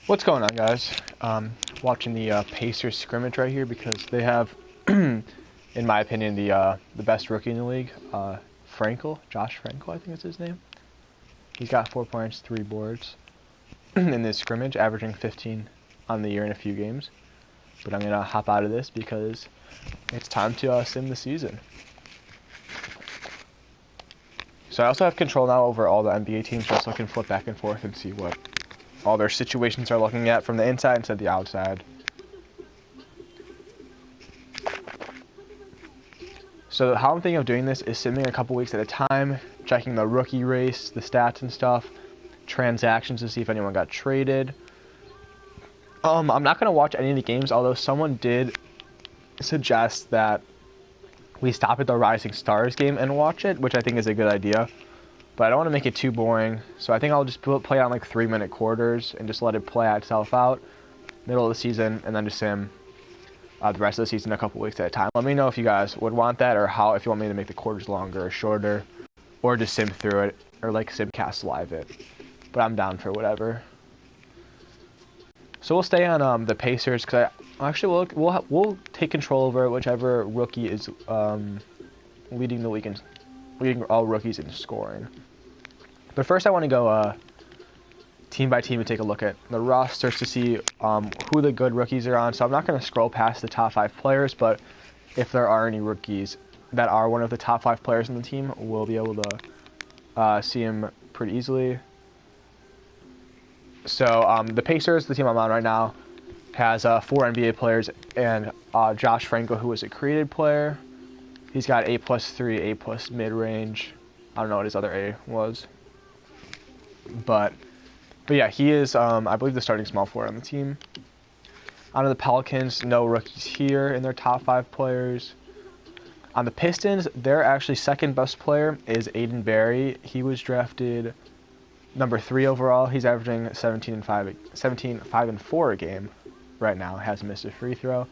What's going on, guys? Watching the Pacers scrimmage right here because they have, in my opinion, the best rookie in the league, Josh Frankel, I think is his name. He's got 4 points, 3 boards in this scrimmage, averaging 15 on the year in a few games. But I'm gonna hop out of this because it's time to sim the season. So I also have control now over all the NBA teams, just so I can flip back and forth and see what all their situations are looking at from the inside instead of the outside. So how I'm thinking of doing this is simming a couple weeks at a time, checking the rookie race, the stats and stuff, transactions to see if anyone got traded. I'm not going to watch any of the games, although someone did suggest that we stop at the Rising Stars game and watch it, which I think is a good idea. But I don't want to make it too boring, so I think I'll just play on like 3-minute quarters and just let it play itself out, middle of the season, and then just sim the rest of the season a couple weeks at a time. Let me know if you guys would want that, or if you want me to make the quarters longer or shorter, or just sim through it, or like simcast live it. But I'm down for whatever. So we'll stay on the Pacers because we'll take control over whichever rookie is leading the league in leading all rookies in scoring. But first I want to go team by team and take a look at the rosters to see who the good rookies are on. So I'm not going to scroll past the top 5 players, but if there are any rookies that are one of the top 5 players in the team, we'll be able to see them pretty easily. So the Pacers, the team I'm on right now, has 4 NBA players and Josh Frankel, who is a created player. He's got A+3, A+ mid-range. I don't know what his other A was. But yeah, he is, I believe, the starting small forward on the team. On the Pelicans, no rookies here in their top 5 players. On the Pistons, their actually second best player is Aiden Barry. He was drafted number 3 overall. He's averaging 17, 5, and 4 a game right now. Hasn't missed a free throw.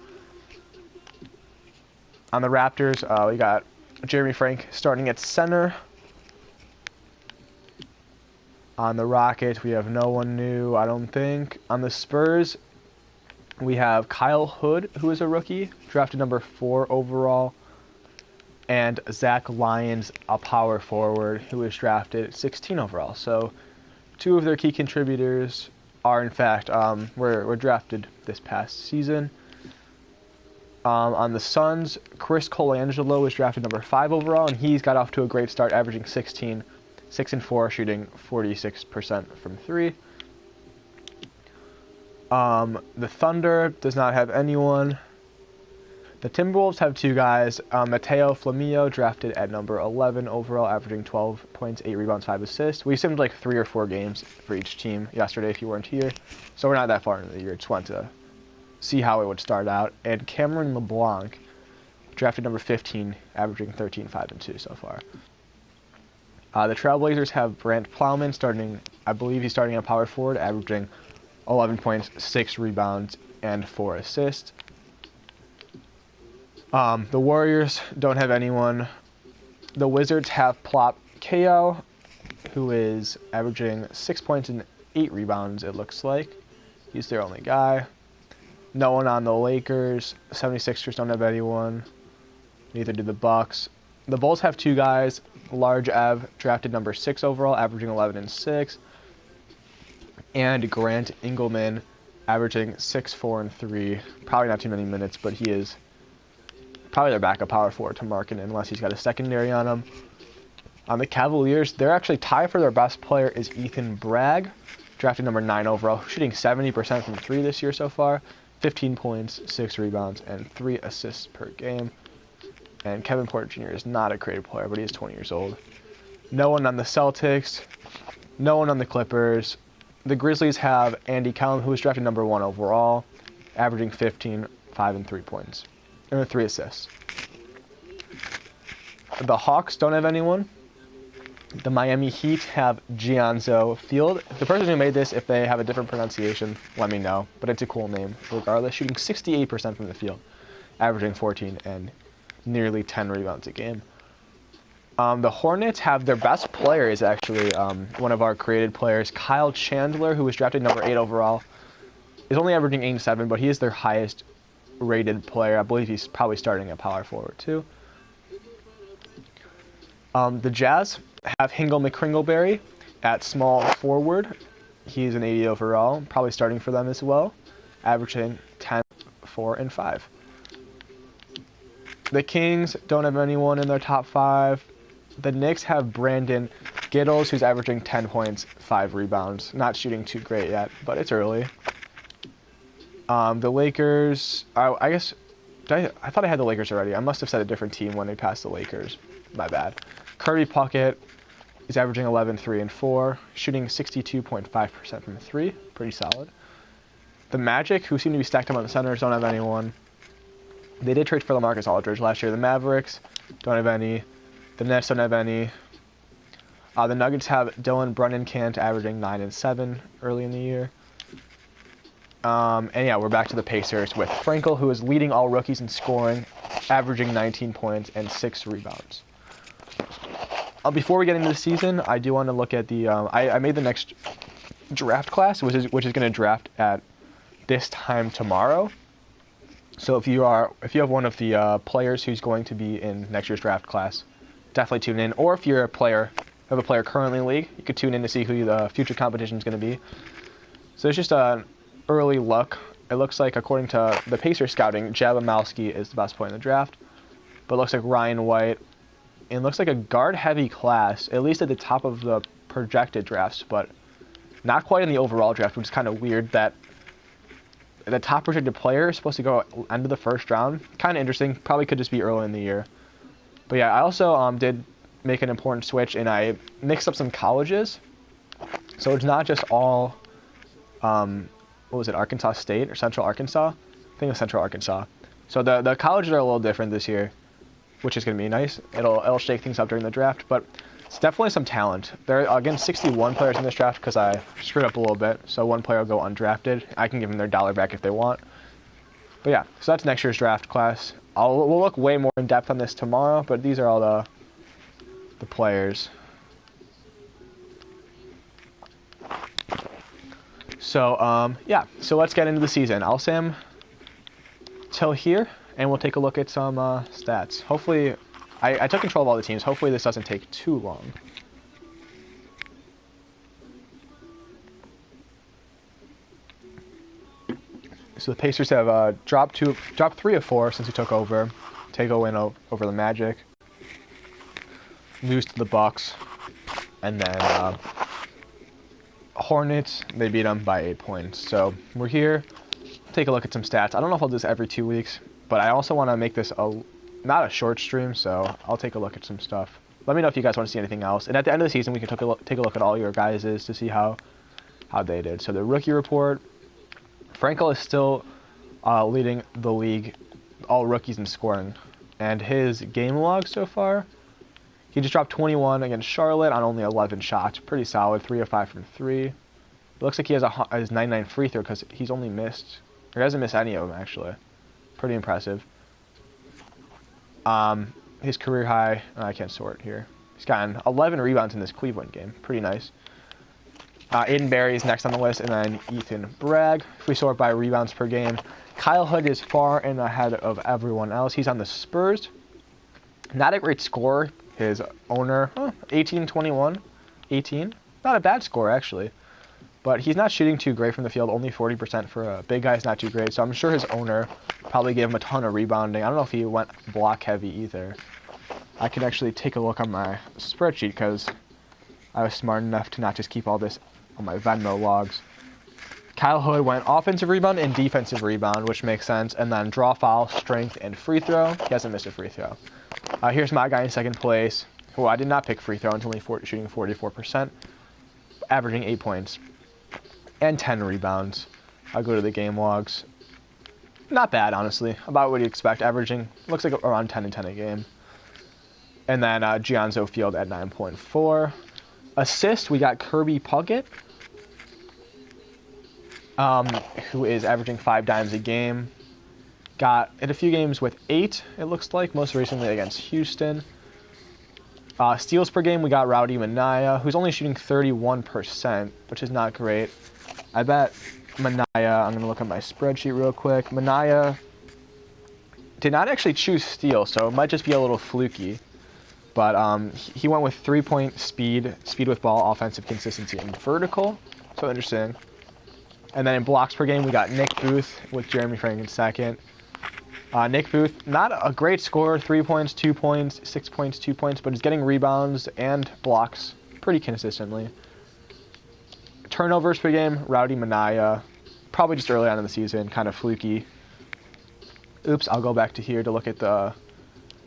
On the Raptors, we got Jeremy Frank starting at center. On the Rockets, we have no one new, I don't think. On the Spurs, we have Kyle Hood, who is a rookie, drafted number 4 overall. And Zach Lyons, a power forward, who was drafted 16 overall. So 2 of their key contributors are, in fact, were drafted this past season. On the Suns, Chris Colangelo was drafted number 5 overall, and he's got off to a great start, averaging 16, 6 and 4, shooting 46% from 3. The Thunder does not have anyone. The Timberwolves have 2 guys. Mateo Flamio, drafted at number 11 overall, averaging 12 points, 8 rebounds, 5 assists. We simmed like 3 or 4 games for each team yesterday if you weren't here. So we're not that far into the year. Just want to see how it would start out. And Cameron LeBlanc, drafted number 15, averaging 13, 5 and 2 so far. The Trailblazers have Brant Plowman starting, I believe he's starting at power forward, averaging 11 points, 6 rebounds, and 4 assists. The Warriors don't have anyone. The Wizards have Plop Ko, who is averaging 6 points and 8 rebounds, it looks like. He's their only guy. No one on the Lakers. 76ers don't have anyone. Neither do the Bucks. The Bulls have 2 guys. Large Ev, drafted number 6 overall, averaging 11 and 6. And Grant Engelman, averaging 6, 4, and 3. Probably not too many minutes, but he is probably their backup power forward to Markin unless he's got a secondary on him. On the Cavaliers, they're actually tied for their best player is Ethan Bragg, drafted number 9 overall, shooting 70% from 3 this year so far. 15 points, 6 rebounds, and 3 assists per game. And Kevin Porter Jr. is not a creative player, but he is 20 years old. No one on the Celtics. No one on the Clippers. The Grizzlies have Andy Callum, who was drafted number 1 overall, averaging 15, 5, and 3 points. And 3 assists. The Hawks don't have anyone. The Miami Heat have Gianzo Field. The person who made this, if they have a different pronunciation, let me know. But it's a cool name, regardless. Shooting 68% from the field, averaging 14 and nearly 10 rebounds a game. The Hornets have their best player is actually one of our created players, Kyle Chandler, who was drafted number 8 overall, is only averaging 87, but he is their highest rated player. I believe he's probably starting at power forward too. The Jazz have Hingle McCringleberry at small forward. He's an 80 overall, probably starting for them as well, averaging 10, 4, and 5. The Kings don't have anyone in their top 5. The Knicks have Brandon Giddles, who's averaging 10 points, 5 rebounds. Not shooting too great yet, but it's early. The Lakers, I guess, I thought I had the Lakers already. I must have said a different team when they passed the Lakers. My bad. Kirby Puckett is averaging 11, 3, and 4, shooting 62.5% from 3. Pretty solid. The Magic, who seem to be stacked up on the centers, don't have anyone. They did trade for LaMarcus Aldridge last year. The Mavericks don't have any. The Nets don't have any. The Nuggets have Dylan Brunnenkant averaging 9 and 7 early in the year. And yeah, we're back to the Pacers with Frankel, who is leading all rookies in scoring, averaging 19 points and 6 rebounds. Before we get into the season, I do want to look at the. I made the next draft class, which is going to draft at this time tomorrow. So if you have one of the players who's going to be in next year's draft class, definitely tune in. Or if you're have a player currently in the league, you could tune in to see who the future competition is going to be. So it's just an early look. It looks like, according to the Pacers scouting, Jabomowski is the best player in the draft. But it looks like Ryan White. And it looks like a guard-heavy class, at least at the top of the projected drafts, but not quite in the overall draft, which is kind of weird that the top projected player is supposed to go end of the first round. Kind of interesting. Probably could just be early in the year. But yeah, I also did make an important switch, and I mixed up some colleges. So it's not just all, what was it, Arkansas State or Central Arkansas? I think it was Central Arkansas. So the colleges are a little different this year, which is going to be nice. It'll shake things up during the draft, but it's definitely some talent. There are, again, 61 players in this draft because I screwed up a little bit. So one player will go undrafted. I can give them their dollar back if they want. But yeah, so that's next year's draft class. We'll look way more in depth on this tomorrow, but these are all the players. So yeah, so let's get into the season. I'll say them till here, and we'll take a look at some stats. Hopefully, I took control of all the teams. Hopefully this doesn't take too long. So the Pacers have dropped 3 of 4 since we took over. Take a win over the Magic. Lose to the Bucks. And then Hornets, they beat them by 8 points. So we're here. Take a look at some stats. I don't know if I'll do this every 2 weeks, but I also want to make this not a short stream, so I'll take a look at some stuff. Let me know if you guys want to see anything else. And at the end of the season, we can take a look at all your guys' to see how they did. So the rookie report, Frankel is still leading the league, all rookies in scoring. And his game log so far, he just dropped 21 against Charlotte on only 11 shots. Pretty solid, 3 of 5 from 3. It looks like he has his 99 free throw because he's only missed, or he hasn't missed any of them actually. Pretty impressive. His career high, I can't sort here. He's gotten 11 rebounds in this Cleveland game. Pretty nice. Aiden Barry is next on the list, and then Ethan Bragg. If we sort by rebounds per game, Kyle Hood is far and ahead of everyone else. He's on the Spurs. Not a great scorer. His owner, 18-21, 18. Not a bad score, actually. But he's not shooting too great from the field. Only 40% for a big guy is not too great. So I'm sure his owner probably gave him a ton of rebounding. I don't know if he went block heavy either. I could actually take a look on my spreadsheet because I was smart enough to not just keep all this on my Venmo logs. Kyle Hood went offensive rebound and defensive rebound, which makes sense. And then draw foul, strength, and free throw. He hasn't missed a free throw. Here's my guy in second place, who I did not pick free throw until shooting 44%, averaging 8 points and 10 rebounds. I'll go to the game logs. Not bad, honestly. About what you'd expect. Averaging, looks like around 10 and 10 a game. And then Gianzo Field at 9.4. Assist, we got Kirby Puckett, who is averaging 5 dimes a game. Got in a few games with 8, it looks like, most recently against Houston. Steals per game, we got Rowdy Minaya, who's only shooting 31%, which is not great. I bet Manaya, I'm going to look at my spreadsheet real quick. Manaya did not actually choose steal, so it might just be a little fluky. But he went with 3-point speed with ball, offensive consistency, and vertical. So interesting. And then in blocks per game, we got Nick Booth with Jeremy Frank in second. Nick Booth, not a great scorer, 3 points, 2 points, 6 points, 2 points, but he's getting rebounds and blocks pretty consistently. Turnovers per game, Rowdy Manaya, probably just early on in the season, kind of fluky. Oops, I'll go back to here to look at the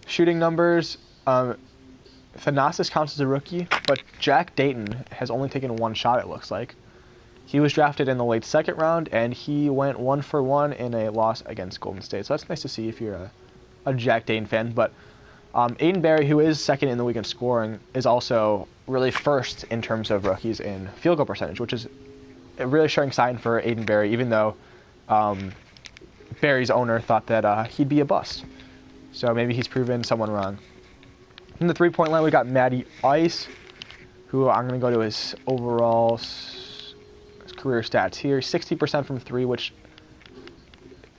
shooting numbers. Thanasis counts as a rookie, but Jack Dayton has only taken 1 shot, it looks like. He was drafted in the late second round, and he went 1 for 1 in a loss against Golden State. So that's nice to see if you're a Jack Dayton fan. But Aiden Berry, who is second in the league in scoring, is also really first in terms of rookies in field goal percentage, which is a really showing sign for Aiden Berry, even though Berry's owner thought that he'd be a bust. So maybe he's proven someone wrong. In the three-point line, we got Matty Ice, who I'm going to go to his overall career stats here. 60% from 3, which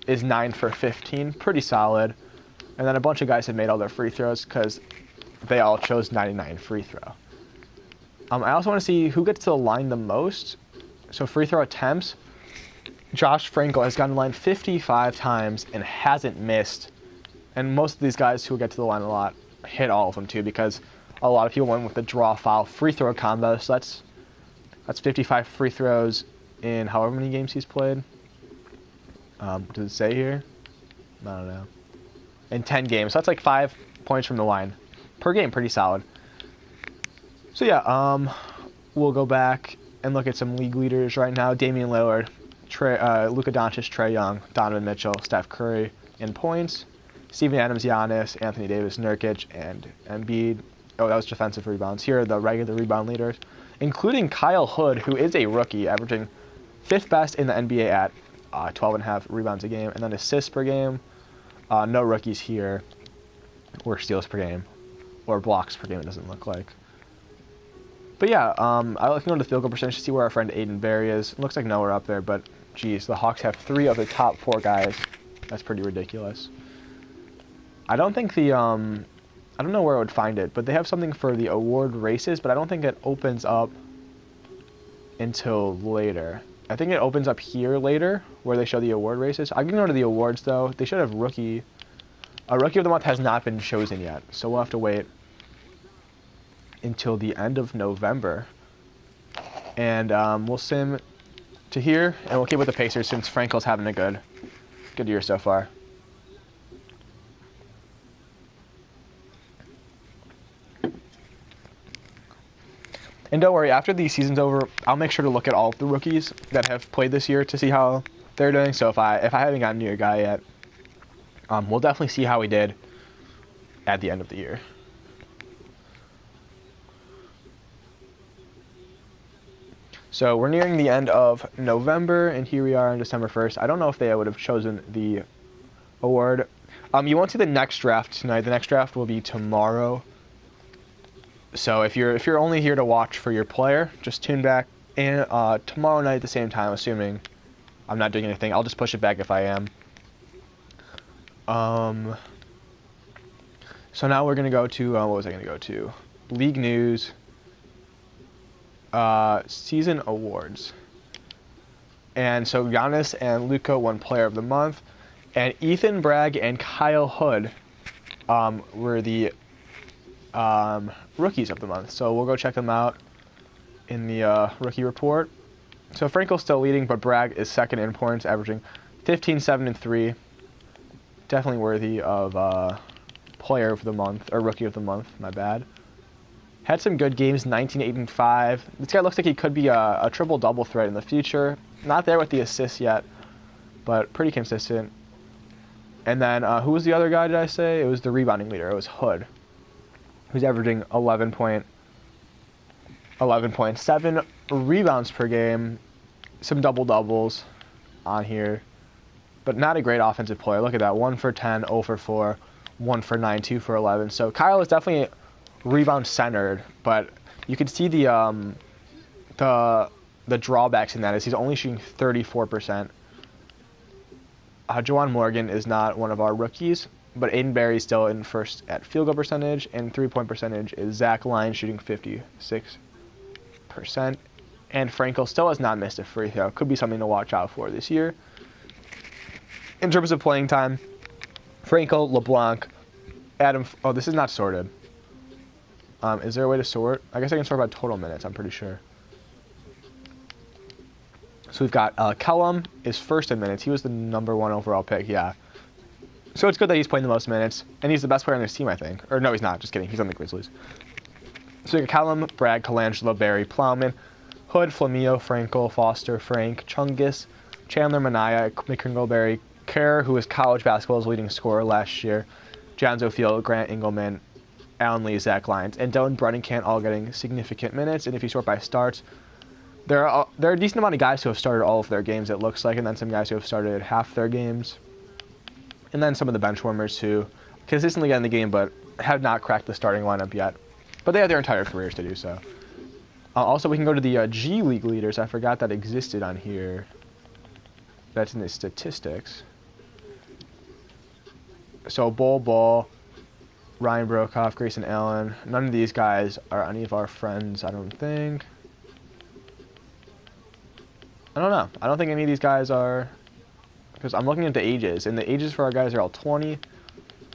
is 9 for 15. Pretty solid. And then a bunch of guys have made all their free throws because they all chose 99 free throw. I also want to see who gets to the line the most. So free throw attempts. Josh Frankel has gotten to the line 55 times and hasn't missed. And most of these guys who get to the line a lot hit all of them too, because a lot of people went with the draw foul free throw combo. So that's 55 free throws in however many games he's played. Does it say here? I don't know. In 10 games. So that's like 5 points from the line per game. Pretty solid. So yeah, we'll go back and look at some league leaders right now. Damian Lillard, Luka Doncic, Trae Young, Donovan Mitchell, Steph Curry in points. Steven Adams, Giannis, Anthony Davis, Nurkic, and Embiid. Oh, that was defensive rebounds. Here are the regular rebound leaders, including Kyle Hood, who is a rookie, averaging 5th best in the NBA at 12.5 rebounds a game. And then assists per game, no rookies here, or steals per game, or blocks per game, it doesn't look like. But yeah, I can go to the field goal percentage to see where our friend Aiden Berry is. It looks like nowhere up there, but geez, the Hawks have 3 of the top 4 guys. That's pretty ridiculous. I don't think the, I don't know where I would find it, but they have something for the award races, but I don't think it opens up until later. I think it opens up here later, where they show the award races. I can go to the awards, though. They should have rookie. A rookie of the month has not been chosen yet, so we'll have to wait until the end of November. And we'll sim to here, and we'll keep with the Pacers since Frankel's having a good year so far. And don't worry, after the season's over, I'll make sure to look at all of the rookies that have played this year to see how they're doing. So if I haven't gotten to your guy yet, we'll definitely see how he did at the end of the year. So we're nearing the end of November, and here we are on December 1st. I don't know if they would have chosen the award. You won't see the next draft tonight. The next draft will be tomorrow. So if you're only here to watch for your player, just tune back in tomorrow night at the same time, assuming I'm not doing anything. I'll just push it back if I am. So now we're going to go to, what was I going to go to? League news, season awards. And so Giannis and Luka won Player of the Month, and Ethan Bragg and Kyle Hood were the rookies of the month. So we'll go check them out in the rookie report. So Frankel's still leading, but Bragg is second in points, averaging 15, 7, and 3. Definitely worthy of player of the month, or rookie of the month, my bad. Had some good games, 19, 8, and 5. This guy looks like he could be a triple-double threat in the future. Not there with the assists yet, but pretty consistent. And then who was the other guy, did I say? It was the rebounding leader. It was Hood, who's averaging 11.7 rebounds per game, some double-doubles on here, but not a great offensive player. Look at that, 1 for 10, 0 for 4, 1 for 9, 2 for 11. So Kyle is definitely rebound-centered, but you can see the the drawbacks in that is he's only shooting 34%. Juwan Morgan is not one of our rookies, but Aiden Berry's still in first at field goal percentage, and 3-point percentage is Zach Lyons shooting 56%. And Frankel still has not missed a free throw. Could be something to watch out for this year. In terms of playing time, Frankel, LeBlanc, Adam... Oh, this is not sorted. Is there a way to sort? I guess I can sort by total minutes, I'm pretty sure. So we've got Kellum is first in minutes. He was the #1 overall pick, yeah. So it's good that he's playing the most minutes, and he's the best player on this team, I think. Or no, he's not. Just kidding. He's on the Grizzlies. So we got Kellum, Bragg, Colangelo, Berry, Plowman, Hood, Flamio, Frankel, Foster, Frank, Chungus, Chandler, Manaya, McCringleberry, Kerr, who was college basketball's leading scorer last year, Jonzo Field, Grant Engelman, Allen Lee, Zach Lyons, and Dylan Brunningham all getting significant minutes. And if you sort by starts, there are a decent amount of guys who have started all of their games, it looks like, and then some guys who have started half their games. And then some of the bench warmers who consistently get in the game but have not cracked the starting lineup yet. But they have their entire careers to do so. Also, we can go to the G League leaders. I forgot that existed on here. That's in the statistics. So, Bol, Ryan Brokoff, Grayson Allen. None of these guys are any of our friends, I don't think. I don't know. I don't think any of these guys are... Because I'm looking at the ages, and the ages for our guys are all 20.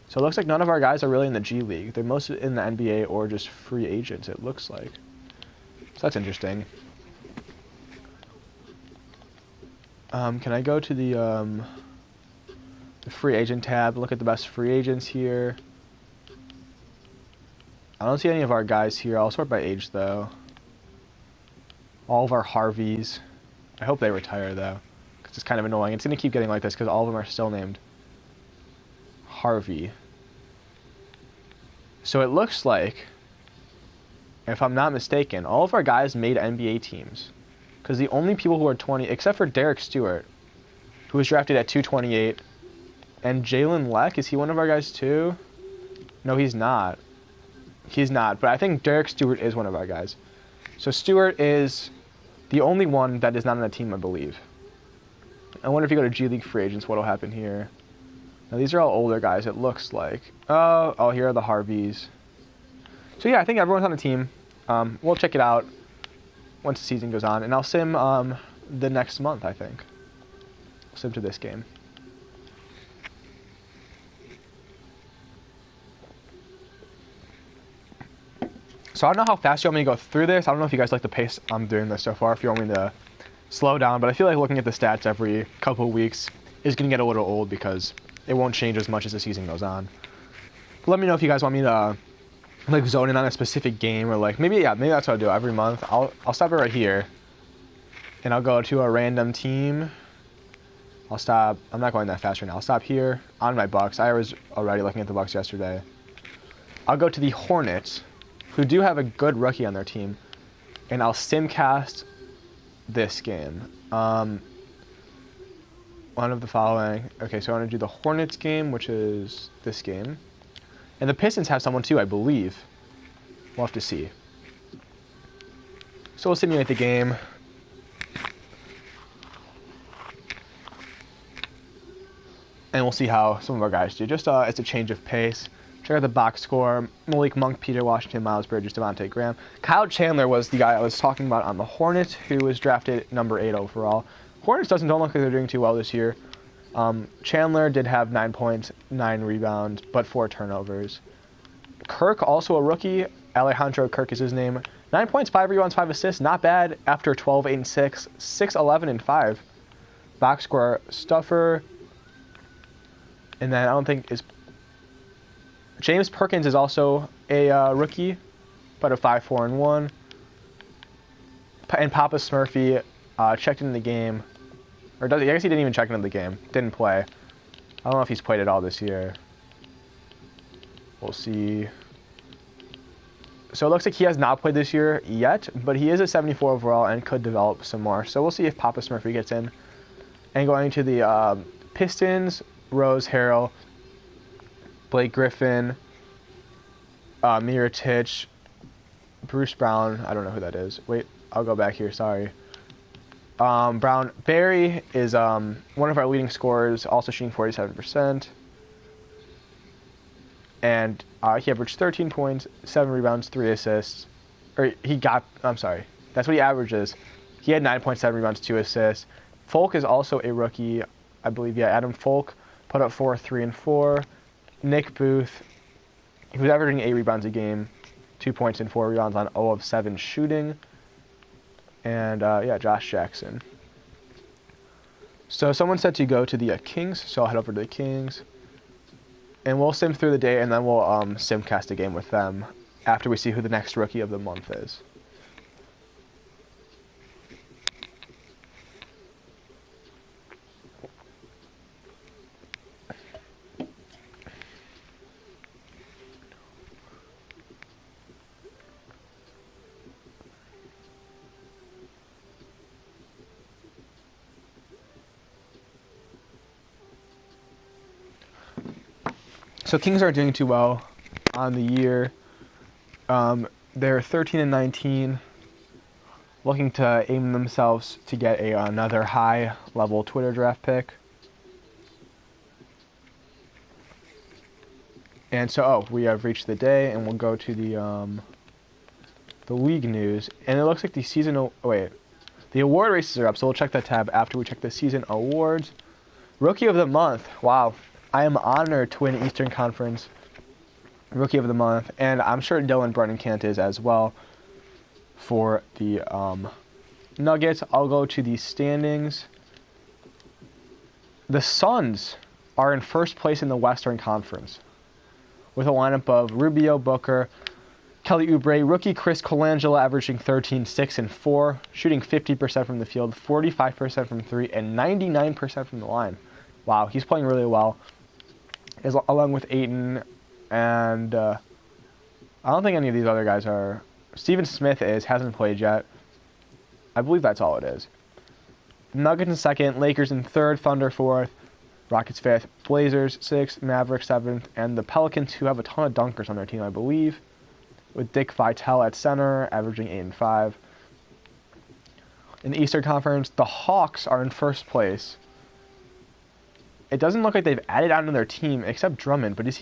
So it looks like none of our guys are really in the G League. They're mostly in the NBA or just free agents, it looks like. So that's interesting. Can I go to the free agent tab, look at the best free agents here? I don't see any of our guys here. I'll sort by age, though. All of our Harveys. I hope they retire, though. Because it's kind of annoying. It's going to keep getting like this because all of them are still named Harvey. So it looks like, if I'm not mistaken, all of our guys made NBA teams. Because the only people who are 20, except for Derek Stewart, who was drafted at 228, and Jalen Leck, is he one of our guys too? No, he's not. He's not, but I think Derek Stewart is one of our guys. So Stewart is the only one that is not on the team, I believe. I wonder if you go to G League free agents, what will happen here. Now, these are all older guys, it looks like. Oh, here are the Harveys. So, yeah, I think everyone's on the team. We'll check it out once the season goes on. And I'll sim the next month, I think. I'll sim to this game. So I don't know how fast you want me to go through this. I don't know if you guys like the pace I'm doing this so far, if you want me to slow down. But I feel like looking at the stats every couple of weeks is going to get a little old because it won't change as much as the season goes on. But let me know if you guys want me to like zone in on a specific game or like maybe that's what I'll do every month. I'll stop it right here. And I'll go to a random team. I'll stop. I'm not going that fast right now. I'll stop here on my Bucks. I was already looking at the Bucks yesterday. I'll go to the Hornets, who do have a good rookie on their team, and I'll simcast this game. One of the following. Okay, so I want to do the Hornets game, which is this game. And the Pistons have someone too, I believe. We'll have to see. So we'll simulate the game. And we'll see how some of our guys do. Just it's a change of pace. Check out the box score. Malik Monk, Peter Washington, Miles Bridges, Devontae Graham. Kyle Chandler was the guy I was talking about on the Hornets, who was drafted #8 overall. Hornets don't look like they're doing too well this year. Chandler did have 9 points, 9 rebounds, but 4 turnovers. Kirk, also a rookie. Alejandro Kirk is his name. 9 points, 5 rebounds, 5 assists. Not bad after 12, 8, and 6. 6, 11, and 5. Box score, Stuffer. And then I don't think is... James Perkins is also a rookie, but a 5, 4, and 1. And Papa Smurfy checked into the game. Or I guess he didn't even check into the game. Didn't play. I don't know if he's played at all this year. We'll see. So it looks like he has not played this year yet, but he is a 74 overall and could develop some more. So we'll see if Papa Smurfy gets in. And going to the Pistons, Rose Harrell, Blake Griffin, Mirotic, Bruce Brown. I don't know who that is. Wait, I'll go back here. Sorry. Brown Barry is one of our leading scorers, also shooting 47%. And he averaged 13 points, 7 rebounds, 3 assists. I'm sorry, that's what he averages. He had 9.7 rebounds, 2 assists. Folk is also a rookie, I believe. Yeah, Adam Folk put up 4, 3, and 4. Nick Booth, he was averaging 8 rebounds a game, 2 points and 4 rebounds on 0 of 7 shooting. And yeah, Josh Jackson. So someone said to go to the Kings, so I'll head over to the Kings. And we'll sim through the day, and then we'll simcast a game with them after we see who the next rookie of the month is. So Kings aren't doing too well on the year. They're 13-19, looking to aim themselves to get another high-level Twitter draft pick. And so, we have reached the day, and we'll go to the league news. And it looks like the the award races are up, so we'll check that tab after we check the season awards. Rookie of the month, wow. I am honored to win Eastern Conference Rookie of the Month, and I'm sure Dylan Brunnenkant is as well for the Nuggets. I'll go to the standings. The Suns are in first place in the Western Conference with a lineup of Rubio, Booker, Kelly Oubre, rookie Chris Colangelo averaging 13, 6, and 4, shooting 50% from the field, 45% from 3, and 99% from the line. Wow, he's playing really well. Along with Ayton, and I don't think any of these other guys are. Steven Smith hasn't played yet. I believe that's all it is. Nuggets in second, Lakers in third, Thunder fourth, Rockets fifth, Blazers sixth, Mavericks seventh, and the Pelicans, who have a ton of dunkers on their team, I believe, with Dick Vitale at center, averaging 8 and 5. In the Eastern Conference, the Hawks are in first place. It doesn't look like they've added on to their team except Drummond, but he's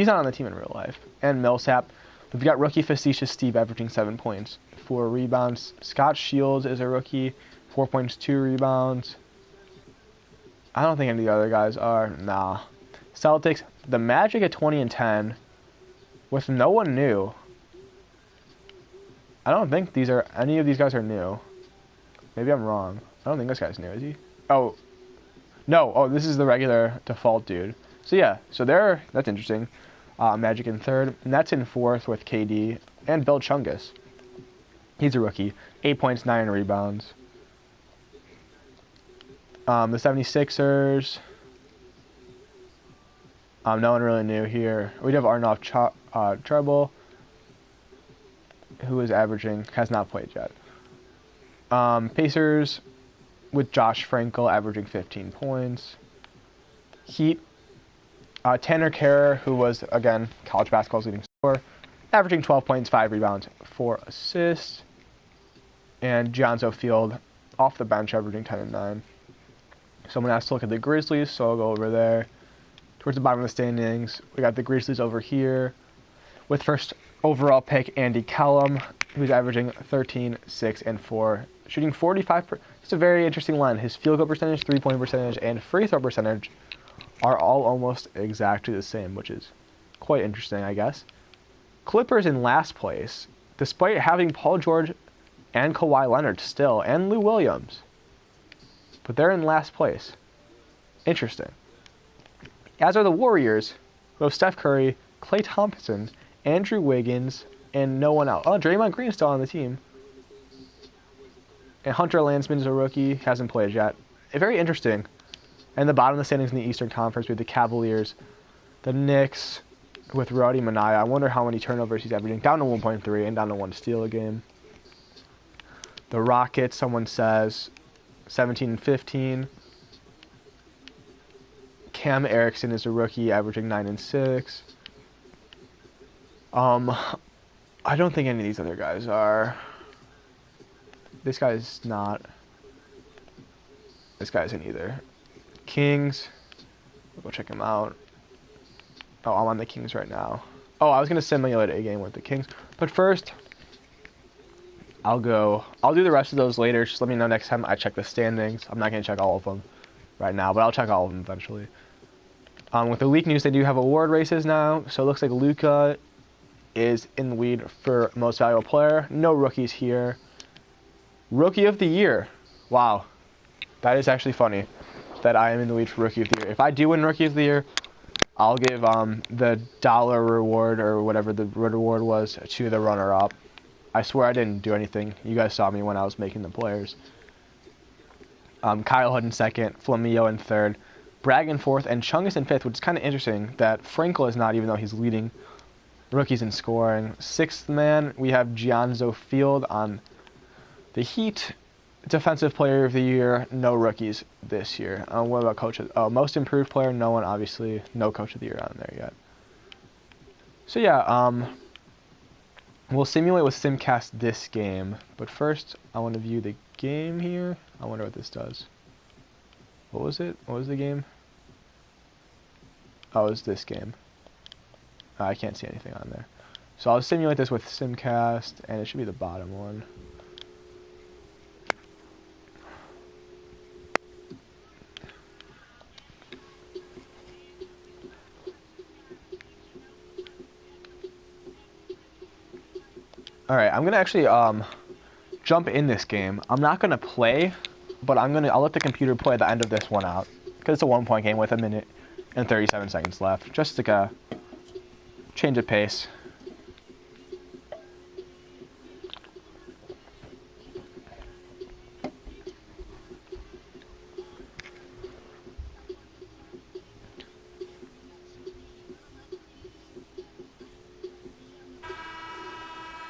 not on the team in real life. And Millsap. We've got rookie Facetious Steve averaging 7 points, 4 rebounds. Scott Shields is a rookie, 4 points, 2 rebounds. I don't think any of the other guys are. Nah. Celtics, the Magic at 20 and 10 with no one new. I don't think any of these guys are new. Maybe I'm wrong. I don't think this guy's new, is he? Oh. No, this is the regular default dude. So yeah, that's interesting. Magic in third, Nets in fourth with KD and Bill Chungus. He's a rookie, 8 points, 9 rebounds. The 76ers, no one really new here. We have Arnav Treble, who has not played yet. Pacers, with Josh Frankel averaging 15 points. Heat, Tanner Kerr, who was, again, college basketball's leading scorer, averaging 12 points, 5 rebounds, 4 assists. And Jonzo Field, off the bench, averaging 10 and 9. Someone asked to look at the Grizzlies, so I'll go over there. Towards the bottom of the standings, we got the Grizzlies over here, with first overall pick Andy Kellum, who's averaging 13, 6, and 4, shooting 45%. It's a very interesting line. His field goal percentage, 3-point percentage, and free throw percentage are all almost exactly the same, which is quite interesting, I guess. Clippers in last place, despite having Paul George and Kawhi Leonard still, and Lou Williams. But they're in last place. Interesting. As are the Warriors, who have Steph Curry, Klay Thompson, Andrew Wiggins, and no one else. Oh, Draymond Green's still on the team. And Hunter Landsman is a rookie, hasn't played yet. Very interesting. And the bottom of the standings in the Eastern Conference, we have the Cavaliers, the Knicks, with Roddy Minaya. I wonder how many turnovers he's averaging. Down to 1.3 and down to 1 steal a game. The Rockets, someone says, 17 and 15. Cam Erickson is a rookie, averaging 9 and 6. I don't think any of these other guys are. This guy's not. This guy's in either. Kings. We'll go check him out. Oh, I'm on the Kings right now. Oh, I was going to simulate a game with the Kings. But first, I'll do the rest of those later. Just let me know next time I check the standings. I'm not going to check all of them right now, but I'll check all of them eventually. With the league news, they do have award races now. So it looks like Luka is in the lead for most valuable player. No rookies here. Rookie of the year. Wow. That is actually funny that I am in the lead for Rookie of the Year. If I do win Rookie of the Year, I'll give the dollar reward or whatever the reward was to the runner-up. I swear I didn't do anything. You guys saw me when I was making the players. Kyle Hood in second, Flamio in third, Bragg in fourth, and Chung is in fifth, which is kind of interesting that Frankel is not, even though he's leading rookies in scoring. Sixth man, we have Gianzo Field on the Heat. Defensive Player of the Year, no rookies this year. What about Coach of... Oh, Most Improved Player, no one, obviously. No Coach of the Year on there yet. So yeah, we'll simulate with Simcast this game. But first, I want to view the game here. I wonder what this does. What was it? What was the game? Oh, it was this game. I can't see anything on there. So I'll simulate this with Simcast, and it should be the bottom one. Alright, I'm gonna actually jump in this game. I'm not gonna play, but I'll let the computer play the end of this one out. Because it's a 1-point game with 1 minute and 37 seconds left. Just like a change of pace.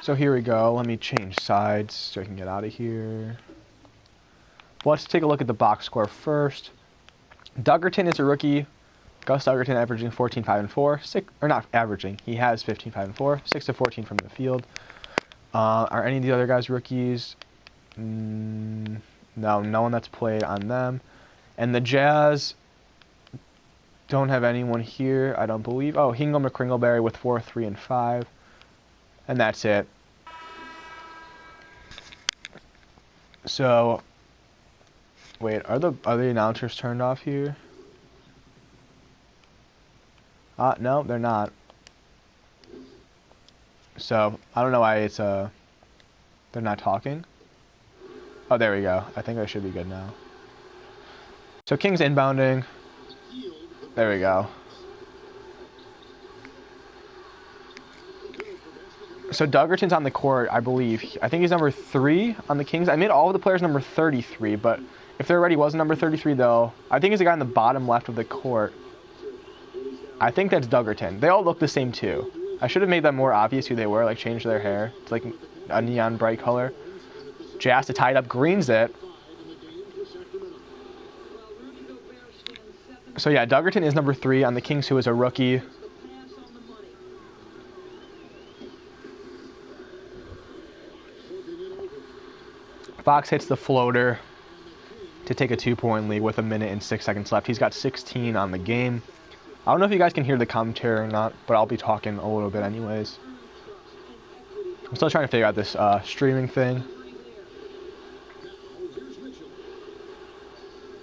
So here we go. Let me change sides so I can get out of here. Let's take a look at the box score first. Duggerton is a rookie. Gus Duggerton averaging 14, 5, and 4. Or not averaging. He has 15, 5, and 4. 6 to 14 from the field. Are any of the other guys rookies? No, no one that's played on them. And the Jazz don't have anyone here, I don't believe. Oh, Hingham or Kringleberry with 4, 3, and 5. And that's it. So, wait, are the announcers turned off here? No, they're not. So, I don't know why it's, they're not talking. Oh, there we go. I think I should be good now. So, King's inbounding. There we go. So Duggerton's on the court, I believe. I think he's number 3 on the Kings. I made all of the players number 33, but if there already was a number 33, though, I think he's the guy on the bottom left of the court. I think that's Duggerton. They all look the same, too. I should have made them more obvious who they were, like change their hair. It's like a neon bright color. Jazz to tie it up, greens it. So yeah, Duggerton is number 3 on the Kings, who is a rookie. Fox hits the floater to take a 2-point lead with 1 minute and 6 seconds left. He's got 16 on the game. I don't know if you guys can hear the commentary or not, but I'll be talking a little bit anyways. I'm still trying to figure out this streaming thing.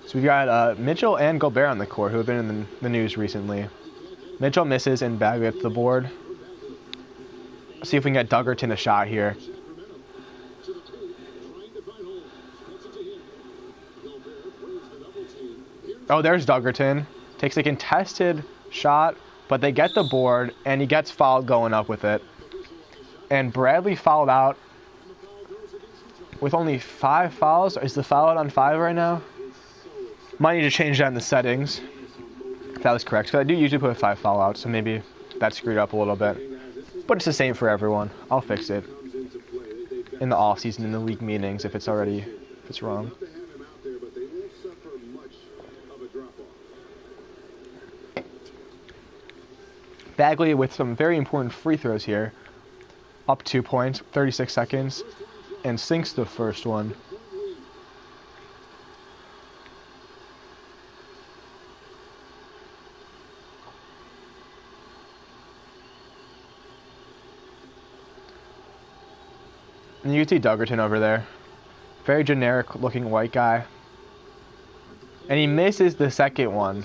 So we've got Mitchell and Gobert on the court, who have been in the news recently. Mitchell misses and Bagley at the board. Let's see if we can get Duggerton a shot here. Oh, there's Duggerton. Takes a contested shot, but they get the board, and he gets fouled going up with it. And Bradley fouled out with only 5 fouls. Is the foul out on 5 right now? Might need to change that in the settings, if that was correct. Because I do usually put 5 foul outs, so maybe that screwed up a little bit. But it's the same for everyone. I'll fix it in the off season, in the league meetings, if it's wrong. Bagley with some very important free throws here. Up 2 points, 36 seconds, and sinks the first one. And you can see Duggerton over there. Very generic looking white guy. And he misses the second one.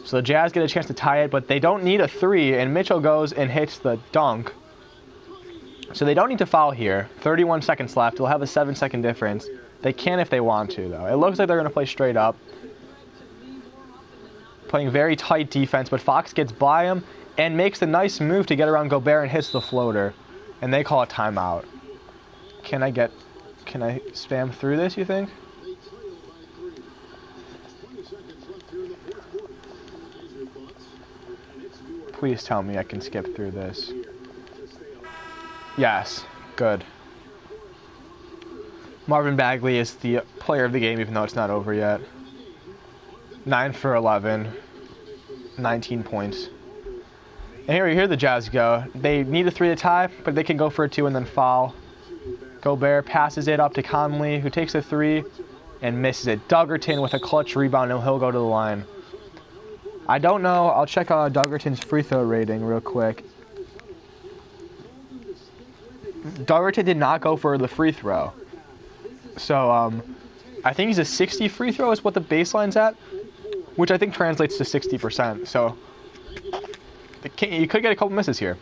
So the Jazz get a chance to tie it, but they don't need a 3, and Mitchell goes and hits the dunk. So they don't need to foul here. 31 seconds left. They'll have a 7-second difference. They can if they want to, though. It looks like they're going to play straight up. Playing very tight defense, but Fox gets by him and makes the nice move to get around Gobert and hits the floater. And they call a timeout. Can I spam through this, you think? Please tell me I can skip through this. Yes, good. Marvin Bagley is the player of the game, even though it's not over yet. 9 for 11, 19 points. And here the Jazz go. They need a 3 to tie, but they can go for a 2 and then foul. Gobert passes it up to Conley, who takes a 3 and misses it. Duggerton with a clutch rebound, and he'll go to the line. I don't know. I'll check Duggerton's free throw rating real quick. Duggerton did not go for the free throw. So, I think he's a 60 free throw is what the baseline's at, which I think translates to 60%. So, you could get a couple misses here.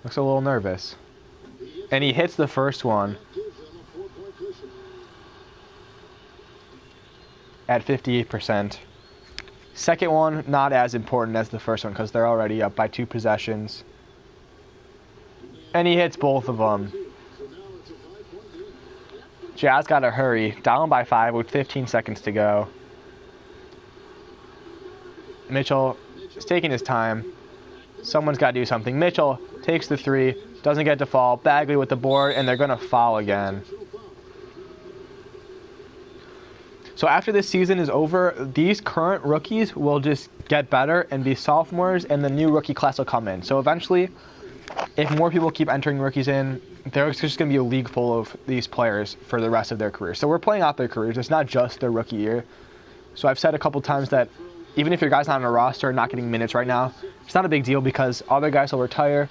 Looks a little nervous. And he hits the first one at 58%. Second one, not as important as the first one because they're already up by 2 possessions. And he hits both of them. Jazz got to hurry. Down by 5 with 15 seconds to go. Mitchell is taking his time. Someone's got to do something. Mitchell takes the 3, doesn't get to fall. Bagley with the board, and they're going to foul again. So after this season is over, these current rookies will just get better and be sophomores, and the new rookie class will come in. So eventually, if more people keep entering rookies in, there's just going to be a league full of these players for the rest of their careers. So we're playing out their careers. It's not just their rookie year. So I've said a couple times that even if your guy's not on a roster, not getting minutes right now, it's not a big deal because other guys will retire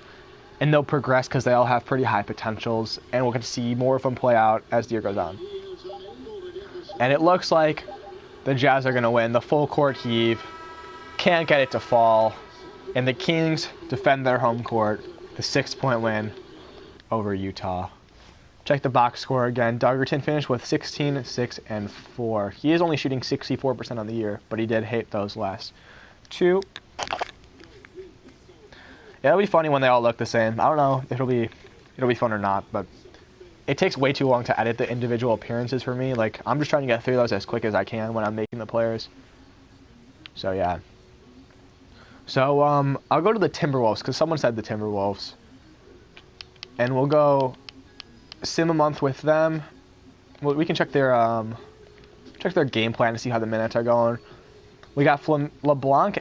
and they'll progress because they all have pretty high potentials, and we'll get to see more of them play out as the year goes on. And it looks like the Jazz are going to win. The full court heave. Can't get it to fall. And the Kings defend their home court. The 6-point win over Utah. Check the box score again. Duggerton finished with 16, 6, and 4. He is only shooting 64% on the year, but he did hit those last 2. It'll be funny when they all look the same. I don't know if it'll be fun or not, but it takes way too long to edit the individual appearances for me. Like, I'm just trying to get through those as quick as I can when I'm making the players. So, yeah. So, I'll go to the Timberwolves, because someone said the Timberwolves. And we'll go sim a month with them. Well, we can check their game plan to see how the minutes are going. We got LeBlanc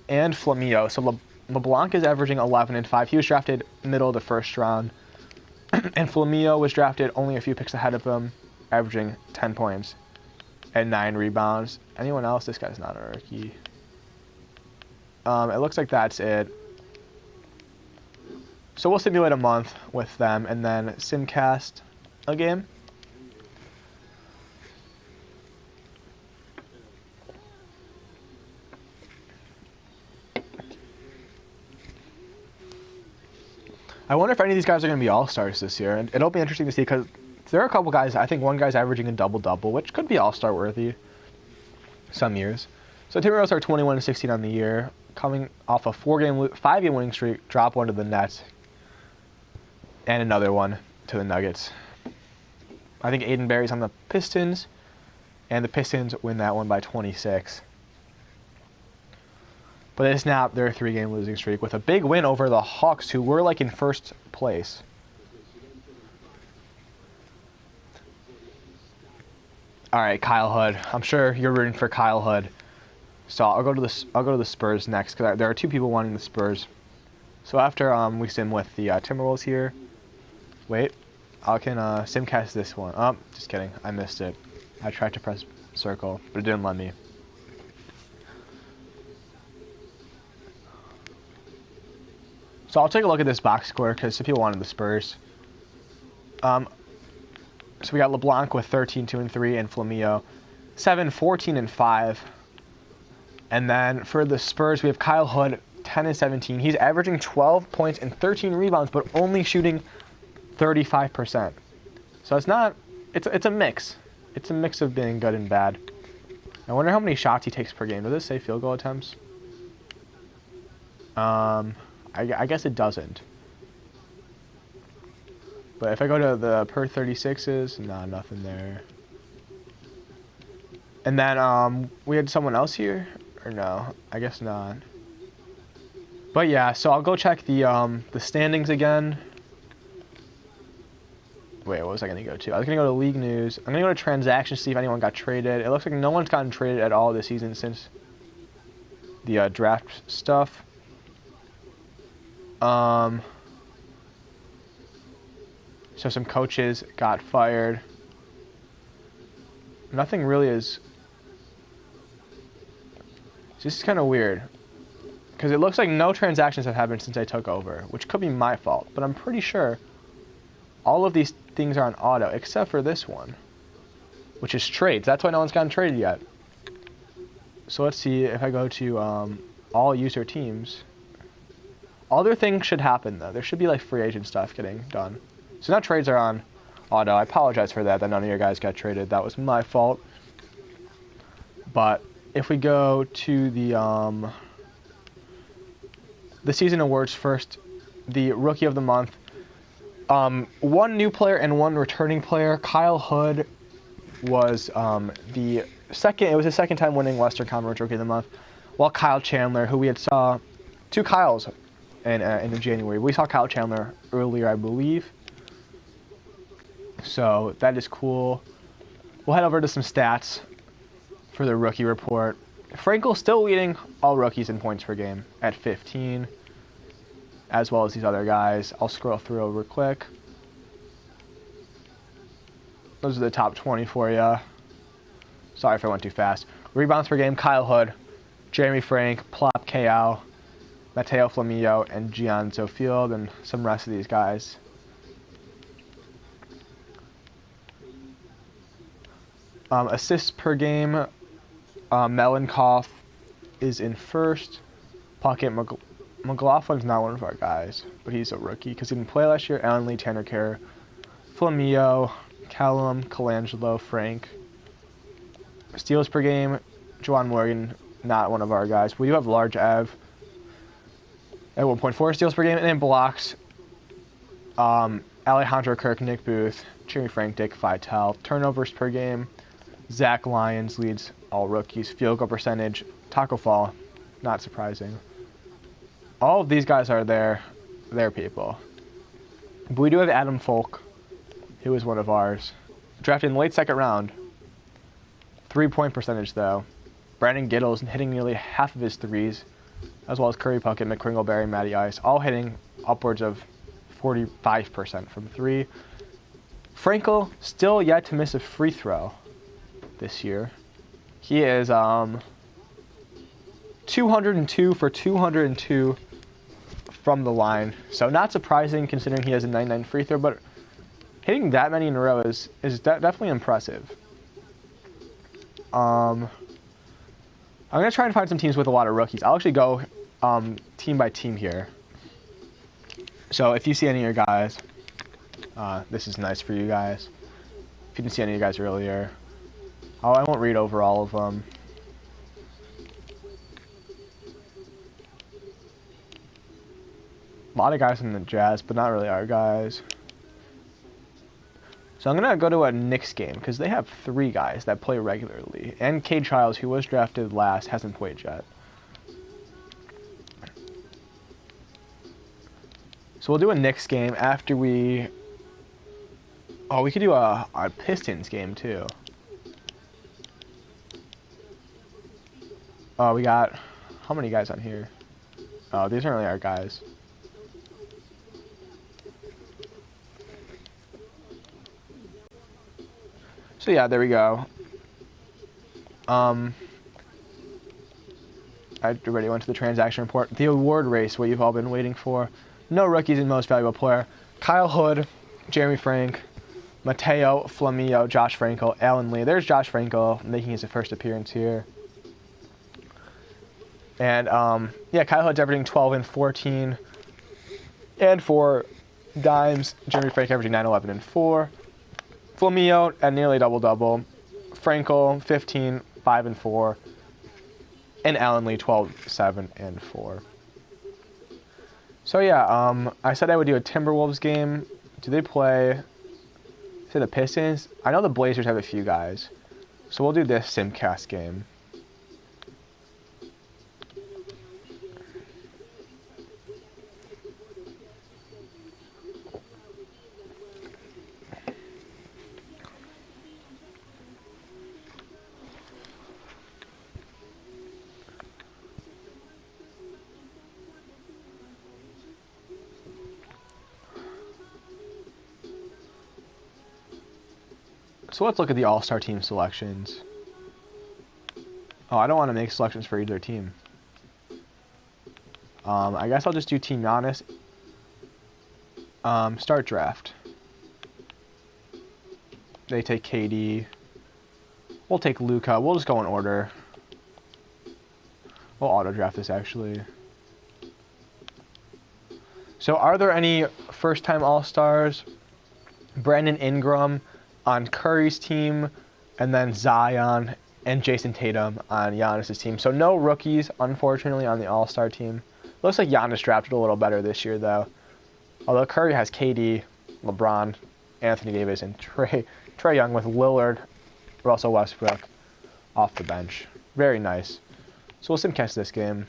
and Flamio. So, LeBlanc is averaging 11 and 5. He was drafted middle of the first round. And Flamio was drafted only a few picks ahead of him, averaging 10 points and 9 rebounds. Anyone else? This guy's not a rookie. It looks like that's it. So we'll simulate a month with them and then simcast a game. I wonder if any of these guys are going to be all-stars this year. And it'll be interesting to see because there are a couple guys. I think one guy's averaging a double-double, which could be all-star worthy some years. So Timberwolves are 21-16 on the year, coming off a 5-game winning streak, drop one to the Nets, and another one to the Nuggets. I think Aiden Barry's on the Pistons, and the Pistons win that one by 26. But they snapped their 3-game losing streak with a big win over the Hawks, who were like in first place. All right, Kyle Hood. I'm sure you're rooting for Kyle Hood. So I'll go to the Spurs next because there are 2 people wanting the Spurs. So after we sim with the Timberwolves here. Wait, I can simcast this one. Oh, just kidding. I missed it. I tried to press circle, but it didn't let me. So I'll take a look at this box score because some people wanted the Spurs. So we got LeBlanc with 13, 2, and 3, and Flamio 7, 14, and 5. And then for the Spurs, we have Kyle Hood 10 and 17. He's averaging 12 points and 13 rebounds, but only shooting 35%. So it's not. It's a mix. It's a mix of being good and bad. I wonder how many shots he takes per game. Does it say field goal attempts? I guess it doesn't. But if I go to the per 36s, nah, nothing there. And then we had someone else here, or no? I guess not. But yeah, so I'll go check the standings again. Wait, what was I gonna go to? I was gonna go to league news. I'm gonna go to transactions, see if anyone got traded. It looks like no one's gotten traded at all this season since the draft stuff. So some coaches got fired. Nothing really is. It's just kind of weird. Because it looks like no transactions have happened since I took over, which could be my fault. But I'm pretty sure all of these things are on auto, except for this one, which is trades. That's why no one's gotten traded yet. So let's see if I go to all user teams. Other things should happen, though. There should be, like, free agent stuff getting done. So now trades are on auto. I apologize for that none of your guys got traded. That was my fault. But if we go to the season awards first, the Rookie of the Month, one new player and one returning player. Kyle Hood was the second. It was his second time winning Western Conference Rookie of the Month, while Kyle Chandler, who we had saw two Kyles in January. We saw Kyle Chandler earlier, I believe. So that is cool. We'll head over to some stats for the rookie report. Frankel's still leading all rookies in points per game at 15, as well as these other guys. I'll scroll through real quick. Those are the top 20 for you. Sorry if I went too fast. Rebounds per game, Kyle Hood, Jeremy Frank, Plop KL, Mateo Flamio, and Gianzo Field, and some rest of these guys. Assists per game, Melankoff is in first. Pocket McLaughlin's not one of our guys, but he's a rookie because he didn't play last year. Allen Lee, Tanner Kerr, Flamio, Callum, Colangelo, Frank. Steals per game, Juwan Morgan, not one of our guys. We do have Large Ev at 1.4 steals per game, and then blocks, Alejandro Kirk, Nick Booth, Jeremy Frank, Dick Vitale. Turnovers per game, Zach Lyons leads all rookies. Field goal percentage, Taco Fall, not surprising. All of these guys are their people. But we do have Adam Folk, who is one of ours. Drafted in the late second round. 3-point percentage, though. Brandon Gittles hitting nearly half of his threes, as well as Curry Puckett, McCringleberry, Matty Ice, all hitting upwards of 45% from three. Frankel still yet to miss a free throw this year. He is 202 for 202 from the line. So not surprising considering he has a 99 free throw, but hitting that many in a row is definitely impressive. I'm going to try and find some teams with a lot of rookies. I'll actually go team by team here. So if you see any of your guys, this is nice for you guys. If you didn't see any of you guys earlier, I won't read over all of them. A lot of guys in the Jazz, but not really our guys. So I'm going to go to a Knicks game, because they have 3 guys that play regularly. And Cade Childs, who was drafted last, hasn't played yet. So we'll do a Knicks game after we... Oh, we could do a Pistons game, too. Oh, we got... How many guys on here? Oh, these aren't really our guys. So yeah, there we go. I already went to the transaction report. The award race, what you've all been waiting for. No rookies in most valuable player. Kyle Hood, Jeremy Frank, Mateo Flamio, Josh Franco, Alan Lee. There's Josh Franco making his first appearance here. And, yeah, Kyle Hood's averaging 12 and 14. And for dimes, Jeremy Frank averaging 9, 11, and 4. Flamio at nearly double-double. Franco, 15, 5, and 4. And Alan Lee, 12, 7, and 4. So, yeah, I said I would do a Timberwolves game. Do they play... say the Pistons? I know the Blazers have a few guys. So we'll do this Simcast game. So let's look at the All-Star team selections. Oh, I don't want to make selections for either team. I guess I'll just do Team Giannis. Start draft. They take KD. We'll take Luka. We'll just go in order. We'll auto-draft this, actually. So are there any first-time All-Stars? Brandon Ingram on Curry's team, and then Zion and Jason Tatum on Giannis' team. So no rookies, unfortunately, on the All-Star team. Looks like Giannis drafted a little better this year, though. Although Curry has KD, LeBron, Anthony Davis, and Trae Young with Lillard, Russell Westbrook off the bench. Very nice. So we'll simcast this game.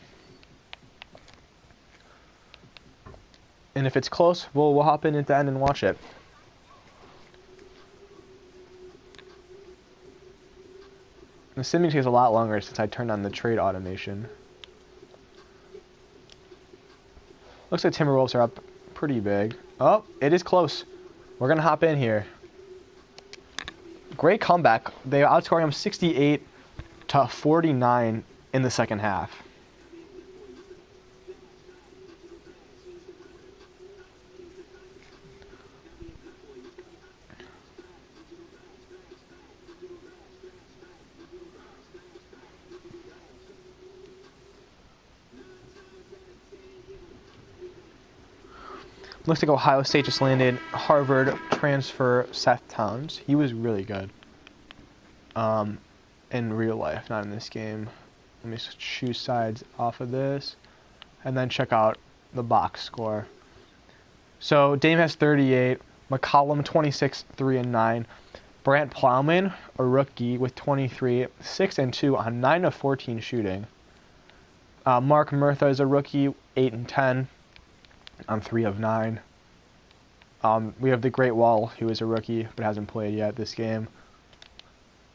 And if it's close, we'll hop in at the end and watch it. The simming takes a lot longer since I turned on the trade automation. Looks like Timberwolves are up pretty big. Oh, it is close. We're going to hop in here. Great comeback. They outscored them 68-49 in the second half. Looks like Ohio State just landed Harvard transfer Seth Towns. He was really good in real life, not in this game. Let me choose sides off of this and then check out the box score. So Dame has 38, McCollum 26, 3 and 9. Brant Plowman, a rookie with 23, 6 and 2 on 9 of 14 shooting. Mark Murtha is a rookie, 8 and 10. On 3 of 9. We have the Great Wall, who is a rookie but hasn't played yet this game.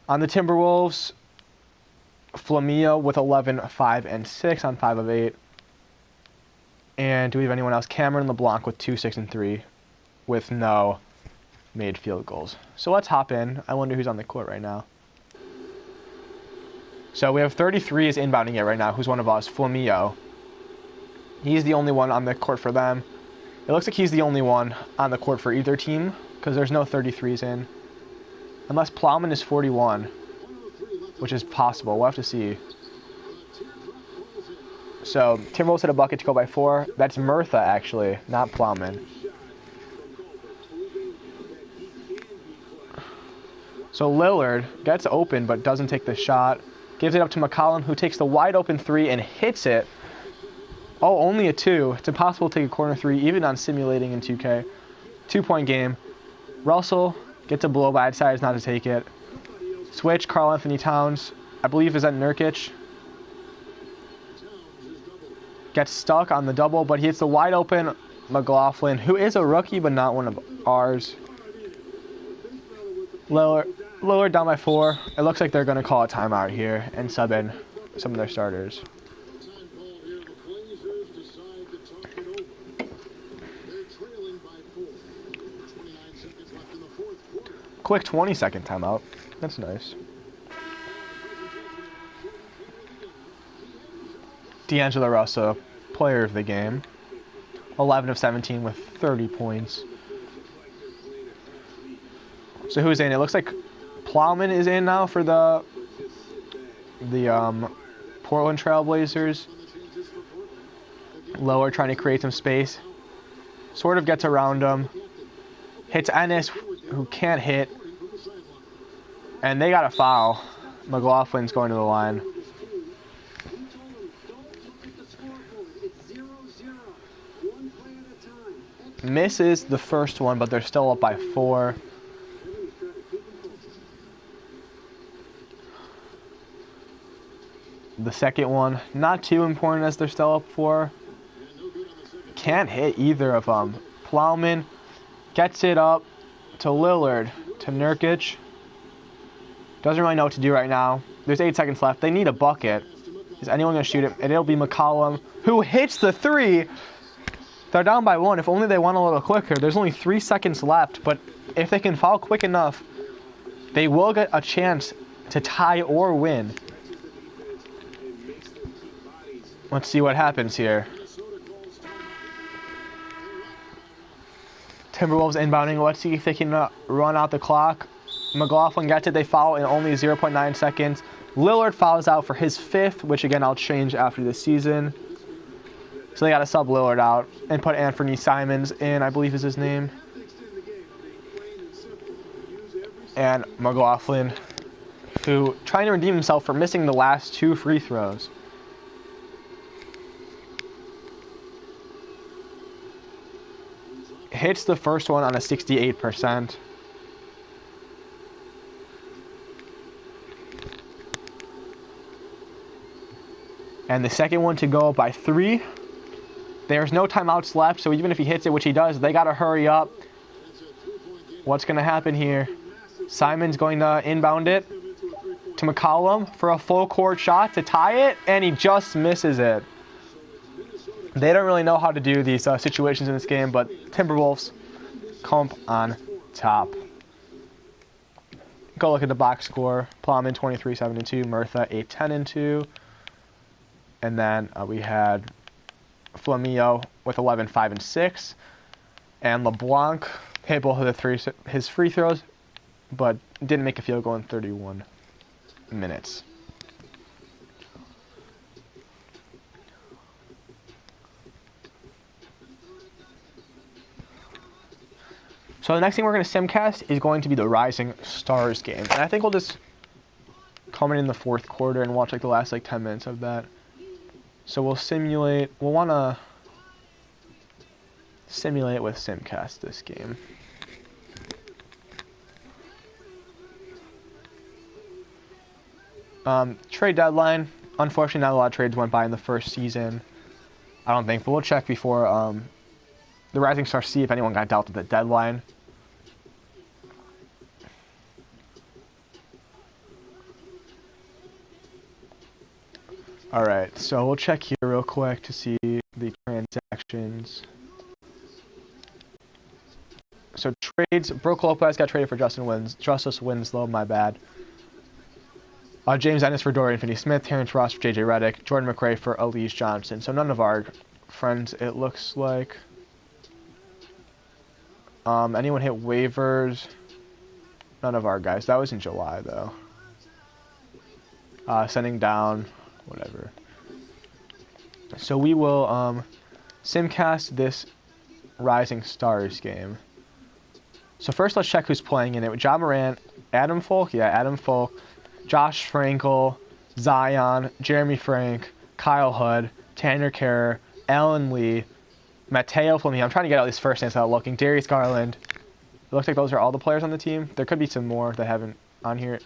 On the Timberwolves, Flamio with 11, 5 and 6 on 5 of 8. And do we have anyone else? Cameron LeBlanc with 2, 6 and 3 with no made field goals. So let's hop in. I wonder who's on the court right now. So we have 33 is inbounding it right now. Who's one of us? Flamio. He's the only one on the court for them. It looks like he's the only one on the court for either team because there's no 33s in. Unless Plowman is 41, which is possible. We'll have to see. So Timberwolves hit a bucket to go by 4. That's Murtha, actually, not Plowman. So Lillard gets open but doesn't take the shot. Gives it up to McCollum, who takes the wide open 3 and hits it. Oh, only a 2. It's impossible to take a corner 3, even on simulating in 2K. 2-point game. Russell gets a blow by, decides not to take it. Switch, Karl Anthony Towns, I believe is at Nurkic. Gets stuck on the double, but he hits the wide open McLaughlin, who is a rookie, but not one of ours. Lillard down by 4. It looks like they're going to call a timeout here and sub in some of their starters. Quick 20-second timeout. That's nice. D'Angelo Russell, player of the game. 11 of 17 with 30 points. So who's in? It looks like Plowman is in now for the Portland Trailblazers. Lower trying to create some space. Sort of gets around him. Hits Ennis, who can't hit. And they got a foul. McLaughlin's going to the line. Misses the first one, but they're still up by 4. The second one, not too important as they're still up 4. Can't hit either of them. Plowman gets it up to Lillard, to Nurkic. Doesn't really know what to do right now. There's 8 seconds left. They need a bucket. Is anyone going to shoot it? And it'll be McCollum, who hits the 3. They're down by 1. If only they went a little quicker. There's only 3 seconds left, but if they can foul quick enough, they will get a chance to tie or win. Let's see what happens here. Timberwolves inbounding. Let's see if they can run out the clock. McLaughlin gets it. They foul in only 0.9 seconds. Lillard fouls out for his 5th, which again I'll change after this season. So they got to sub Lillard out and put Anthony Simons in, I believe is his name. And McLaughlin, who trying to redeem himself for missing the last 2 free throws. Hits the first one on a 68%. And the second one to go up by 3. There's no timeouts left, so even if he hits it, which he does, they got to hurry up. What's going to happen here? Simon's going to inbound it to McCollum for a full court shot to tie it, and he just misses it. They don't really know how to do these situations in this game, but Timberwolves come on top. Go look at the box score. Plowman 23-7-2, Murtha 8-10-2. And then we had Flamio with 11-5-6. And LeBlanc hit both of his free throws, but didn't make a field goal in 31 minutes. So the next thing we're going to simcast is going to be the Rising Stars game. And I think we'll just come in the 4th quarter and watch like the last 10 minutes of that. So we'll want to simulate with simcast this game. Trade deadline. Unfortunately, not a lot of trades went by in the first season. I don't think, but we'll check before the Rising Stars, see if anyone got dealt at the deadline. Alright, so we'll check here real quick to see the transactions. So trades, Brook Lopez got traded for Justice Winslow, my bad. James Ennis for Dorian Finney-Smith, Terrence Ross for J.J. Redick, Jordan McRae for Elise Johnson. So none of our friends, it looks like. Anyone hit waivers? None of our guys. That was in July, though. Sending down, whatever. So we will simcast this Rising Stars game. So first let's check who's playing in it. Ja Morant, Adam Folk, Josh Frankel, Zion, Jeremy Frank, Kyle Hood, Tanner Kerr, Alan Lee, Mateo Flamini. I'm trying to get all these first names without looking. Darius Garland. It looks like those are all the players on the team. There could be some more that haven't on here.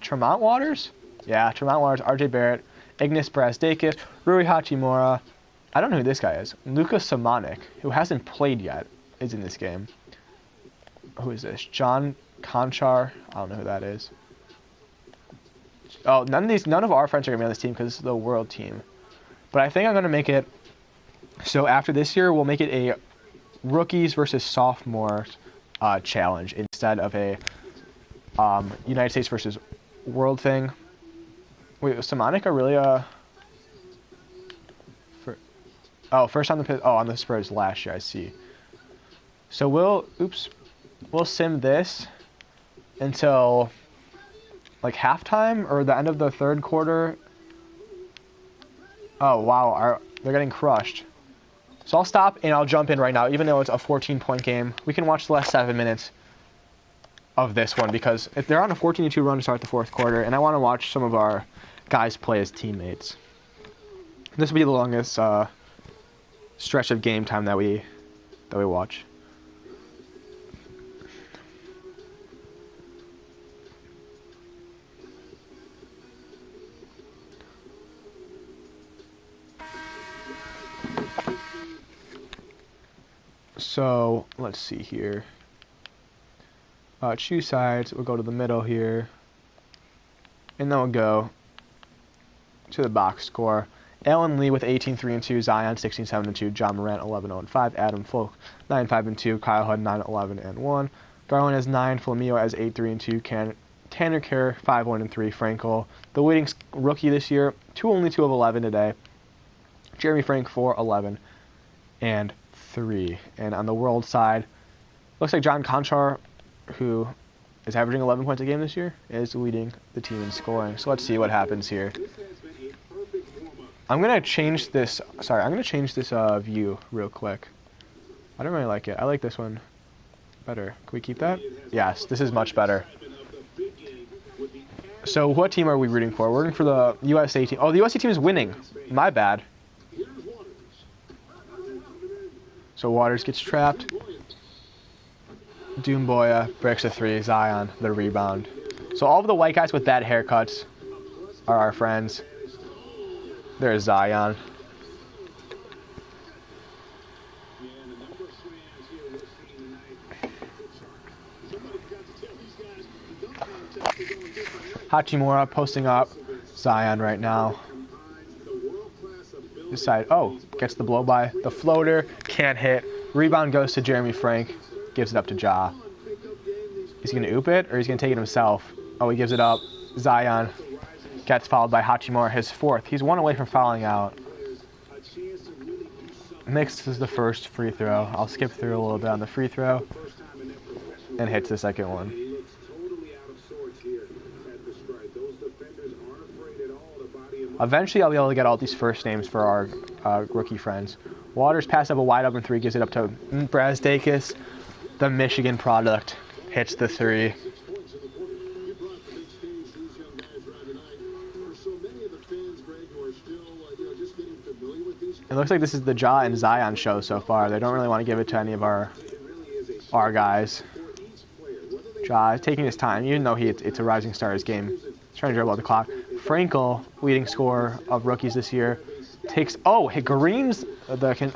Tremont Waters? Yeah, Tremont Waters, RJ Barrett, Ignis Brazdeikis, Rui Hachimura. I don't know who this guy is. Luka Simonik, who hasn't played yet, is in this game. Who is this? John Conchar. I don't know who that is. Oh, none of our friends are going to be on this team because this is the world team. But I think I'm going to make it, so after this year, we'll make it a rookies versus sophomores challenge instead of a United States versus world thing. Wait, was Simonica really Oh, first on the on the Spurs last year. I see. So we'll sim this until like halftime or the end of the third quarter. Oh wow, they're getting crushed. So I'll stop and I'll jump in right now, even though it's a 14-point game. We can watch the last 7 minutes of this one because if they're on a 14-2 run to start the fourth quarter, and I want to watch some of our guys play as teammates. This will be the longest stretch of game time that we watch. So let's see here. Choose sides. We'll go to the middle here, and then we'll go to the box score. Allen Lee with 18-3-2, Zion 16-7-2, John Morant 11-0-5, Adam Folk 9-5-2, Kyle Hud 9-11-1, Garland has 9, Flamio has 8-3-2, Tanner Kerr 5-1-3, Frankel, the leading rookie this year, only 2 of 11 today. Jeremy Frank 4-11-3, and on the world side, looks like John Conchar, who is averaging 11 points a game this year, is leading the team in scoring. So let's see what happens here. I'm gonna change this. Sorry, I'm gonna change this view real quick. I don't really like it. I like this one better. Can we keep that? Yes, this is much better. So what team are we rooting for? We're rooting for the USA team. Oh, the USA team is winning. My bad. So Waters gets trapped. Doomboya breaks a 3. Zion the rebound. So all of the white guys with bad haircuts are our friends. There's Zion. Hachimura posting up Zion right now. This side, oh, gets the blow by. The floater, can't hit. Rebound goes to Jeremy Frank. Gives it up to Ja. Is he going to oop it or he's going to take it himself? Oh, he gives it up. Zion gets fouled by Hachimura, his 4th. He's 1 away from fouling out. Mixes the first free throw. I'll skip through a little bit on the free throw and hits the second one. Eventually, I'll be able to get all these first names for our rookie friends. Waters passes up a wide open 3, gives it up to Brazdakis. The Michigan product hits the 3. It looks like this is the Ja and Zion show so far. They don't really want to give it to any of our guys. Ja is taking his time, even though it's a rising star his game. He's trying to dribble out the clock. Frankel, leading scorer of rookies this year, takes Green's the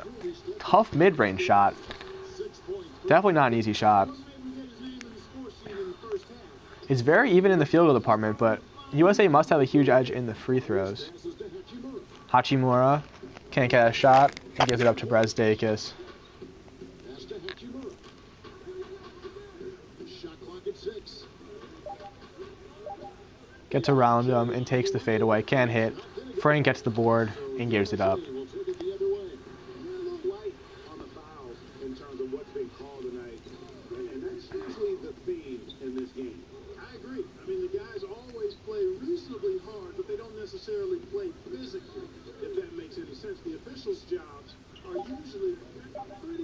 tough mid-range shot. Definitely not an easy shot. It's very even in the field goal department, but USA must have a huge edge in the free throws. Hachimura can't get a shot. He gives it up to Brazdakis. Gets around him and takes the fadeaway. Can't hit. Frank gets the board and gives it up.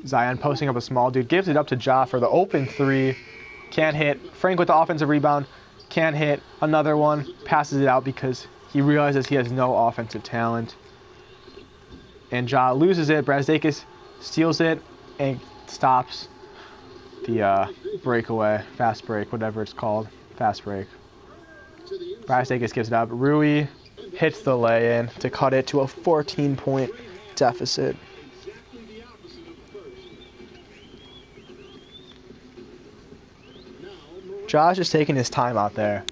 Zion posting up a small dude. Gives it up to Ja for the open 3. Can't hit. Frank with the offensive rebound. Can't hit. Another one. Passes it out because he realizes he has no offensive talent. And Ja loses it. Brazdakis steals it and stops the breakaway. Fast break, whatever it's called. Fast break. Brazdakis gives it up. Rui hits the lay-in to cut it to a 14-point deficit. Josh is taking his time out there.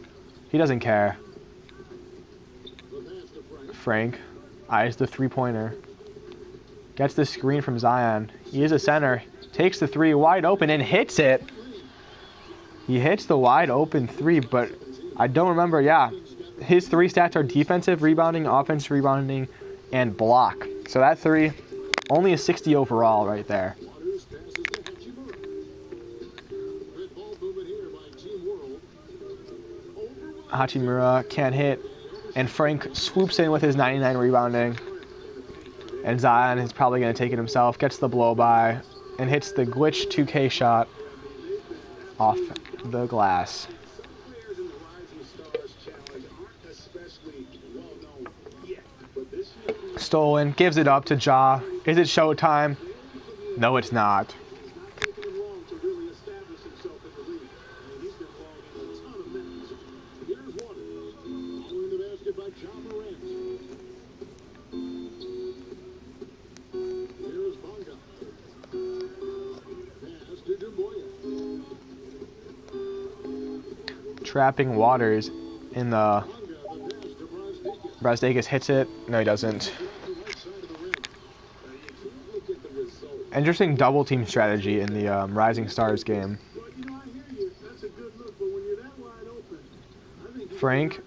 He doesn't care. Frank eyes the 3-pointer. Gets the screen from Zion. He is a center. Takes the 3 wide open and hits it. He hits the wide open 3, but I don't remember. Yeah, his 3 stats are defensive rebounding, offensive rebounding, and block. So that 3 Only a 60 overall right there. Hachimura can't hit. And Frank swoops in with his 99 rebounding. And Zion is probably going to take it himself. Gets the blow by. And hits the glitch 2K shot off the glass. Stolen. Gives it up to Ja. Is it showtime? No, it's not. Trapping Waters in the... Brazdeikis hits it. No, he doesn't. Interesting double team strategy in the Rising Stars game. Frank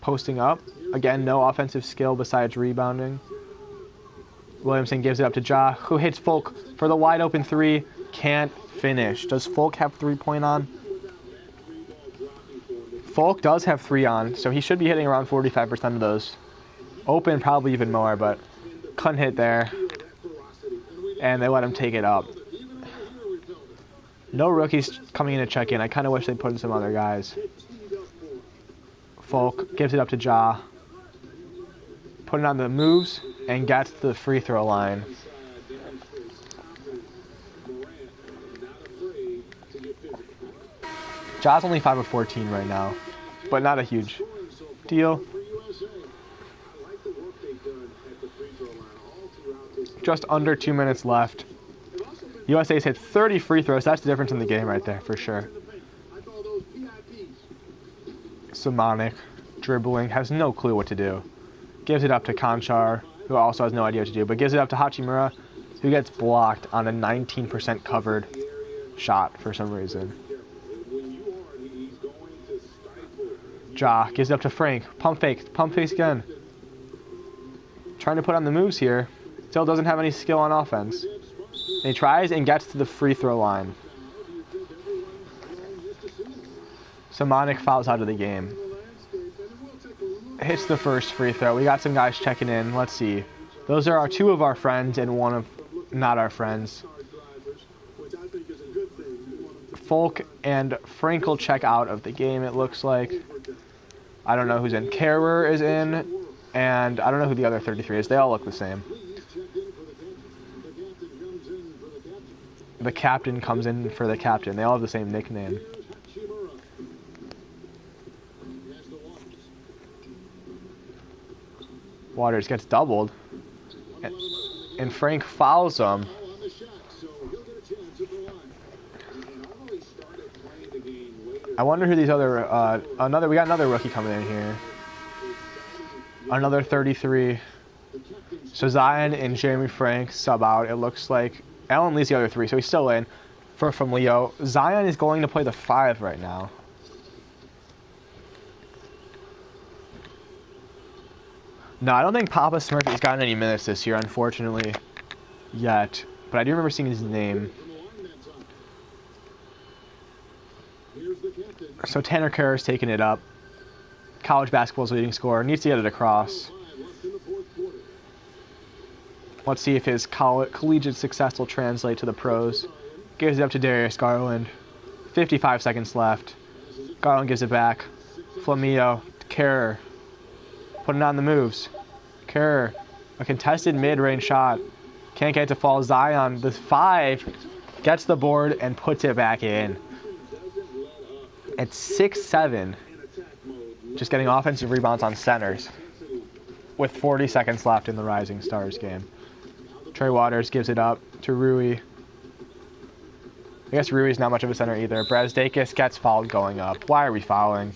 posting up. Again, no offensive skill besides rebounding. Williamson gives it up to Ja, who hits Folk for the wide open three. Can't finish. Does Folk have 3-point on? Folk does have 3 on, so he should be hitting around 45% of those. Open, probably even more, but couldn't hit there. And they let him take it up. No rookies coming in to check in. I kind of wish they'd put in some other guys. Folk gives it up to Ja. Putting on the moves and gets the free throw line. Ja's only 5 of 14 right now, but not a huge deal. Just under 2 minutes left. USA's hit 30 free throws. That's the difference in the game right there, for sure. Simonic, dribbling, has no clue what to do. Gives it up to Conchar, who also has no idea what to do, but gives it up to Hachimura, who gets blocked on a 19% covered shot for some reason. Ja gives it up to Frank. Pump fake again. Trying to put on the moves here. Still doesn't have any skill on offense. And he tries and gets to the free throw line. Simonic fouls out of the game. Hits the first free throw. We got some guys checking in. Let's see. Those are 2 of our friends and 1 of not our friends. Folk and Frankel check out of the game, it looks like. I don't know who's in. Carer is in, and I don't know who the other 33 is. They all look the same. The captain comes in for the captain. They all have the same nickname. Waters gets doubled, and Frank fouls him. I wonder who these other, we got another rookie coming in here. Another 33. So Zion and Jeremy Frank sub out, it looks like. Allen leaves the other 3, so he's still in from Leo. Zion is going to play the 5 right now. No, I don't think Papa Smurf has gotten any minutes this year, unfortunately, yet. But I do remember seeing his name. So Tanner Kerr's taking it up. College basketball's leading scorer. Needs to get it across. Let's see if his collegiate success will translate to the pros. Gives it up to Darius Garland. 55 seconds left. Garland gives it back. Flamio. Kerr. Putting on the moves. Kerr. A contested mid-range shot. Can't get it to fall. Zion. The 5 gets the board and puts it back in. It's 6-7. Just getting offensive rebounds on centers. With 40 seconds left in the Rising Stars game. Trey Waters gives it up to Rui. I guess Rui's not much of a center either. Brazdeikis gets fouled going up. Why are we fouling?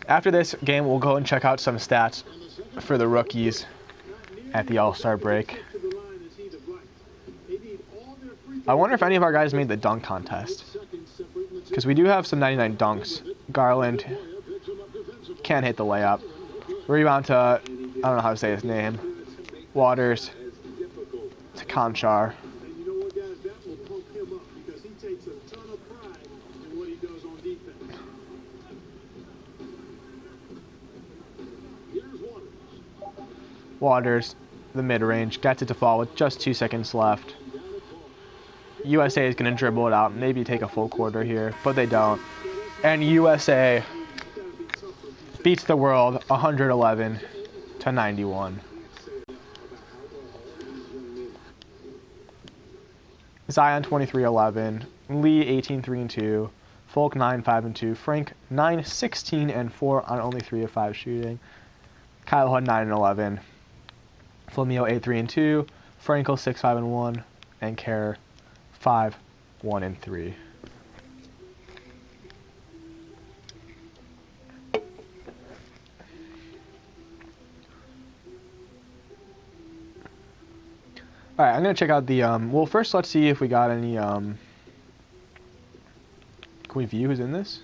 After this game, we'll go and check out some stats for the rookies at the All-Star break. I wonder if any of our guys made the dunk contest. Because we do have some 99 dunks. Garland Can't hit the layup. Rebound to, I don't know how to say his name. Waters to Conchar. Waters, the mid-range, gets it to fall with just 2 seconds left. USA is going to dribble it out, maybe take a full quarter here, but they don't. And USA beats the world 111 to 91. Zion 23-11, Lee 18-3-2, Folk 9-5-2, Frank 9-16-4 on only 3 of 5 shooting. Kyle Hood 9-11, Flamio 8-3-2, Frankel 6-5-1, and Kerr 5-1-3. All right, I'm gonna check out the. Well, first let's see if we got any. Can we view who's in this?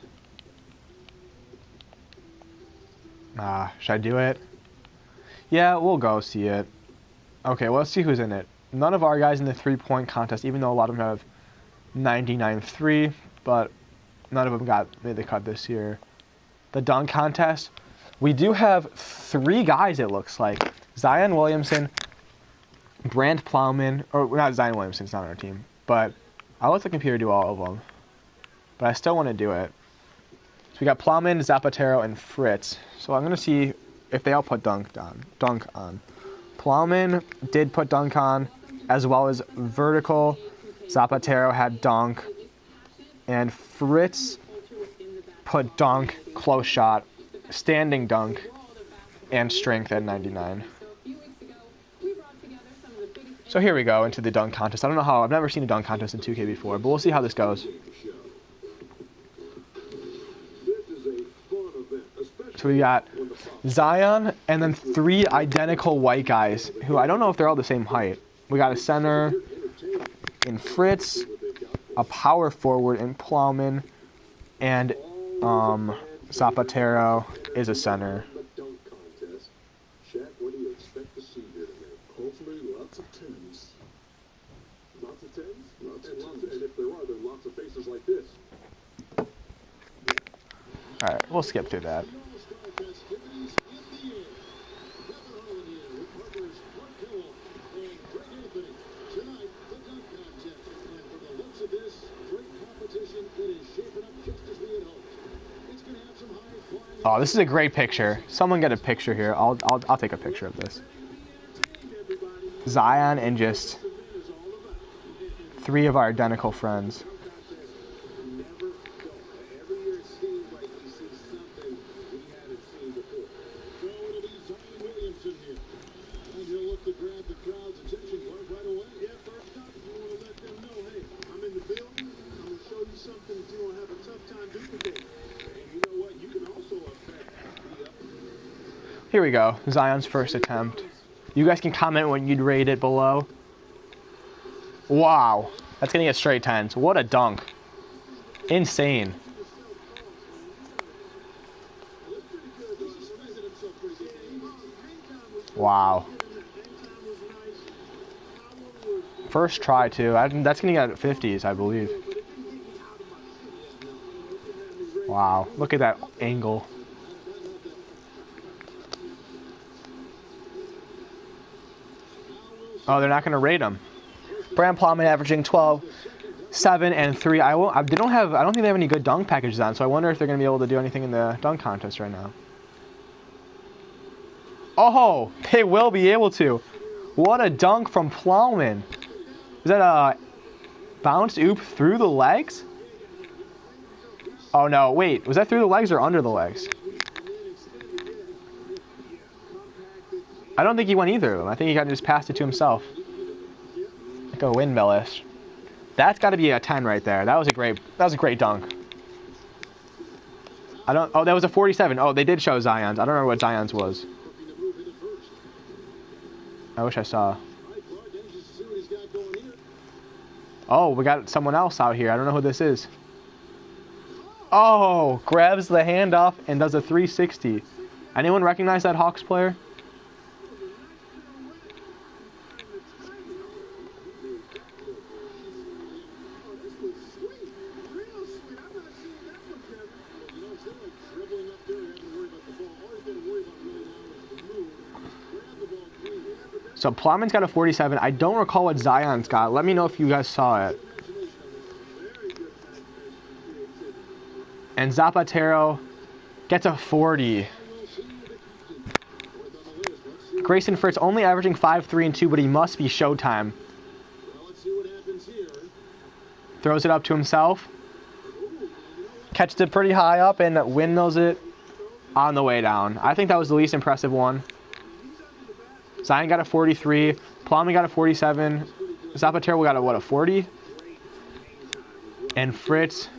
Should I do it? Yeah, we'll go see it. Okay, well, let's see who's in it. None of our guys in the 3-point contest, even though a lot of them have 99-3, but none of them made the cut this year. The dunk contest, we do have 3 guys. It looks like Zion Williamson, Brant Plowman, or not Zion Williamson, it's not on our team, but I'll let the computer do all of them. But I still want to do it. So we got Plowman, Zapatero, and Fritz. So I'm going to see if they all put dunk on. Plowman did put dunk on, as well as vertical. Zapatero had dunk. And Fritz put dunk, close shot, standing dunk, and strength at 99. So here we go into the dunk contest. I don't know how, I've never seen a dunk contest in 2K before, but we'll see how this goes. So we got Zion and then 3 identical white guys who I don't know if they're all the same height. We got a center in Fritz, a power forward in Plowman, and Zapatero is a center. Alright, we'll skip through that. Oh, this is a great picture. Someone get a picture here. I'll take a picture of this. Zion and just 3 of our identical friends. Here we go, Zion's first attempt. You guys can comment when you'd rate it below. Wow, that's gonna get straight 10s. What a dunk. Insane. Wow. First try too. That's gonna get 50s, I believe. Wow, look at that angle. Oh, they're not going to rate him. Brand Plowman averaging 12, 7, and 3. I don't think they have any good dunk packages on, so I wonder if they're going to be able to do anything in the dunk contest right now. Oh, they will be able to. What a dunk from Plowman. Is that a bounce oop through the legs? Oh no, wait, was that through the legs or under the legs? I don't think he went either of them. I think he just passed it to himself. Like a windmill-ish. That's got to be a 10 right there. That was a great dunk. Oh, that was a 47. Oh, they did show Zion's. I don't remember what Zion's was. I wish I saw. Oh, we got someone else out here. I don't know who this is. Oh, grabs the handoff and does a 360. Anyone recognize that Hawks player? So Plowman's got a 47. I don't recall what Zion's got. Let me know if you guys saw it. And Zapatero gets a 40. Grayson Fritz only averaging 5, 3, and 2, but he must be Showtime. Throws it up to himself. Catches it pretty high up and windmills it on the way down. I think that was the least impressive one. Zion got a 43. Plowman got a 47. Zapatero got a, what, a 40? And Fritz...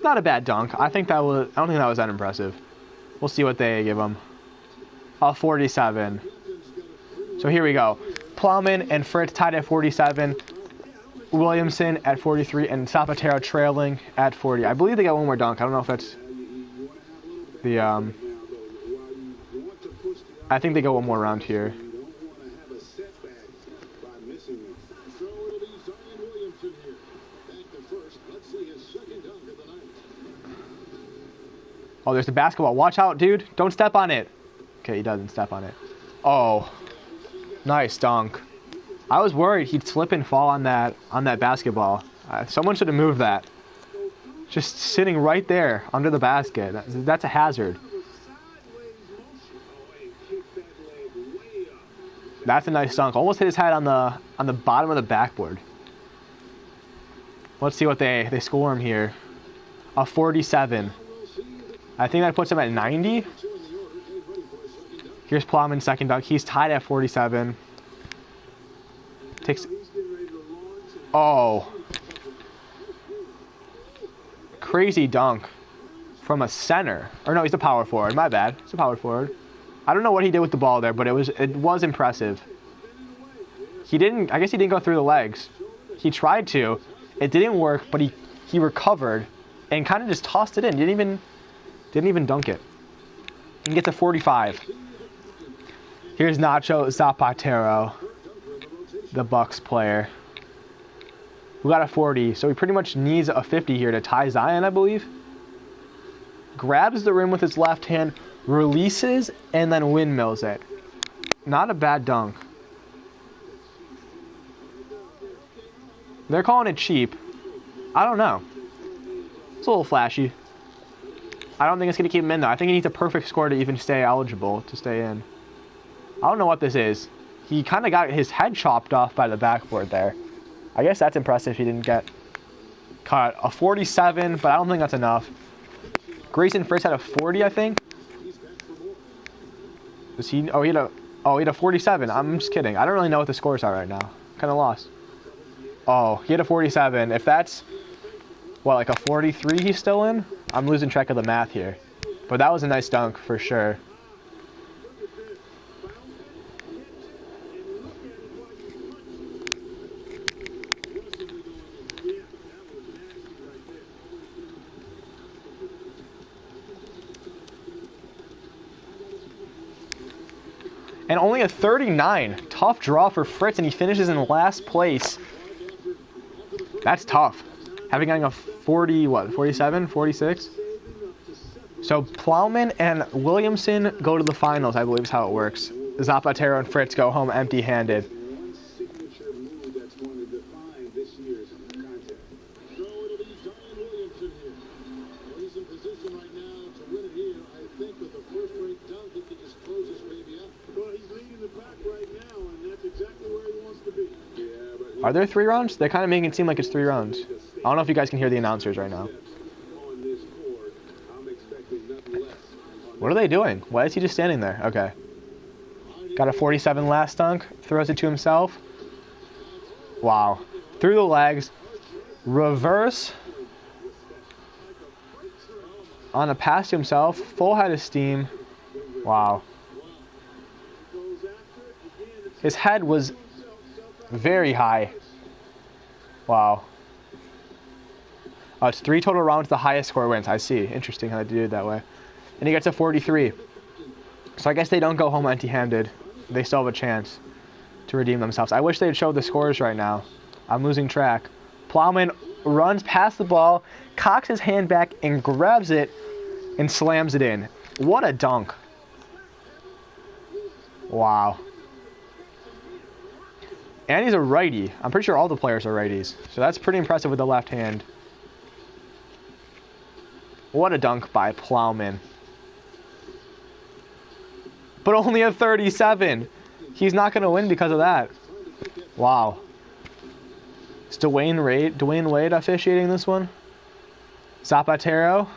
not a bad dunk. I don't think that was that impressive. We'll see what they give him. A 47. So here we go. Plowman and Fritz tied at 47. Williamson at 43 and Zapatero trailing at 40. I believe they got one more dunk. I don't know if that's the I think they go one more round here. Oh, there's the basketball. Watch out, dude. Don't step on it. Okay, he doesn't step on it. Oh, nice dunk. I was worried he'd slip and fall on that basketball. Someone should have moved that. Just sitting right there under the basket. That's a hazard. That's a nice dunk. Almost hit his head on the bottom of the backboard. Let's see what they score him here. A 47. I think that puts him at 90. Here's Plowman's second dunk. He's tied at 47. Takes... Oh. Crazy dunk from a center. Or no, he's a power forward. My bad. He's a power forward. I don't know what he did with the ball there, but it was impressive. I guess he didn't go through the legs. He tried to. It didn't work, but he recovered and kind of just tossed it in. Didn't even dunk it. And gets a 45. Here's Nacho Zapatero, the Bucks player, who got a 40. So he pretty much needs a 50 here to tie Zion, I believe. Grabs the rim with his left hand, releases, and then windmills it. Not a bad dunk. They're calling it cheap. I don't know. It's a little flashy. I don't think it's going to keep him in, though. I think he needs a perfect score to even stay eligible to stay in. I don't know what this is. He kind of got his head chopped off by the backboard there. I guess that's impressive he didn't get cut. A 47, but I don't think that's enough. Grayson Fritz had a 40, I think. Was he? Oh, he had a 47. I'm just kidding. I don't really know what the scores are right now. Kind of lost. Oh, he had a 47. If that's, what, like a 43 he's still in? I'm losing track of the math here. But that was a nice dunk for sure. And only a 39. Tough draw for Fritz, and he finishes in last place. That's tough. Having gotten a 40, what, 47, 46? So Plowman and Williamson go to the finals, I believe is how it works. Zapatero and Fritz go home empty-handed. Are there 3 rounds? They're kind of making it seem like it's 3 rounds. I don't know if you guys can hear the announcers right now. What are they doing? Why is he just standing there? Okay. Got a 47 last dunk. Throws it to himself. Wow. Through the legs. Reverse. On a pass to himself. Full head of steam. Wow. His head was Very high. Wow. It's 3 total rounds. The highest score wins. I see. Interesting how they do it that way. And he gets a 43. So I guess they don't go home empty-handed. They still have a chance to redeem themselves. I wish they'd show the scores right now. I'm losing track. Plowman runs past the ball, cocks his hand back, and grabs it and slams it in. What a dunk. Wow. And he's a righty. I'm pretty sure all the players are righties. So that's pretty impressive with the left hand. What a dunk by Plowman. But only a 37. He's not going to win because of that. Wow. Is Dwayne Wade officiating this one? Zapatero?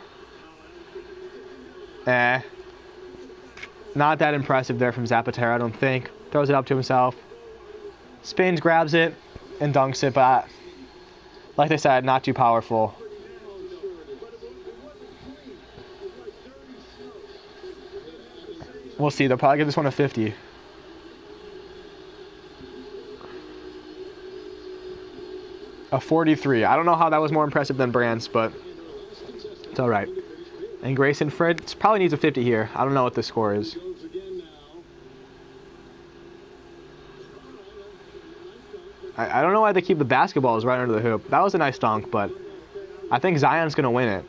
Not that impressive there from Zapatero, I don't think. Throws it up to himself. Spins, grabs it, and dunks it, but like I said, not too powerful. We'll see. They'll probably give this one a 50. A 43. I don't know how that was more impressive than Brandt's, but it's all right. And Grayson Fritz probably needs a 50 here. I don't know what the score is. I don't know why they keep the basketballs right under the hoop. That was a nice dunk, but I think Zion's going to win it.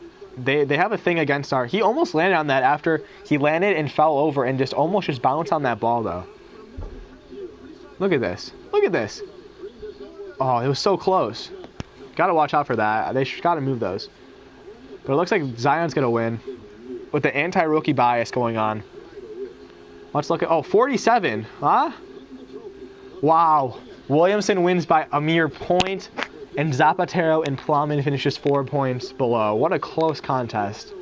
They have a thing against our... He almost landed on that after he landed and fell over and just almost just bounced on that ball, though. Look at this. Look at this. Oh, it was so close. Got to watch out for that. They got to move those. But it looks like Zion's going to win with the anti-rookie bias going on. Let's look at... Oh, 47. Huh? Wow. Williamson wins by a mere point. And Zapatero and Plowman finishes 4 points below. What a close contest.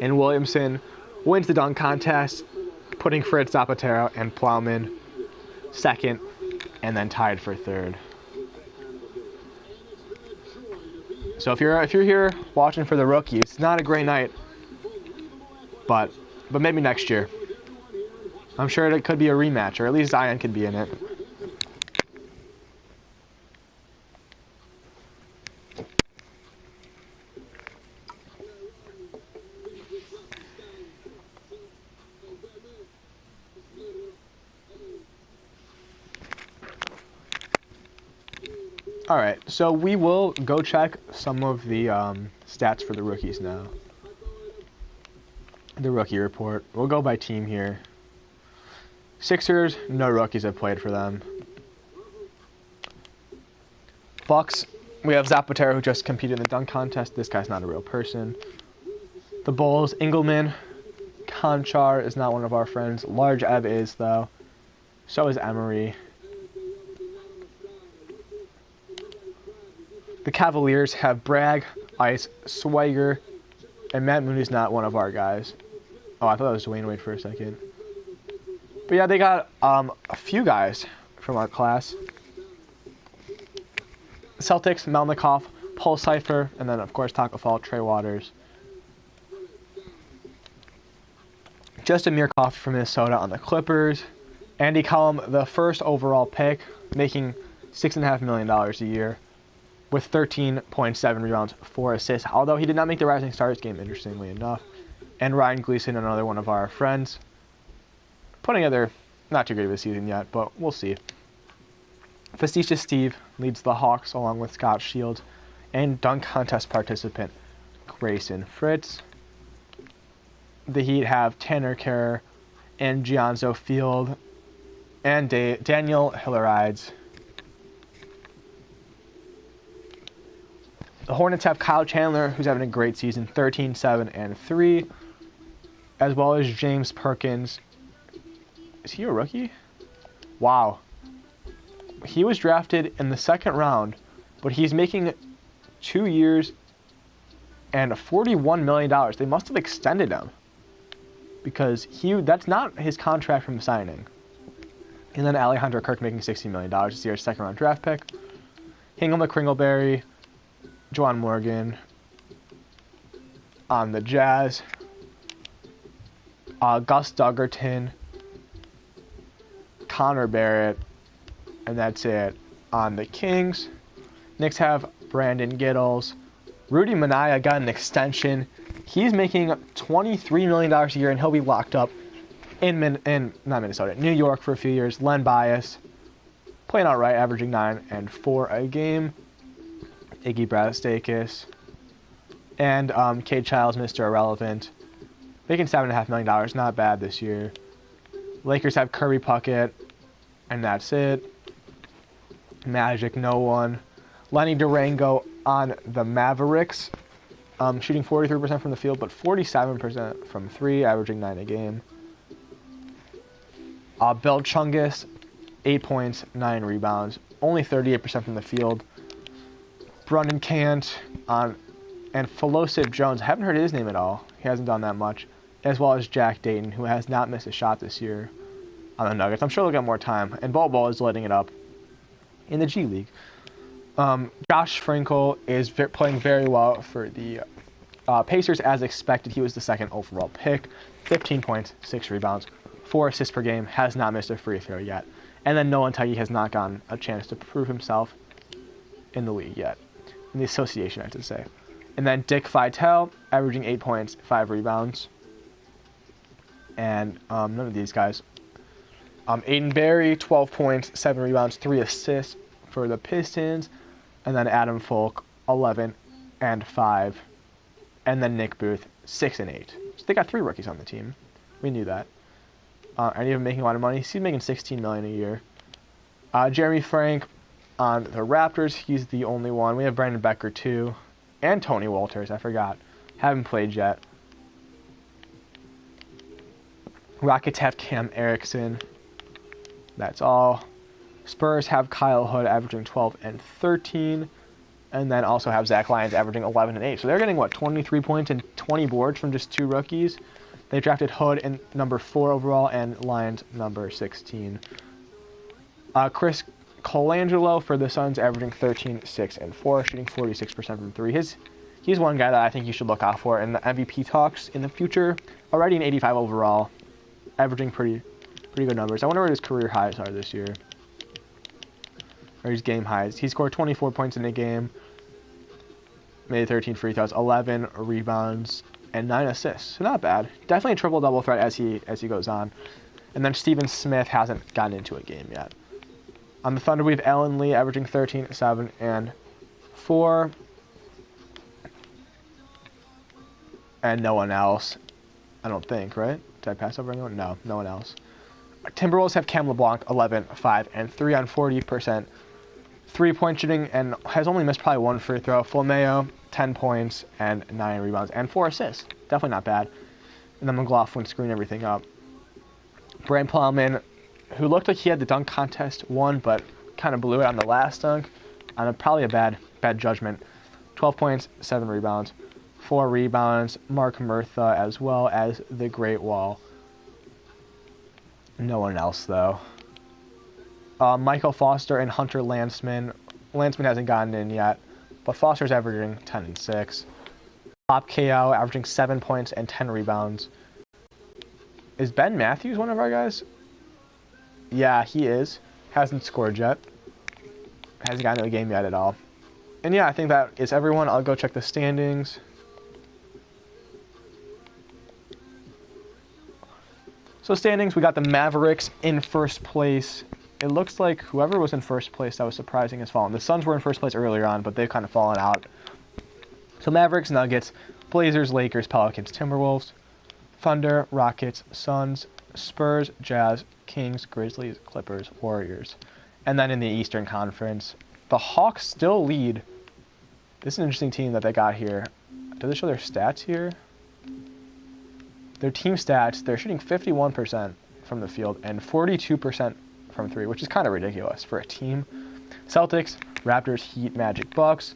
And Williamson wins the dunk contest, putting Fritz, Zapatero, and Plowman second, and then tied for third. So if you're here watching for the rookies, it's not a great night, but maybe next year. I'm sure it could be a rematch, or at least Zion could be in it. Alright, so we will go check some of the stats for the rookies now. The rookie report. We'll go by team here. Sixers, no rookies have played for them. Bucks, we have Zapatero, who just competed in the dunk contest. This guy's not a real person. The Bulls, Engelman. Conchar is not one of our friends. Large Ev is, though. So is Emery. The Cavaliers have Bragg, Ice, Swagger, and Matt Mooney's not one of our guys. Oh, I thought that was Dwayne Wade for a second. But yeah, they got a few guys from our class. Celtics, Melnikoff, Paul Cipher, and then, of course, Taco Fall, Trey Waters. Justin Mierkoff from Minnesota on the Clippers. Andy Cullum, the first overall pick, making $6.5 million a year, with 13.7 rebounds, 4 assists, although he did not make the Rising Stars game, interestingly enough. And Ryan Gleason, another one of our friends, putting together not too great of a season yet, but we'll see. Facetious Steve leads the Hawks along with Scott Shields, and dunk contest participant Grayson Fritz. The Heat have Tanner Kerr and Gianzo Field and Daniel Hillerides. The Hornets have Kyle Chandler, who's having a great season, 13, 7, and 3, as well as James Perkins. Is he a rookie? Wow. He was drafted in the second round, but he's making 2 years and $41 million. They must have extended him because that's not his contract from signing. And then Alejandro Kirk making $16 million this year's second round draft pick. Hingham McCringleberry, Juwan Morgan on the Jazz. Gus Duggerton, Connor Barrett, And that's it on the Kings. Knicks have Brandon Giddels. Rudy Minaya got an extension. He's making $23 million a year, and he'll be locked up in not Minnesota, New York for a few years. Len Bias, playing all right, averaging 9 and 4 a game. Iggy Bradestakis. And Cade Childs, Mr. Irrelevant, making $7.5 million. Not bad this year. Lakers have Kirby Puckett, and that's it. Magic, no one. Lenny Durango on the Mavericks, shooting 43% from the field, but 47% from 3, averaging 9 a game. Bill Chungus, 8 points, 9 rebounds, only 38% from the field. Brendan Kant and Philosoph Jones, I haven't heard his name at all. He hasn't done that much. As well as Jack Dayton, who has not missed a shot this year on the Nuggets. I'm sure they'll get more time. And Bol is letting it up in the G League. Josh Frankel is playing very well for the Pacers as expected. He was the second overall pick. 15 points, 6 rebounds, 4 assists per game. Has not missed a free throw yet. And then Nolan Tuggy has not gotten a chance to prove himself in the league yet. In the association, I should say. And then Dick Vitale, averaging 8 points, 5 rebounds. And none of these guys. Aiden Berry, 12 points, 7 rebounds, 3 assists for the Pistons. And then Adam Folk, 11 and 5. And then Nick Booth, 6 and 8. So they got 3 rookies on the team. We knew that. And even making a lot of money. He's making $16 million a year. Jeremy Frank on the Raptors. He's the only one. We have Brandon Becker too. And Tony Walters, I forgot. Haven't played yet. Rockets have Cam Erickson. That's all. Spurs have Kyle Hood averaging 12 and 13. And then also have Zach Lyons averaging 11 and 8. So they're getting, 23 points and 20 boards from just 2 rookies. They drafted Hood in number 4 overall and Lyons number 16. Chris Colangelo for the Suns averaging 13, 6, and 4, shooting 46% from 3. He's one guy that I think you should look out for in the MVP talks in the future. Already an 85 overall, averaging pretty good numbers. I wonder what his career highs are this year. Or his game highs. He scored 24 points in a game, made 13 free throws, 11 rebounds, and 9 assists. So not bad. Definitely a triple-double threat as he goes on. And then Steven Smith hasn't gotten into a game yet. On the Thunder, we have Allen Lee averaging 13, 7, and 4. And no one else. I don't think, right? Did I pass over anyone? No, no one else. Timberwolves have Cam LeBlanc, 11, 5, and 3 on 40%. 3-point shooting and has only missed probably 1 free throw. Flameo, 10 points and 9 rebounds and 4 assists. Definitely not bad. And then McLaughlin screwing everything up. Brian Plowman, who looked like he had the dunk contest won, but kind of blew it on the last dunk. On probably a bad judgment. 12 points, 7 rebounds, 4 rebounds. Mark Murtha as well as the Great Wall. No one else, though. Michael Foster and Hunter Landsman. Landsman hasn't gotten in yet, but Foster's averaging 10 and 6. Bob KO averaging 7 points and 10 rebounds. Is Ben Matthews one of our guys? Yeah, he is. Hasn't scored yet. Hasn't gotten to a game yet at all. And yeah, I think that is everyone. I'll go check the standings. So standings, we got the Mavericks in first place. It looks like whoever was in first place that was surprising has fallen. The Suns were in first place earlier on, but they've kind of fallen out. So Mavericks, Nuggets, Blazers, Lakers, Pelicans, Timberwolves, Thunder, Rockets, Suns, Spurs, Jazz, Kings, Grizzlies, Clippers, Warriors. And then in the Eastern Conference, the Hawks still lead. This is an interesting team that they got here. Do they show their stats here? Their team stats, they're shooting 51% from the field and 42% from 3, which is kind of ridiculous for a team. Celtics, Raptors, Heat, Magic, Bucks,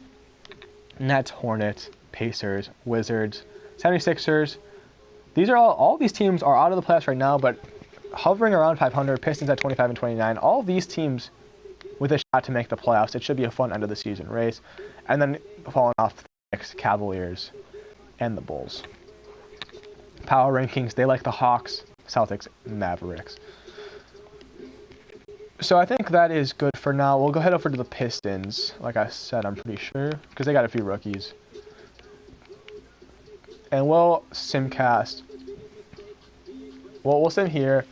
Nets, Hornets, Pacers, Wizards, 76ers. These are all these teams are out of the playoffs right now, but hovering around 500. Pistons at 25 and 29. All these teams with a shot to make the playoffs. It should be a fun end of the season race. And then falling off the Knicks, Cavaliers, and the Bulls. Power rankings, they like the Hawks, Celtics, Mavericks. So I think that is good for now. We'll go head over to the Pistons. Like I said, I'm pretty sure. Because they got a few rookies. And we'll simcast. Well, we'll sim here.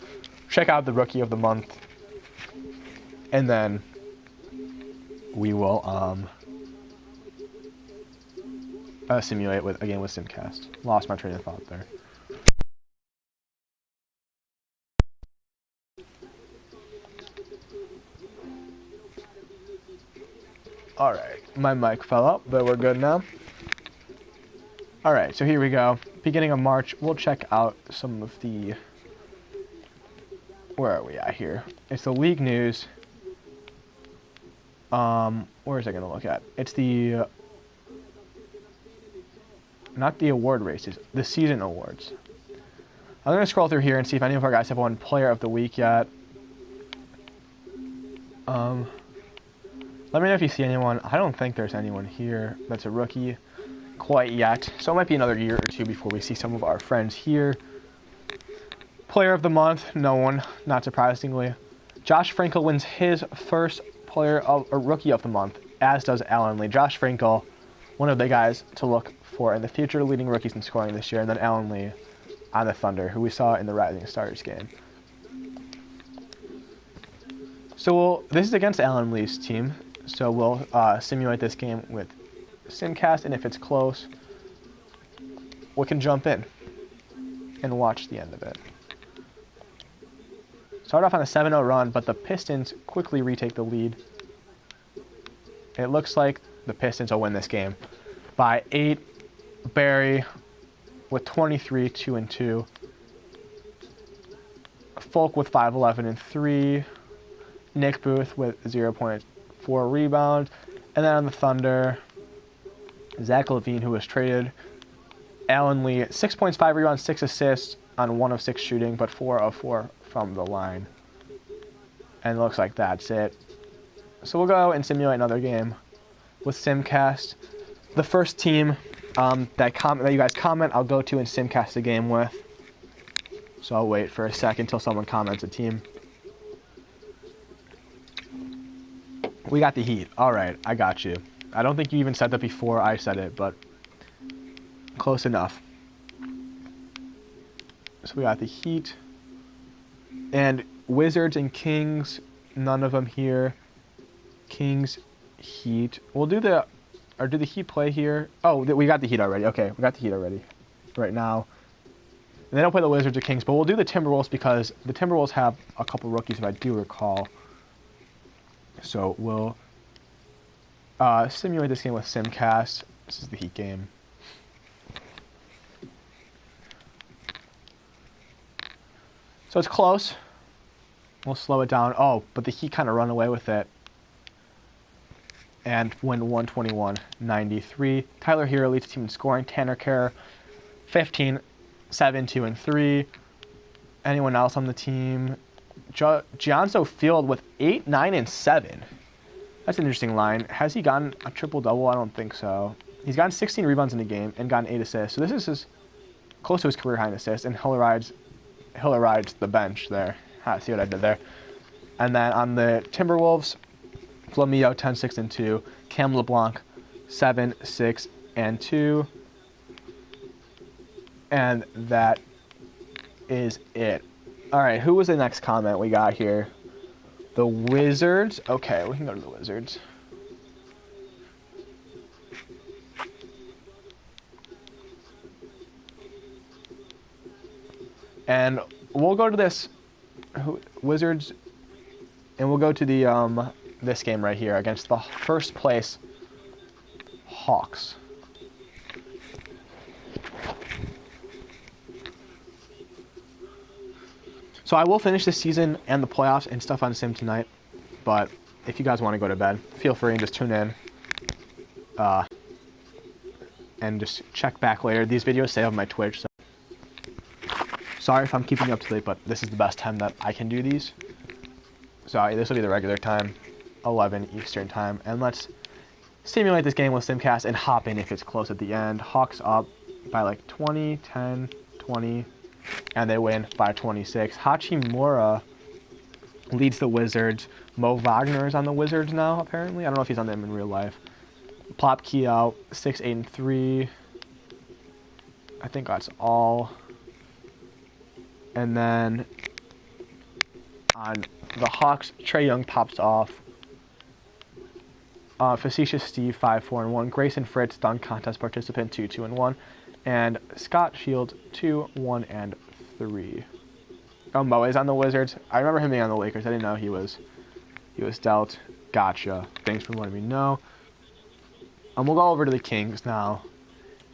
Check out the Rookie of the Month. And then we will simulate with simcast. Lost my train of thought there. Alright, my mic fell out, but we're good now. Alright, so here we go. Beginning of March, we'll check out some of the... Where are we at here? It's the league news. Where is I going to look at? It's the... Not the award races, the season awards. I'm going to scroll through here and see if any of our guys have won Player of the Week yet. Let me know if you see anyone. I don't think there's anyone here that's a rookie quite yet. So it might be another year or two before we see some of our friends here. Player of the Month, no one, not surprisingly. Josh Frankel wins his first Rookie of the Month, as does Alan Lee. Josh Frankel, one of the guys to look for in the future, leading rookies in scoring this year, and then Alan Lee on the Thunder, who we saw in the Rising Stars game. So this is against Alan Lee's team. So we'll simulate this game with simcast, and if it's close, we can jump in and watch the end of it. Start off on a 7-0 run, but the Pistons quickly retake the lead. It looks like the Pistons will win this game by 8. Barry with 23, 2 and 2. Folk with 5-11 and 3. Nick Booth with 0.4 rebounds. And then on the Thunder, Zach LaVine, who was traded. Alan Lee, 6 points, 5 rebounds, 6 assists on 1 of 6 shooting, but 4 of 4 from the line. And it looks like that's it. So we'll go and simulate another game with simcast. The first team that you guys comment, I'll go to and simcast the game with. So I'll wait for a second until someone comments a team. We got the Heat. All right, I got you. I don't think you even said that before I said it, but close enough. So we got the Heat. And Wizards and Kings, none of them here. Kings, Heat. We'll do the... Or do the Heat play here? Oh, we got the Heat already. Okay, we got the Heat already right now. And they don't play the Wizards or Kings, but we'll do the Timberwolves because the Timberwolves have a couple rookies, if I do recall. So we'll simulate this game with simcast. This is the Heat game. So it's close. We'll slow it down. Oh, but the Heat kind of run away with it. And win 121-93. Tyler Hero leads the team in scoring. Tanner Kerr, 15, 7, 2, and 3. Anyone else on the team? Gianzo Field with 8, 9, and 7. That's an interesting line. Has he gotten a triple-double? I don't think so. He's gotten 16 rebounds in the game and gotten 8 assists. So this is close to his career high in assists. And Hiller rides the bench there. See what I did there. And then on the Timberwolves, Flamio, 10, 6, and 2. Cam LeBlanc, 7, 6, and 2. And that is it. All right, who was the next comment we got here? The Wizards. Okay, we can go to the Wizards. And we'll go to this Wizards, and we'll go to the this game right here against the first place Hawks. So I will finish this season and the playoffs and stuff on Sim tonight, but if you guys want to go to bed, feel free and just tune in and just check back later. These videos stay on my Twitch, so sorry if I'm keeping you up to date, but this is the best time that I can do these. So this will be the regular time, 11 Eastern time, and let's simulate this game with simcast and hop in if it's close at the end. Hawks up by like 20, 10, 20, and they win by 26. Hachimura leads the Wizards. Mo Wagner is on the Wizards now, apparently. I don't know if he's on them in real life. Plop key out, 6, 8, and 3. I think that's all. And then on the Hawks, Trae Young pops off. Facetious Steve, 5, 4, and 1. Grayson Fritz, dunk contest participant, 2, 2, and 1. And Scott Shields, 2, 1, and 3. Oh, Mo is on the Wizards. I remember him being on the Lakers. I didn't know he was dealt. Gotcha. Thanks for letting me know. We'll go over to the Kings now.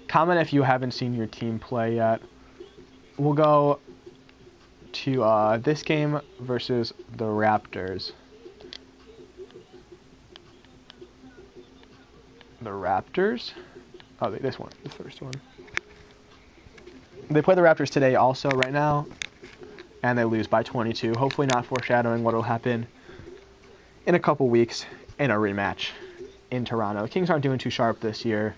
Comment if you haven't seen your team play yet. We'll go to this game versus the Raptors. The Raptors? Oh, this one, the first one. They play the Raptors today also right now, and they lose by 22. Hopefully not foreshadowing what will happen in a couple weeks in a rematch in Toronto. Kings aren't doing too sharp this year.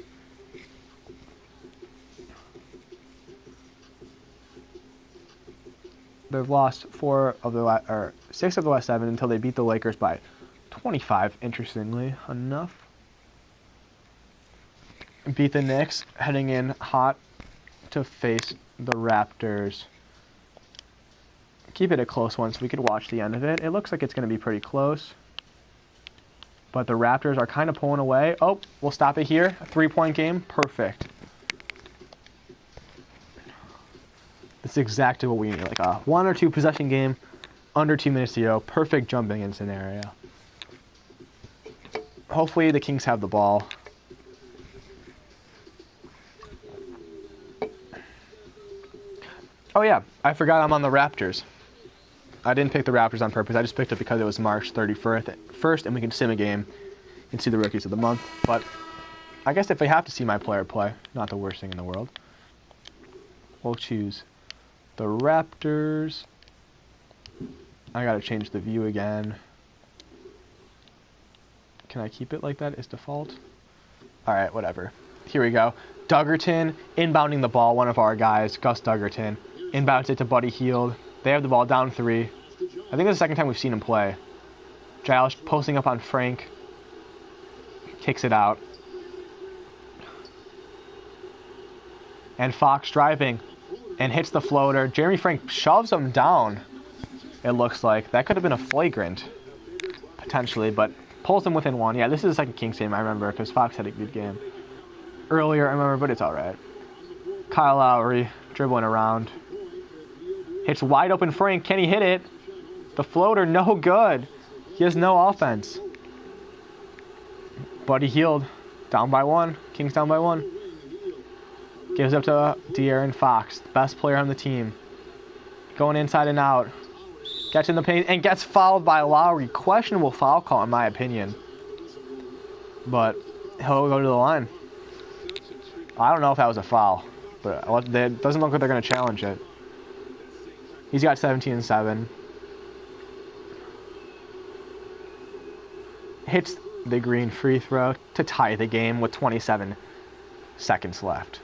They've lost 6 of the last 7 until they beat the Lakers by 25, interestingly enough. Beat the Knicks, heading in hot to face the Raptors. Keep it a close one so we could watch the end of it. It looks like it's going to be pretty close. But the Raptors are kind of pulling away. Oh, we'll stop it here. A 3-point game. Perfect. This is exactly what we need. Like a 1 or 2 possession game, under 2 minutes to go. Perfect jumping in scenario. Hopefully the Kings have the ball. Oh yeah, I forgot I'm on the Raptors. I didn't pick the Raptors on purpose. I just picked it because it was March 31st, and we can sim a game and see the rookies of the month. But I guess if I have to see my player play, not the worst thing in the world. We'll choose the Raptors. I gotta change the view again. Can I keep it like that as default? Alright, whatever. Here we go. Duggerton inbounding the ball, one of our guys, Gus Duggerton. Inbounds it to Buddy Hield. They have the ball down 3. I think it's the second time we've seen him play. Giles posting up on Frank. Kicks it out. And Fox driving and hits the floater. Jeremy Frank shoves him down, it looks like. That could have been a flagrant, potentially, but pulls him within 1. Yeah, this is the second Kings game I remember because Fox had a good game earlier, I remember, but it's alright. Kyle Lowry dribbling around. Hits wide open Frank. Can he hit it? The floater, no good. He has no offense. Buddy Hield, down by 1. Kings down by 1. Gives up to De'Aaron Fox, best player on the team. Going inside and out. Gets in the paint and gets fouled by Lowry. Questionable foul call, in my opinion. But he'll go to the line. I don't know if that was a foul, but it doesn't look like they're going to challenge it. He's got 17 and 7. Hits the green free throw to tie the game with 27 seconds left.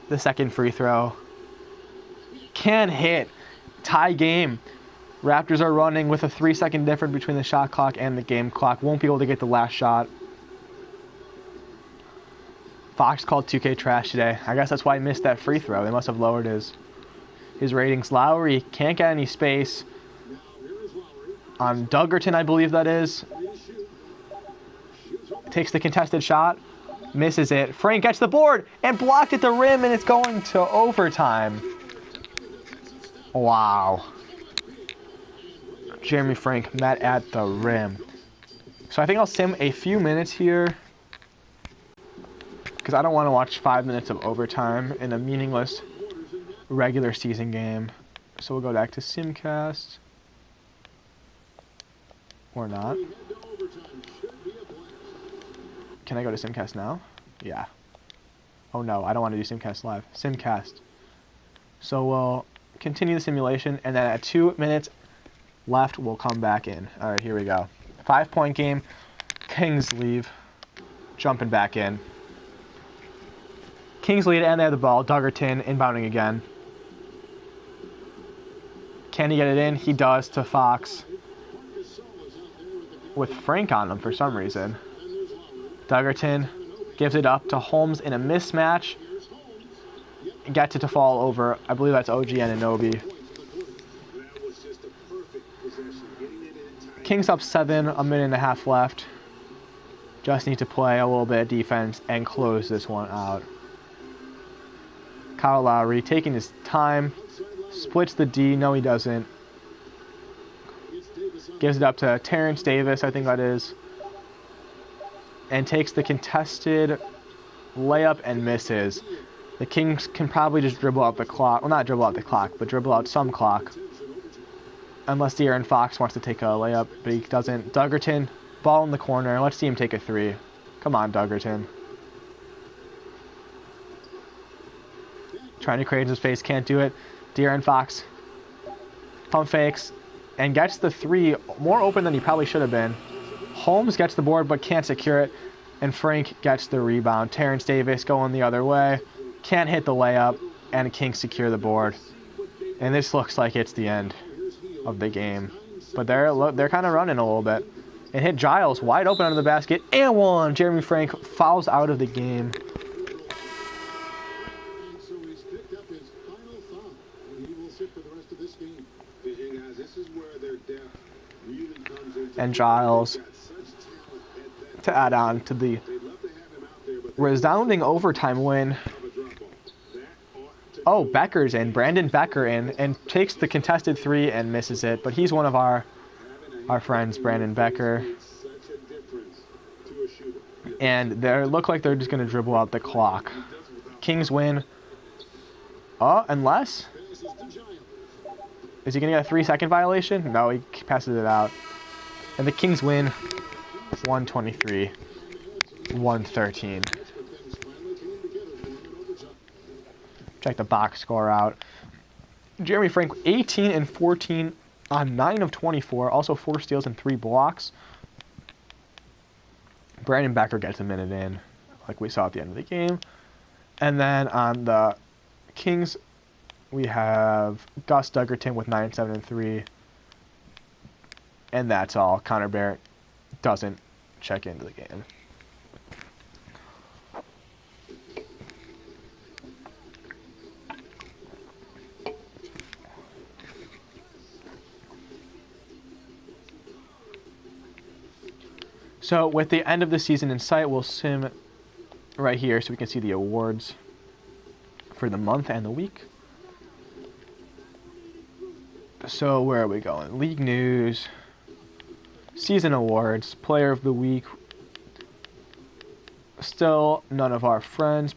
The second free throw can hit. Tie game. Raptors are running with a 3-second difference between the shot clock and the game clock. Won't be able to get the last shot. Fox called 2K trash today. I guess that's why he missed that free throw. They must have lowered his ratings. Lowry can't get any space on Duggerton, I believe that is. Takes the contested shot. Misses it. Frank gets the board and blocked at the rim, and it's going to overtime. Wow. Jeremy Frank met at the rim. So I think I'll sim a few minutes here, because I don't want to watch 5 minutes of overtime in a meaningless regular season game. So we'll go back to Simcast. Or not. Can I go to Simcast now? Yeah. Oh no, I don't want to do Simcast live. Simcast. So we'll continue the simulation, and then at 2 minutes left, we'll come back in. Alright, here we go. 5-point game. Kings leave. Jumping back in. Kings lead and they have the ball. Duggerton inbounding again. Can he get it in? He does to Fox. With Frank on him for some reason. Duggerton gives it up to Holmes in a mismatch. Gets it to fall over. I believe that's OG Anunoby. Kings up 7, a minute and a half left. Just need to play a little bit of defense and close this one out. Kyle Lowry taking his time. Splits the D. No, he doesn't. Gives it up to Terrence Davis, I think that is. And takes the contested layup and misses. The Kings can probably just dribble out the clock. Well, not dribble out the clock, but dribble out some clock. Unless De'Aaron Fox wants to take a layup, but he doesn't. Duggerton, ball in the corner. Let's see him take a 3. Come on, Duggerton. Trying to create his space, can't do it. De'Aaron Fox pump fakes and gets the 3 more open than he probably should have been. Holmes gets the board but can't secure it, and Frank gets the rebound. Terrence Davis going the other way, can't hit the layup, and Kings secure the board. And this looks like it's the end of the game. But they're kind of running a little bit. It hit Giles wide open under the basket, and one. Jeremy Frank fouls out of the game. And Giles to add on to the resounding overtime win. Oh, Becker's in. Brandon Becker in and takes the contested 3 and misses it. But he's one of our friends, Brandon Becker. And they look like they're just going to dribble out the clock. Kings win. Unless... Is he going to get a 3-second violation? No, he passes it out. And the Kings win 123-113. Check the box score out. Jeremy Frank, 18 and 14 on 9 of 24. Also 4 steals and 3 blocks. Brandon Becker gets a minute in, like we saw at the end of the game. And then on the Kings, we have Gus Duggerton with 9, 7, and 3. And that's all. Connor Barrett doesn't check into the game. So with the end of the season in sight, we'll sim right here so we can see the awards for the month and the week. So where are we going? League news, season awards, player of the week. Still none of our friends.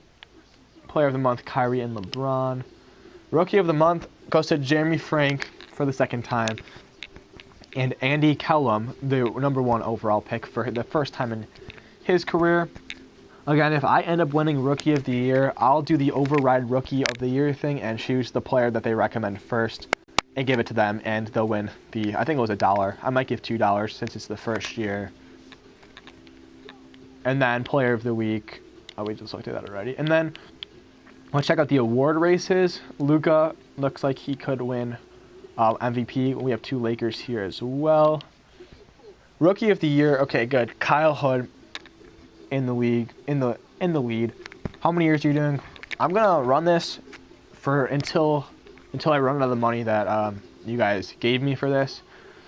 Player of the month, Kyrie and LeBron. Rookie of the month goes to Jeremy Frank for the 2nd time. And Andy Kellum, the #1 overall pick for the first time in his career. Again, if I end up winning Rookie of the Year, I'll do the override Rookie of the Year thing and choose the player that they recommend first and give it to them, and they'll win the, I think it was $1. I might give $2 since it's the first year. And then Player of the Week, we just looked at that already. And then let's check out the award races. Luka looks like he could win MVP. We have 2 Lakers here as well. Rookie of the Year, okay, good. Kyle Hood in the league, in the lead. How many years are you doing? I'm gonna run this for until I run out of the money that you guys gave me for this.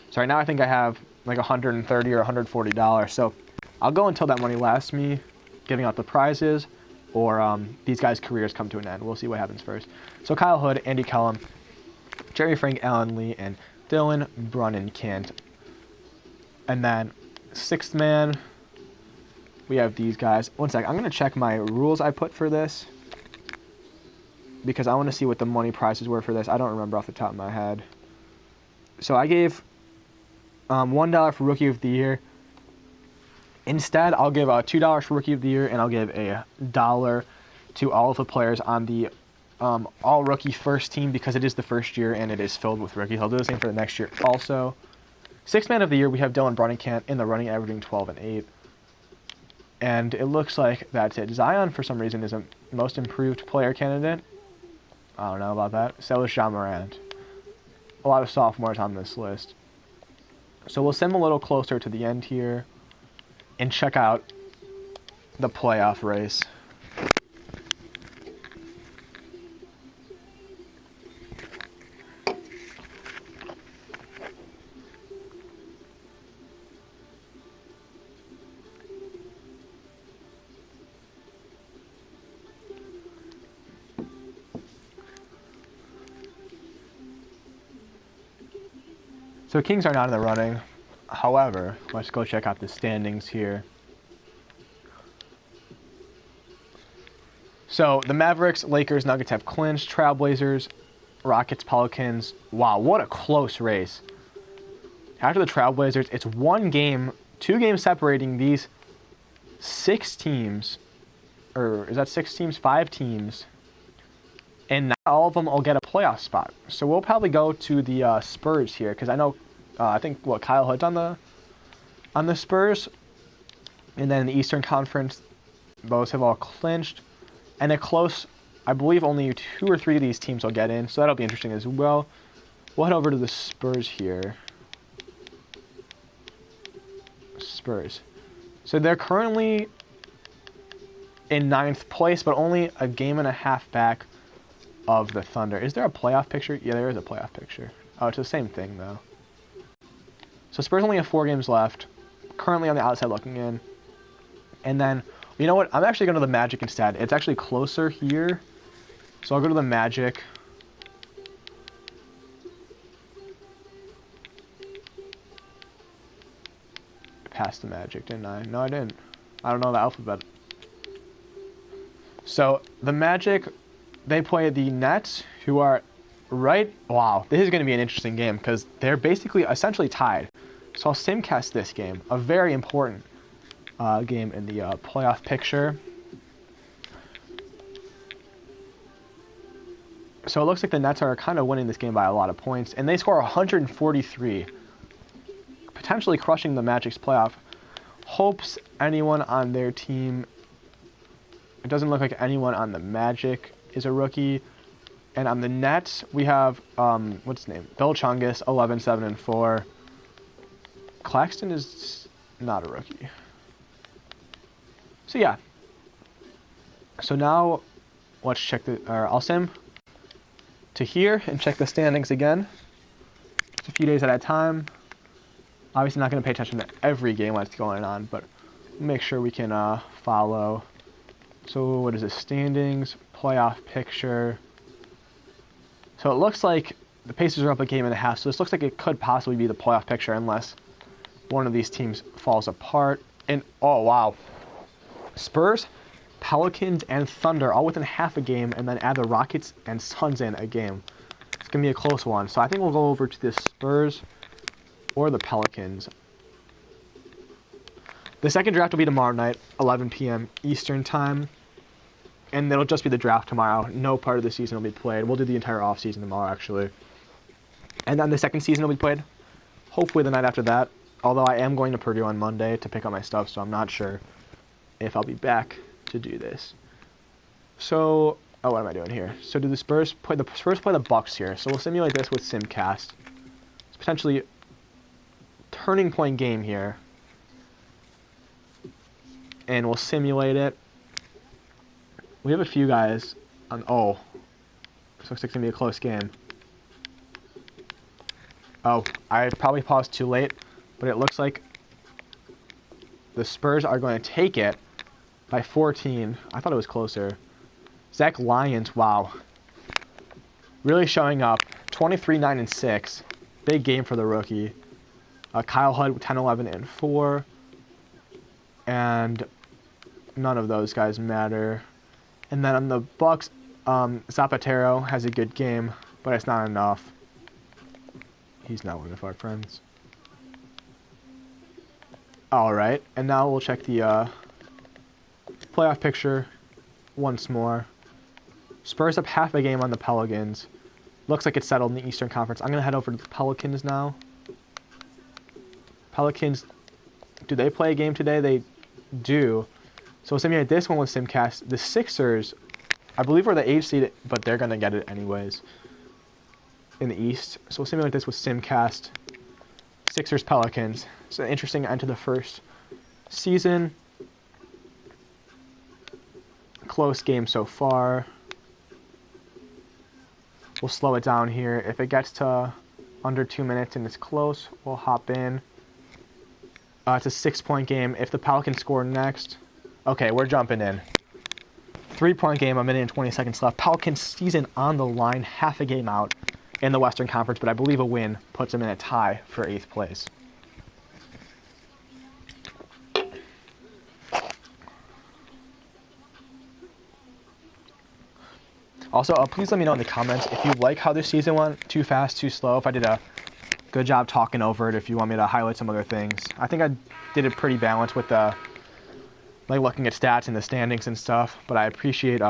So right now I think I have like $130 or $140. So I'll go until that money lasts me, giving out the prizes, or these guys' careers come to an end. We'll see what happens first. So Kyle Hood, Andy Kellum, Jerry Frank, Alan Lee, and Dylan Brunnenkant. And then 6th man, we have these guys. One sec, I'm going to check my rules I put for this, because I want to see what the money prizes were for this. I don't remember off the top of my head. So I gave $1 for Rookie of the Year. Instead, I'll give $2 for Rookie of the Year, and I'll give $1 to all of the players on the all-rookie first team, because it is the first year and it is filled with rookies. I'll do the same for the next year also. 6th man of the year, we have Dylan Brunnenkant in the running, averaging 12 and 8. And it looks like that's it. Zion, for some reason, is a most improved player candidate. I don't know about that. So is John Morant. A lot of sophomores on this list. So we'll sim a little closer to the end here and check out the playoff race. So Kings are not in the running. However, let's go check out the standings here. So the Mavericks, Lakers, Nuggets have clinched. Trailblazers, Rockets, Pelicans. Wow, what a close race. After the Trailblazers, it's 1 game, 2 games separating these 6 teams. Or is that 6 teams? 5 teams. And not all of them will get a playoff spot. So we'll probably go to the Spurs here, because I know, I think Kyle Hood's on the Spurs, and then in the Eastern Conference, those have all clinched, and a close. I believe only 2 or 3 of these teams will get in, so that'll be interesting as well. We'll head over to the Spurs here. Spurs. So they're currently in 9th place, but only a game and a half back of the Thunder. Is there a playoff picture? Yeah, there is a playoff picture. Oh, it's the same thing, though. So Spurs only have 4 games left. Currently on the outside looking in. And then, you know what? I'm actually going to the Magic instead. It's actually closer here. So I'll go to the Magic. Passed the Magic, didn't I? No, I didn't. I don't know the alphabet. So the Magic, they play the Nets, who are right. Wow, this is going to be an interesting game because they're basically essentially tied. So I'll simcast this game, a very important game in the playoff picture. So it looks like the Nets are kind of winning this game by a lot of points, and they score 143, potentially crushing the Magic's playoff hopes. Anyone on their team? It doesn't look like anyone on the Magic is a rookie. And on the Nets, we have, what's his name? Bill Chungus, 11-7-4. Claxton is not a rookie. So, yeah. So now, let's check I'll sim to here and check the standings again. Just a few days at a time. Obviously not going to pay attention to every game that's going on, but make sure we can follow. So, what is it? Standings, playoff picture. So it looks like the Pacers are up a game and a half, so this looks like it could possibly be the playoff picture unless one of these teams falls apart. And, oh, wow. Spurs, Pelicans, and Thunder all within half a game, and then add the Rockets and Suns in a game. It's going to be a close one. So I think we'll go over to the Spurs or the Pelicans. The second draft will be tomorrow night, 11 p.m. Eastern Time. And it'll just be the draft tomorrow. No part of the season will be played. We'll do the entire offseason tomorrow, actually. And then the second season will be played, hopefully the night after that. Although I am going to Purdue on Monday to pick up my stuff, so I'm not sure if I'll be back to do this. So, oh, what am I doing here? So do the Spurs play the Bucks here. So we'll simulate this with Simcast. It's potentially a turning point game here. And we'll simulate it. We have a few guys on. Oh, this looks like it's gonna be a close game. Oh, I probably paused too late, but it looks like the Spurs are going to take it by 14. I thought it was closer. Zach Lyons, wow, really showing up. 23, 9, and 6. Big game for the rookie. Kyle Hood, 10, 11, and 4. And none of those guys matter. And then on the Bucks, Zapatero has a good game, but it's not enough. He's not one of our friends. Alright, and now we'll check the playoff picture once more. Spurs up half a game on the Pelicans. Looks like it's settled in the Eastern Conference. I'm going to head over to the Pelicans now. Pelicans, do they play a game today? They do. So we'll simulate this one with Simcast. The Sixers, I believe, are the 8th seed, but they're going to get it anyways in the East. So we'll simulate this with Simcast. Sixers Pelicans. It's an interesting end to the first season. Close game so far. We'll slow it down here. If it gets to under 2 minutes and it's close, we'll hop in. It's a 6-point game. If the Pelicans score next... Okay, we're jumping in. 3-point game, a minute and 20 seconds left. Pelicans season on the line, half a game out in the Western Conference, but I believe a win puts them in a tie for 8th place. Also, please let me know in the comments if you like how this season went, too fast, too slow, if I did a good job talking over it, if you want me to highlight some other things. I think I did it pretty balanced with the, like, looking at stats and the standings and stuff, but I appreciate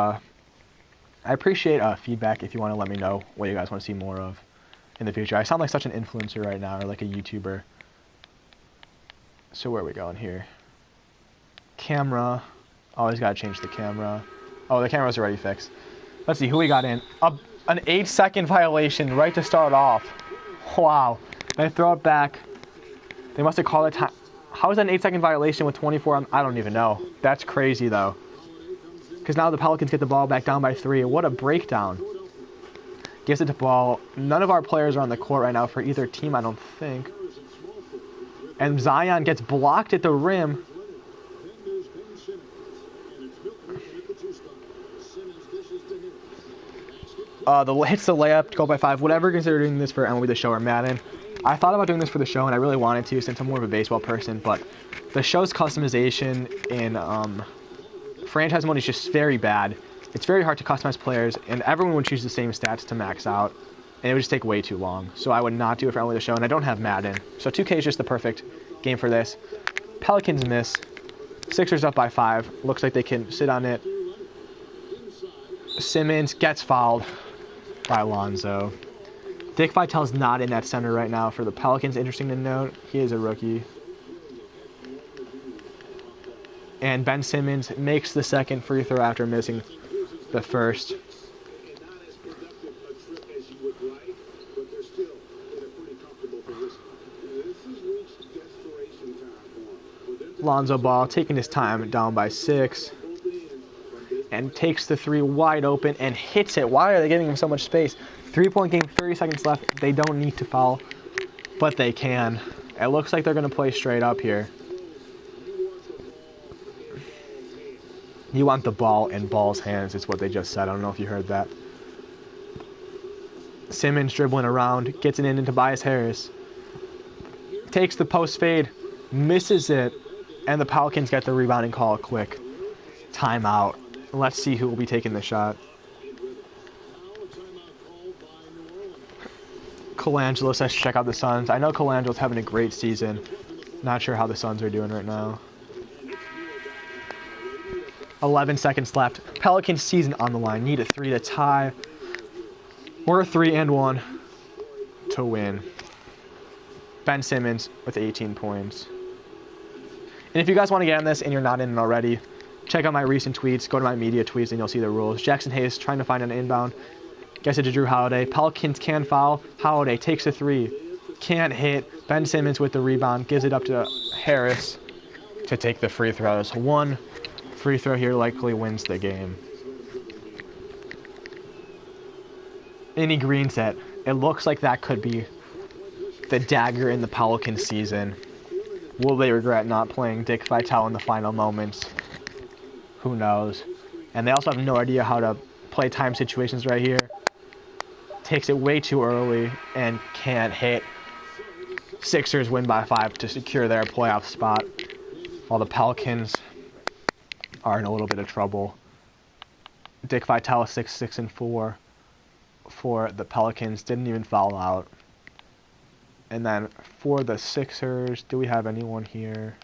feedback if you want to let me know what you guys want to see more of in the future. I sound like such an influencer right now, or like a YouTuber. So where are we going here? Camera. Always got to change the camera. Oh, the camera's already fixed. Let's see who we got in. An 8-second violation right to start off. Wow. They throw it back. They must have called it time. How is that an 8-second violation with 24 on? I don't even know. That's crazy, though. Because now the Pelicans get the ball back down by 3. What a breakdown. Gives it to Ball. None of our players are on the court right now for either team, I don't think. And Zion gets blocked at the rim. Hits the layup, go by 5. Whatever, considering this for MLB The Show or Madden. I thought about doing this for the show, and I really wanted to since I'm more of a baseball person, but the show's customization in franchise mode is just very bad. It's very hard to customize players, and everyone would choose the same stats to max out, and it would just take way too long. So I would not do it for MLB The Show, and I don't have Madden. So 2K is just the perfect game for this. Pelicans miss. Sixers up by 5. Looks like they can sit on it. Simmons gets fouled by Alonzo. Dick Vitale's not in that center right now for the Pelicans. Interesting to note. He is a rookie. And Ben Simmons makes the second free throw after missing the first. Lonzo Ball taking his time, down by 6. And takes the 3 wide open and hits it. Why are they giving him so much space? 3-point game, 30 seconds left. They don't need to foul, but they can. It looks like they're going to play straight up here. You want the ball in Ball's hands, is what they just said. I don't know if you heard that. Simmons dribbling around, gets it into Tobias Harris. Takes the post fade, misses it, and the Pelicans get the rebounding call quick. Timeout. Let's see who will be taking the shot. Colangelo says check out the Suns. I know Colangelo's having a great season. Not sure how the Suns are doing right now. 11 seconds left. Pelicans season on the line. Need a 3 to tie. Or a 3 and 1 to win. Ben Simmons with 18 points. And if you guys want to get on this and you're not in it already, check out my recent tweets. Go to my media tweets and you'll see the rules. Jackson Hayes trying to find an inbound. Gets it to Drew Holiday. Pelicans can foul. Holiday takes a 3. Can't hit. Ben Simmons with the rebound. Gives it up to Harris to take the free throws. 1 free throw here likely wins the game. And he greens it. It looks like that could be the dagger in the Pelicans season. Will they regret not playing Dick Vitale in the final moments? Who knows? And they also have no idea how to play time situations right here. Takes it way too early and can't hit. Sixers win by 5 to secure their playoff spot, while the Pelicans are in a little bit of trouble. Dick Vitale 6-6-4 for the Pelicans. Didn't even foul out. And then for the Sixers, do we have anyone here?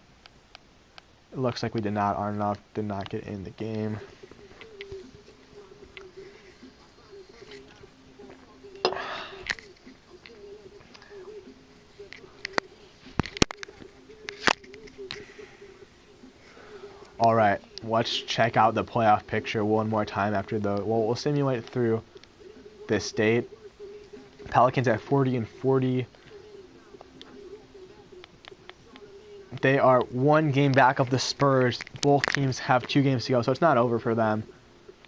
It looks like we did not. Arnott did not get in the game. All right, let's check out the playoff picture one more time after the, well, we'll simulate through this date. Pelicans at 40-40. They are 1 game back of the Spurs. Both teams have 2 games to go, so it's not over for them.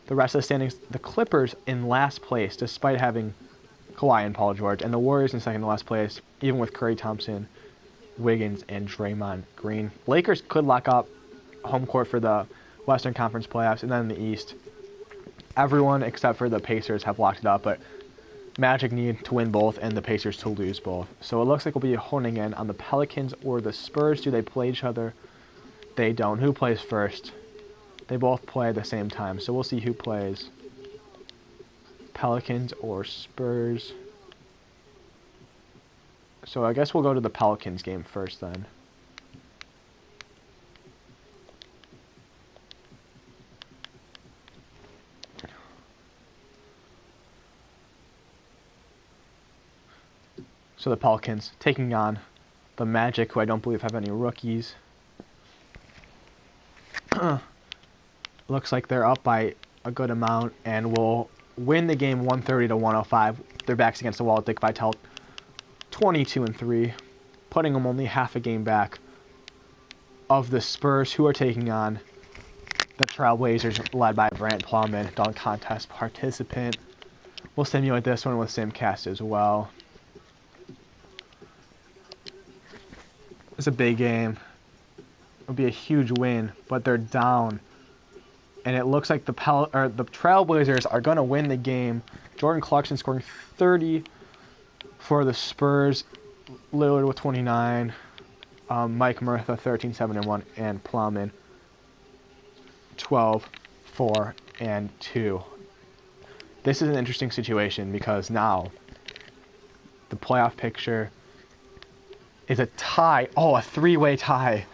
The rest of the standings, the Clippers in last place, despite having Kawhi and Paul George, and the Warriors in second to last place, even with Curry Thompson, Wiggins, and Draymond Green. Lakers could lock up home court for the Western Conference playoffs, and then in the East, everyone except for the Pacers have locked it up, but Magic need to win both and the Pacers to lose both. So it looks like we'll be honing in on the Pelicans or the Spurs. Do they play each other? They don't. Who plays first? They both play at the same time, so we'll see who plays. Pelicans or Spurs. So I guess we'll go to the Pelicans game first then. So the Pelicans taking on the Magic, who I don't believe have any rookies. Looks like they're up by a good amount and will win the game 130-105. Their backs against the wall. Dick Vitale 22-3, putting them only half a game back of the Spurs, who are taking on the Trailblazers, led by Brant Plowman, dunk contest participant. We'll simulate this one with Simcast as well. It's a big game. It'll be a huge win, but they're down. And it looks like the Trailblazers are going to win the game. Jordan Clarkson scoring 30 for the Spurs. Lillard with 29. Mike Murtha 13, 7, and 1. And Plowman 12, 4, and 2. This is an interesting situation because now the playoff picture is a tie. Oh, a 3-way tie.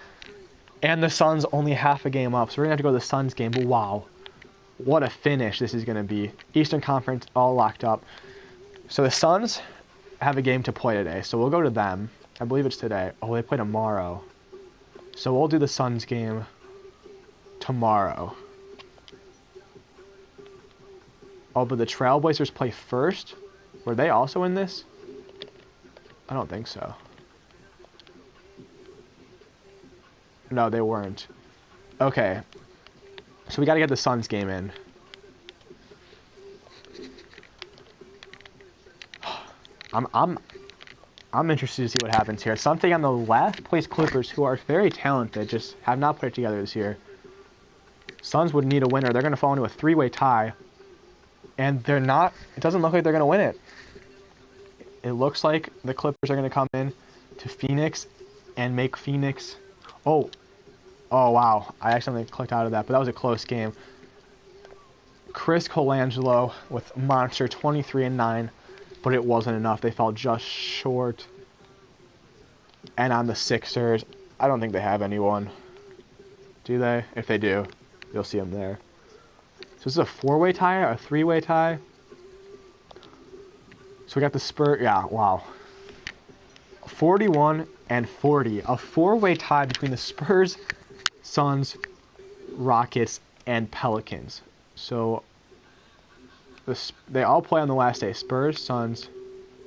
And the Suns only half a game up, so we're going to have to go to the Suns game. But wow, what a finish this is going to be. Eastern Conference all locked up. So the Suns have a game to play today, so we'll go to them. I believe it's today. Oh, they play tomorrow. So we'll do the Suns game tomorrow. Oh, but the Trailblazers play first? Were they also in this? I don't think so. No, they weren't. Okay. So we got to get the Suns game in. I'm interested to see what happens here. Something on the last place Clippers, who are very talented, just have not put it together this year. Suns would need a winner. They're going to fall into a 3-way tie. And they're not. It doesn't look like they're going to win it. It looks like the Clippers are going to come in to Phoenix and make Phoenix. Oh, wow. I accidentally clicked out of that, but that was a close game. Chris Colangelo with monster 23 and 9, but it wasn't enough. They fell just short. And on the Sixers, I don't think they have anyone. Do they? If they do, you'll see them there. So this is a 4-way tie or a 3-way tie? So we got the Spurs. Yeah, wow. 41 and 40. A 4-way tie between the Spurs, Suns, Rockets, and Pelicans. So they all play on the last day. Spurs, Suns,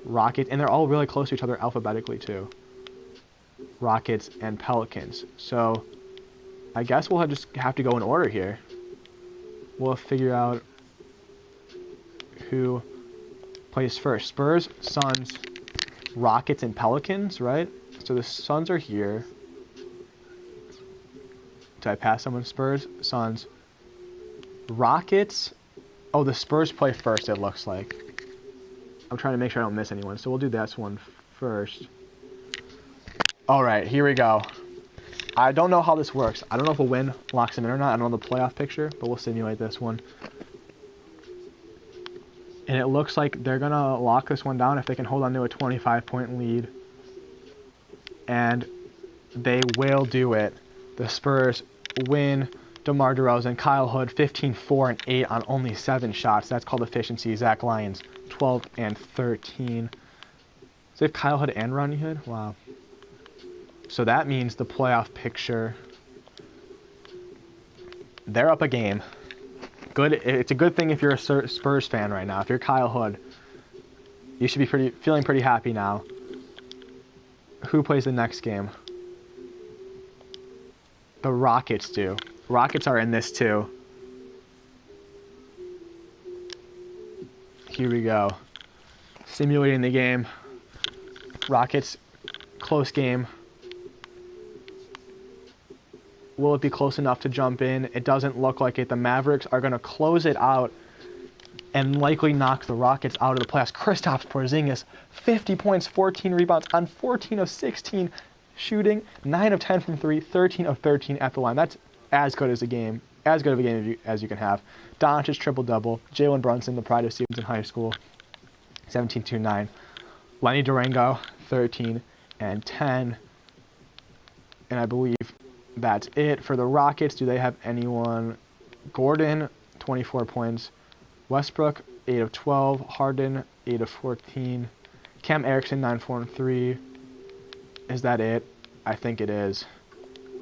Rockets, and they're all really close to each other alphabetically too. Rockets and Pelicans. So I guess we'll just have to go in order here. We'll figure out who plays first. Spurs, Suns, Rockets, and Pelicans, right? So the Suns are here. Did I pass someone? Spurs, Suns, Rockets. Oh, the Spurs play first, it looks like. I'm trying to make sure I don't miss anyone. So we'll do this one first. All right, here we go. I don't know how this works. I don't know if a win locks them in or not. I don't know the playoff picture, but we'll simulate this one. And it looks like they're going to lock this one down if they can hold on to a 25-point lead. And they will do it. The Spurs win. DeMar DeRozan, Kyle Hood, 15, 4, and 8 on only 7 shots. That's called efficiency. Zach Lyons, 12 and 13. So they have Kyle Hood and Ronnie Hood? Wow. So that means the playoff picture they're up a game. Good. It's a good thing if you're a Spurs fan right now. If you're Kyle Hood, you should be feeling pretty happy now. Who plays the next game? The Rockets do. Rockets are in this too. Here we go. Simulating the game. Rockets, close game. Will it be close enough to jump in? It doesn't look like it. The Mavericks are going to close it out and likely knock the Rockets out of the playoffs. Kristaps Porzingis, 50 points, 14 rebounds on 14 of 16 shooting, 9 of 10 from 3, 13 of 13 at the line. That's as good as a game, as good of a game as you can have. Doncic triple-double. Jalen Brunson, the pride of students in high school, 17-2-9. Lenny Durango, 13 and 10. And I believe that's it for the Rockets. Do they have anyone? Gordon, 24 points. Westbrook, 8 of 12. Harden, 8 of 14. Cam Erickson, 9, 4, and 3. Is that it? I think it is.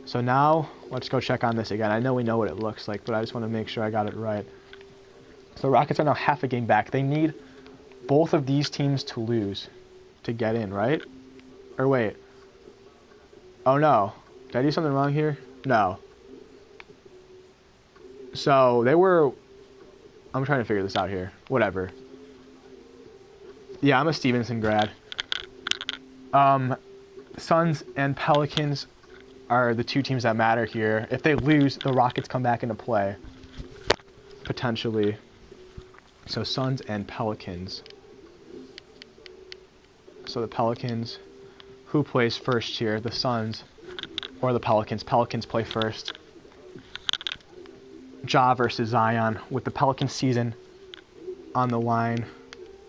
So now, let's go check on this again. I know we know what it looks like, but I just want to make sure I got it right. So the Rockets are now half a game back. They need both of these teams to lose to get in, right? Or wait. Oh, no. Did I do something wrong here? No. So, they were... I'm trying to figure this out here. Whatever. Yeah, I'm a Stevenson grad. Suns and Pelicans are the two teams that matter here. If they lose, the Rockets come back into play. Potentially. So, Suns and Pelicans. So, the Pelicans... Who plays first here? The Suns or the Pelicans? Pelicans play first. Ja versus Zion with the Pelicans season on the line.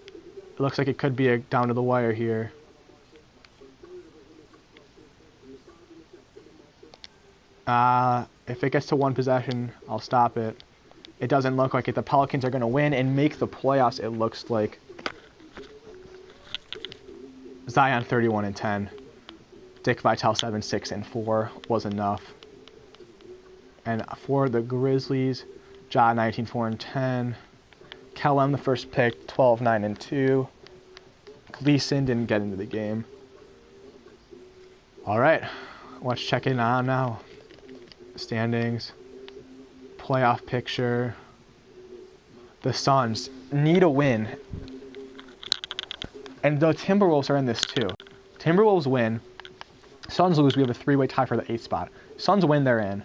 It looks like it could be a down to the wire here. If it gets to one possession, I'll stop it. It doesn't look like it. The Pelicans are going to win and make the playoffs, it looks like. Zion 31 and 10. Dick Vitale 7, 6 and 4 was enough. And for the Grizzlies, Ja 19, 4 and 10. Kellum, the first pick, 12, 9 and 2. Gleason didn't get into the game. All right, let's check it on now. Standings, playoff picture. The Suns need a win. And the Timberwolves are in this too. Timberwolves win. Suns lose. We have a three-way tie for the 8th spot. Suns win. They're in.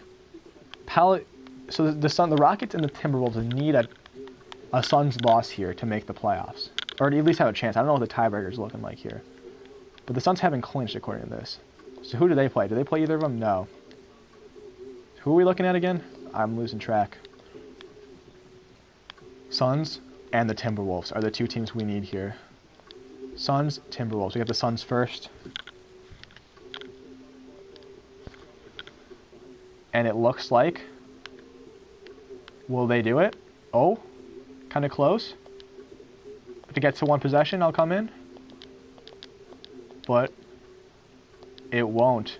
So the Rockets and the Timberwolves need a Suns loss here to make the playoffs, or to at least have a chance. I don't know what the tiebreaker is looking like here, but the Suns haven't clinched according to this. So who do they play? Do they play either of them? No. Who are we looking at again? I'm losing track. Suns and the Timberwolves are the two teams we need here. Suns, Timberwolves. We have the Suns first. And it looks like... Will they do it? Oh, kind of close. If it gets to one possession, I'll come in. But it won't.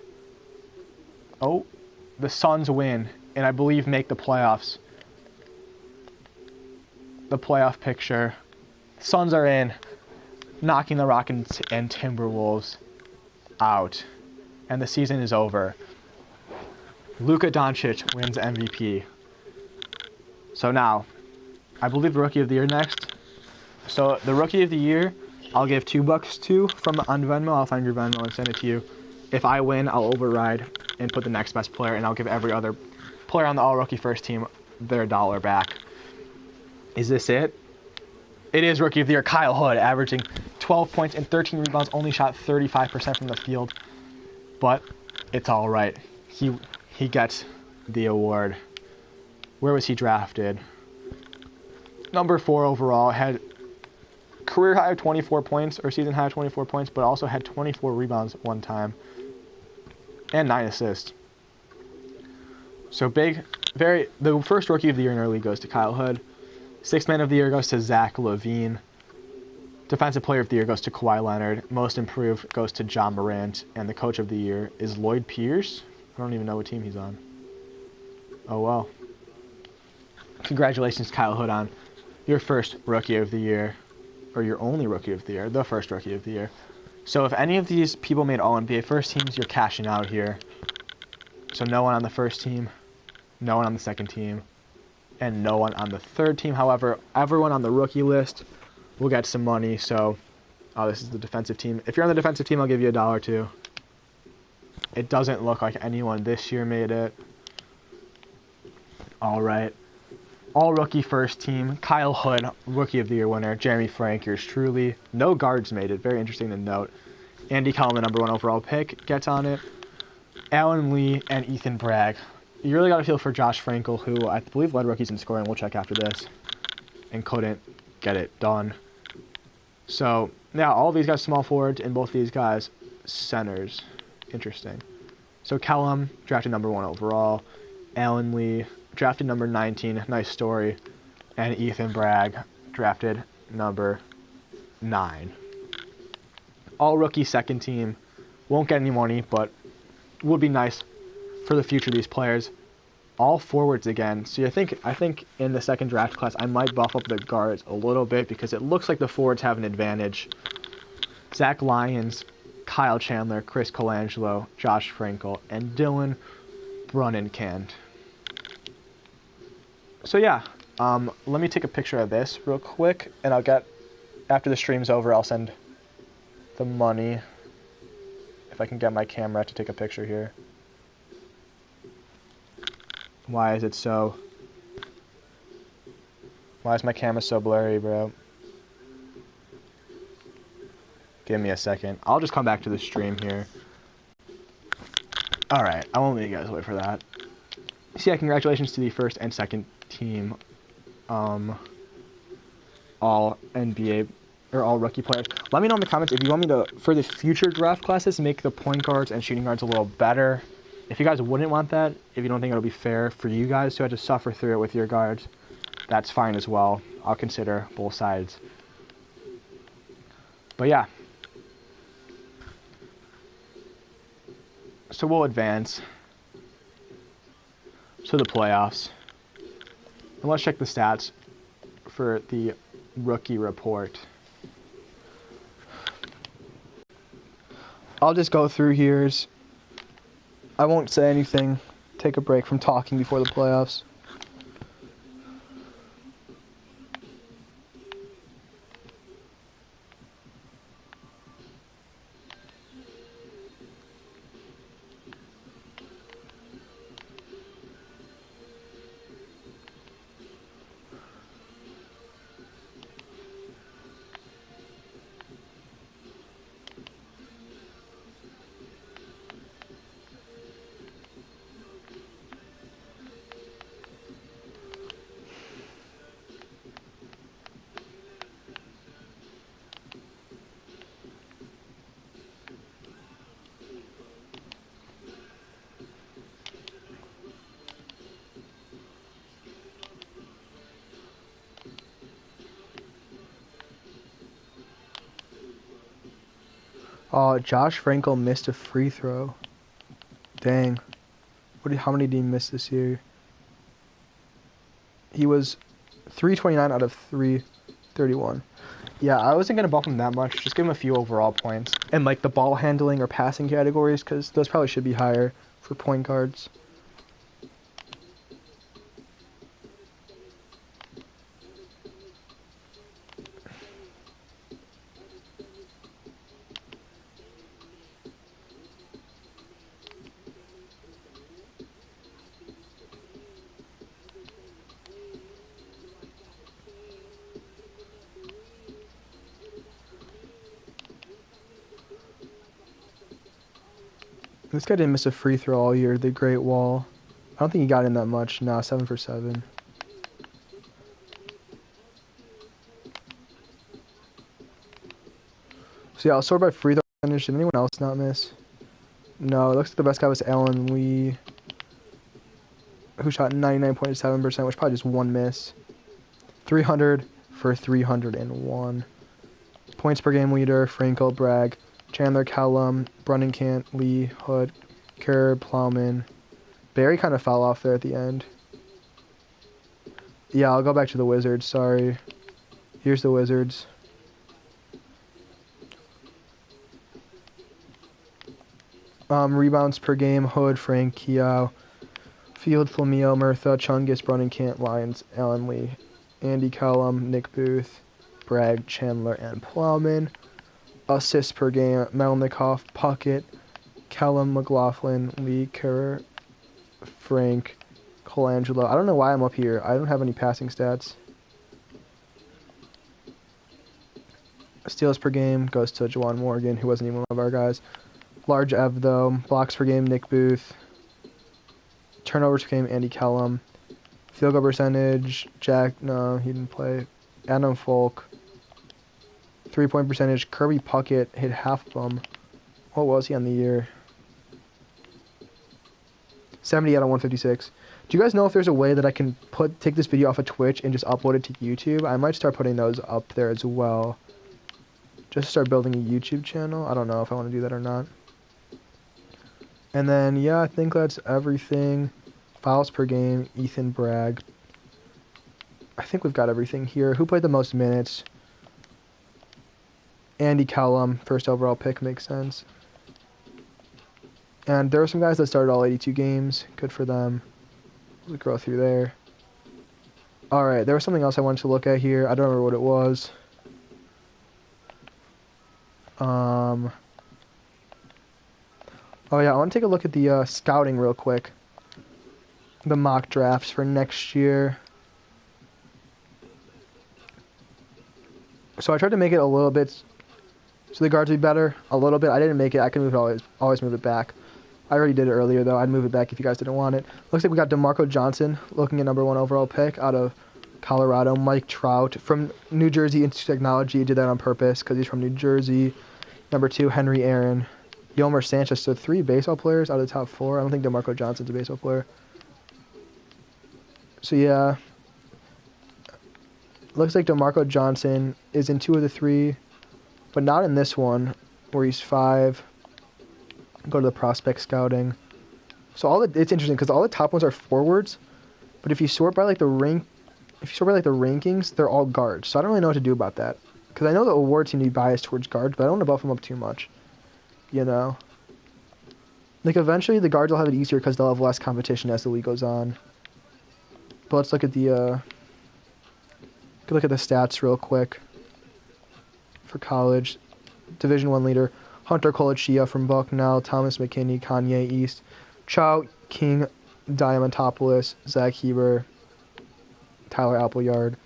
Oh, the Suns win, and I believe make the playoffs. The playoff picture. Suns are in, knocking the Rockets and Timberwolves out. And the season is over. Luka Doncic wins MVP. So now, I believe the Rookie of the Year next. So the Rookie of the Year, I'll give $2 to from on Venmo. I'll find your Venmo and send it to you. If I win, I'll override and put the next best player, and I'll give every other player on the All-Rookie First Team their $1 back. Is this it? It is Rookie of the Year. Kyle Hood, averaging 12 points and 13 rebounds, only shot 35% from the field. But it's all right. He gets the award. Where was he drafted? Number 4 overall. Had career high of 24 points, or season high of 24 points, but also had 24 rebounds one time. And 9 assists. So the first Rookie of the Year in our league goes to Kyle Hood. Sixth Man of the Year goes to Zach LaVine. Defensive Player of the Year goes to Kawhi Leonard. Most Improved goes to John Morant. And the Coach of the Year is Lloyd Pierce. I don't even know what team he's on. Oh, well. Congratulations, Kyle Hood, on your first Rookie of the Year, or your only Rookie of the Year, the first Rookie of the Year. So if any of these people made All-NBA first teams, you're cashing out here. So no one on the first team, no one on the second team, and no one on the third team. However, everyone on the rookie list will get some money. So, oh, this is the defensive team. If you're on the defensive team, I'll give you $1 too. It doesn't look like anyone this year made it. All right. All rookie first team. Kyle Hood, Rookie of the Year winner. Jeremy Frank, yours truly. No guards made it. Very interesting to note. Andy Collin, the number 1 overall pick, gets on it. Alan Lee and Ethan Bragg. You really got to feel for Josh Frankel, who I believe led rookies in scoring. We'll check after this. And couldn't get it done. So, yeah, all of these guys small forwards, and both these guys centers. Interesting. So, Kellum, drafted number 1 overall. Alan Lee, drafted number 19, nice story, and Ethan Bragg, drafted number 9. All rookie second team, won't get any money, but would be nice for the future of these players. All forwards again, so I think in the second draft class I might buff up the guards a little bit because it looks like the forwards have an advantage. Zach Lyons, Kyle Chandler, Chris Colangelo, Josh Frankel, and Dylan Brunnenkand. So yeah, let me take a picture of this real quick, and after the stream's over, I'll send the money, if I can get my camera to take a picture here. Why is my camera so blurry, bro? Give me a second. I'll just come back to the stream here. Alright, I won't leave you guys wait for that. So yeah, congratulations to the first and second team all NBA or all rookie players. Let me know in the comments if you want me to, for the future draft classes, make the point guards and shooting guards a little better. If you guys wouldn't want that, if you don't think it'll be fair for you guys to have to suffer through it with your guards, that's fine as well. I'll consider both sides. But yeah. So we'll advance to the playoffs. And let's check the stats for the rookie report. I'll just go through here. I won't say anything. Take a break from talking before the playoffs. Josh Frankel missed a free throw. Dang. How many did he miss this year? He was 329 out of 331. Yeah, I wasn't going to bump him that much. Just give him a few overall points. And like the ball handling or passing categories, because those probably should be higher for point guards. This guy didn't miss a free throw all year, the Great Wall. I don't think he got in that much. No, 7 for 7. So yeah, I'll sort by free throw percentage. Did anyone else not miss? No, it looks like the best guy was Alan Lee, who shot 99.7%, which probably just one miss. 300 for 301. Points per game leader, Frankel, Bragg, Chandler, Kellum, Brunnenkant, Lee, Hood, Kerr, Plowman. Barry kind of fell off there at the end. Yeah, I'll go back to the Wizards, sorry. Here's the Wizards. Rebounds per game, Hood, Frank, Keough, Field, Flamio, Murtha, Chungus, Brunningham, Lyons, Allen Lee, Andy Cullum, Nick Booth, Bragg, Chandler, and Plowman. Assists per game, Melnikoff, Puckett, Callum, McLaughlin, Lee, Kerr, Frank, Colangelo. I don't know why I'm up here. I don't have any passing stats. Steals per game goes to Juwan Morgan, who wasn't even one of our guys. Large Ev, though. Blocks per game, Nick Booth. Turnovers per game, Andy Kellum. Field goal percentage, Jack, no, he didn't play. Adam Folk. 3-point percentage, Kirby Puckett hit half of them. What was he on the year? 70 out of 156. Do you guys know if there's a way that I can take this video off of Twitch and just upload it to YouTube? I might start putting those up there as well. Just start building a YouTube channel. I don't know if I want to do that or not. And then, yeah, I think that's everything. Fouls per game, Ethan Bragg. I think we've got everything here. Who played the most minutes? Andy Callum, first overall pick, makes sense. And there are some guys that started all 82 games. Good for them. We'll go through there. Alright, there was something else I wanted to look at here. I don't remember what it was. Oh yeah, I want to take a look at the scouting real quick. The mock drafts for next year. So I tried to make it a little bit so the guards would be better. A little bit. I didn't make it. I can move it always move it back. I already did it earlier though. I'd move it back if you guys didn't want it. Looks like we got DeMarco Johnson looking at #1 overall pick out of Colorado. Mike Trout from New Jersey Institute of Technology did that on purpose because he's from New Jersey. #2, Henry Aaron. Yolmer Sanchez. So 3 baseball players out of the top 4. I don't think DeMarco Johnson's a baseball player. So yeah. Looks like DeMarco Johnson is in 2 of the 3, but not in this one where he's 5. Go to the prospect scouting. So it's interesting because all the top ones are forwards, but if you sort by like the rankings, they're all guards. So I don't really know what to do about that because I know the awards seem to be biased towards guards, but I don't want to buff them up too much. You know, like eventually the guards will have it easier because they'll have less competition as the league goes on. But let's look at the stats real quick for college. Division I leader, Hunter Colachia from Bucknell, Thomas McKinney, Kanye East, Chow King, Diamantopoulos, Zach Heber, Tyler Appleyard,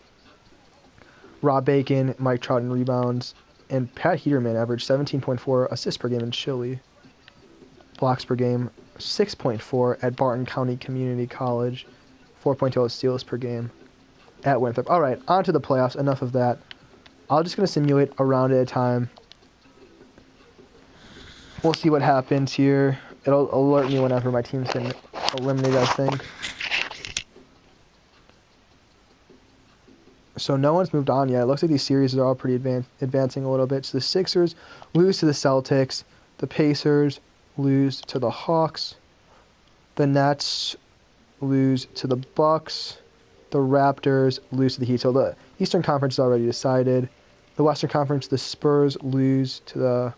Rob Bacon, Mike Trout in rebounds, and Pat Heaterman averaged 17.4 assists per game in Chile. Blocks per game, 6.4 at Barton County Community College, 4.0 steals per game at Winthrop. All right, on to the playoffs. Enough of that. I'm just going to simulate a round at a time. We'll see what happens here. It'll alert me whenever my team's been eliminated, I think. So no one's moved on yet. It looks like these series are all pretty advancing a little bit. So the Sixers lose to the Celtics. The Pacers lose to the Hawks. The Nets lose to the Bucks. The Raptors lose to the Heat. So the Eastern Conference is already decided. The Western Conference, the Spurs lose to the...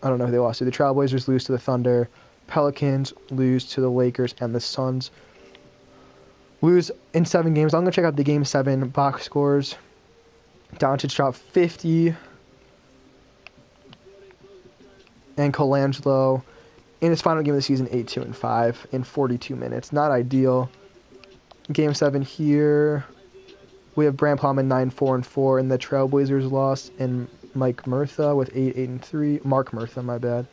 I don't know who they lost to. The Trailblazers lose to the Thunder. Pelicans lose to the Lakers. And the Suns lose in 7 games. I'm going to check out the Game 7 box scores. Doncic dropped 50. And Colangelo, in his final game of the season, 8-2-5 in 42 minutes. Not ideal. Game 7 here. We have Bram Plowman 9-4-4 and the Trailblazers lost. And Mike Murtha with 8-3. Mark Murtha, my bad.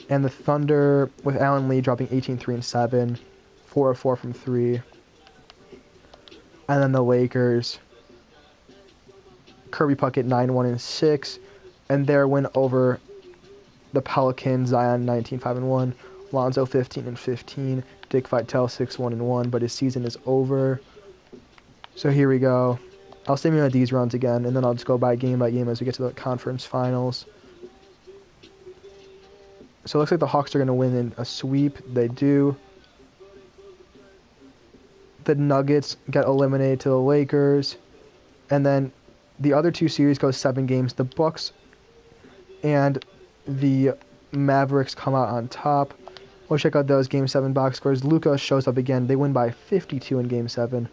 And the Thunder with Allen Lee dropping 18-3-7. 4-4 from 3. And then the Lakers, Kirby Puckett 9-1-6, and their win over the Pelicans, Zion 19-5-1, Lonzo 15-15, Dick Vitale 6-1-1, but his season is over. So here we go. I'll simulate these runs again, and then I'll just go by game as we get to the conference finals. So it looks like the Hawks are going to win in a sweep. They do. the Nuggets get eliminated to the Lakers. And then the other two series go 7 games. The Bucks and the Mavericks come out on top. We'll check out those Game 7 box scores. Luka shows up again. They win by 52 in Game 7.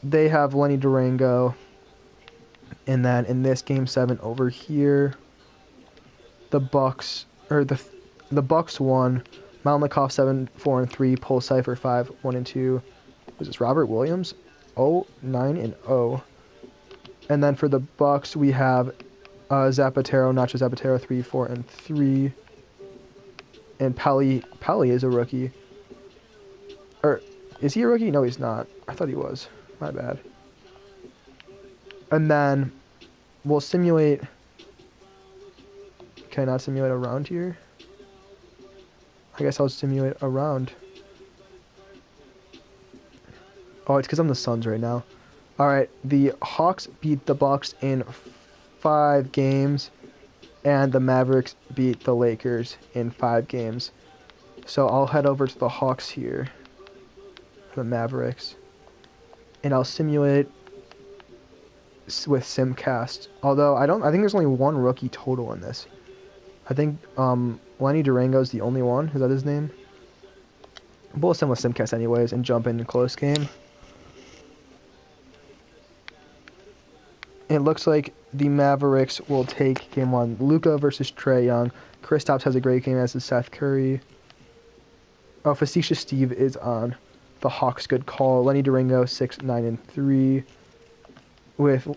They have Lenny Durango. And then in this Game 7 over here, the Bucks won. Malnikov 7-4-3. Paul Cipher 5-1-2. Was this Robert Williams? 9-0. And then for the Bucks, we have Zapatero, Nacho Zapatero 3-4-3. And Pally is a rookie. Or, is he a rookie? No, he's not. I thought he was. My bad. And then, we'll simulate... Can I not simulate a round here? I guess I'll simulate a round. Oh, it's because I'm the Suns right now. Alright, the Hawks beat the Bucks in 5 games. And the Mavericks beat the Lakers in 5 games. So I'll head over to the Hawks here. For the Mavericks. And I'll simulate with Simcast. Although I think there's only one rookie total in this. I think Lenny Durango is the only one. Is that his name? We'll sim with Simcast anyways and jump into close game. It looks like the Mavericks will take Game 1. Luka versus Trae Young. Kristaps has a great game, as is Seth Curry. Oh, Facetious Steve is on the Hawks. Good call. Lenny Durango 6-9-3 with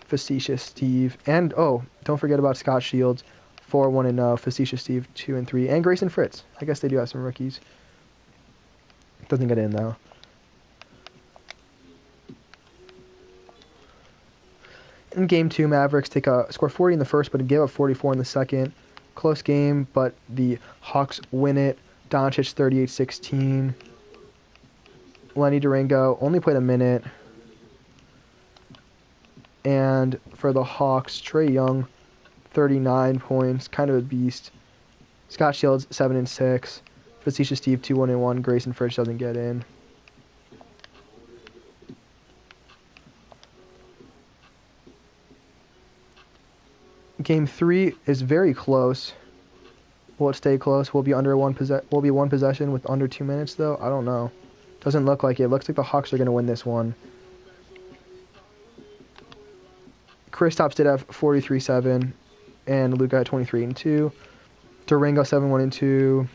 Facetious Steve. And, oh, don't forget about Scott Shields 4-1-0. Facetious Steve 2-3. And Grayson Fritz. I guess they do have some rookies. Doesn't get in, though. In Game 2, Mavericks score 40 in the first, but give up 44 in the second. Close game, but the Hawks win it. Doncic 38-16. Lenny Durango only played a minute. And for the Hawks, Trae Young, 39 points, kind of a beast. Scott Shields 7-6. Facetious Steve 2-1-1. Grayson Fritz doesn't get in. Game 3 is very close. Will it stay close? Will it be one possession with under 2 minutes though? I don't know. Doesn't look like it. Looks like the Hawks are going to win this one. Kristaps did have 43-7 and Luka had 23-2. Durango 7-1-2.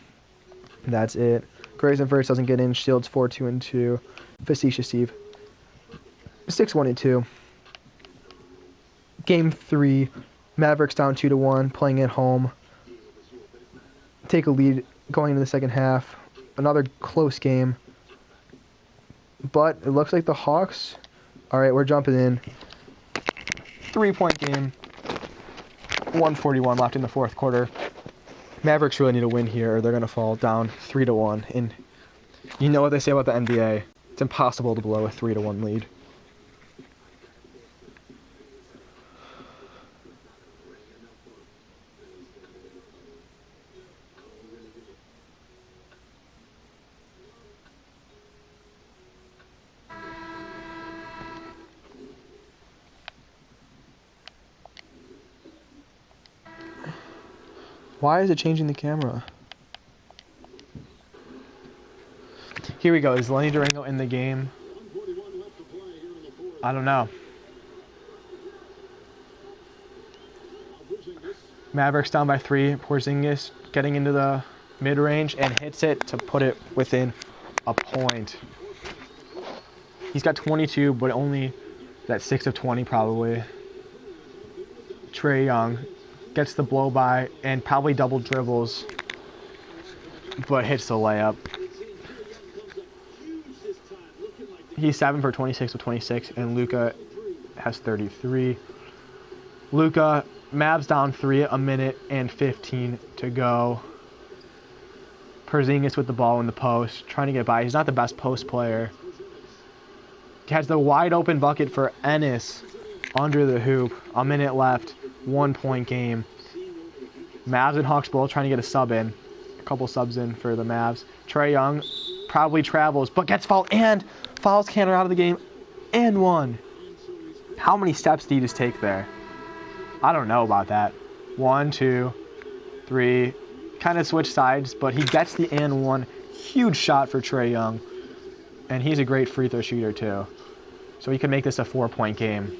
That's it. Grayson Fritz doesn't get in. Shields 4-2-2. Facetious Steve 6-1-2. Game 3. Mavericks down 2-1, playing at home. Take a lead going into the second half. Another close game. But it looks like the Hawks... Alright, we're jumping in. 3-point game. 1:41 left in the fourth quarter. Mavericks really need a win here or they're going to fall down 3-1. And you know what they say about the NBA. It's impossible to blow a 3-1 lead. Why is it changing the camera? Here we go. Is Lenny Durango in the game? I don't know. Mavericks down by 3. Porzingis getting into the mid-range and hits it to put it within a point. He's got 22, but only that 6 of 20 probably. Trae Young gets the blow by and probably double dribbles, but hits the layup. He's 7 for 26 with 26, and Luka has 33. Luka, Mavs down 3, a minute and 15 to go. Porzingis with the ball in the post, trying to get by. He's not the best post player. He has the wide open bucket for Ennis under the hoop. A minute left. 1-point game. Mavs and Hawks both trying to get a sub in. A couple subs in for the Mavs. Trae Young probably travels, but gets fouled and fouls Canner out of the game and one. How many steps did he just take there? I don't know about that. 1, 2, 3. Kind of switch sides, but he gets the and one. Huge shot for Trae Young. And he's a great free throw shooter too. So he can make this a 4-point game,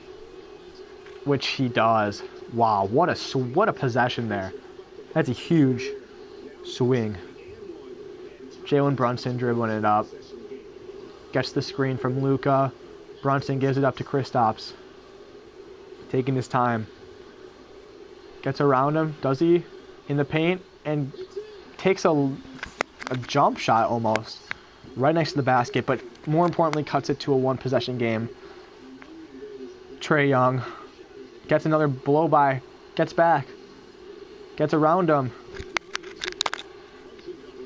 which he does. Wow, what a possession there. That's a huge swing. Jalen Brunson dribbling it up. Gets the screen from Luka. Brunson gives it up to Kristaps. Taking his time. Gets around him, does he? In the paint, and takes a jump shot almost. Right next to the basket, but more importantly cuts it to a one-possession game. Trae Young gets another blow-by. Gets back. Gets around him.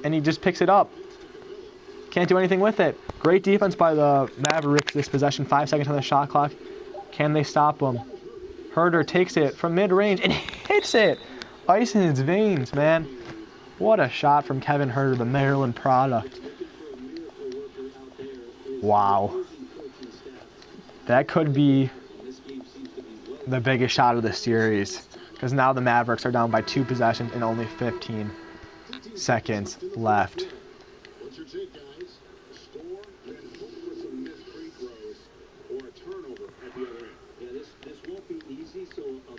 And he just picks it up. Can't do anything with it. Great defense by the Mavericks this possession. 5 seconds on the shot clock. Can they stop him? Herder takes it from mid-range and hits it. Ice in his veins, man. What a shot from Kevin Herder, the Maryland product. Wow. That could be the biggest shot of the series, because now the Mavericks are down by 2 possessions and only 15 seconds left.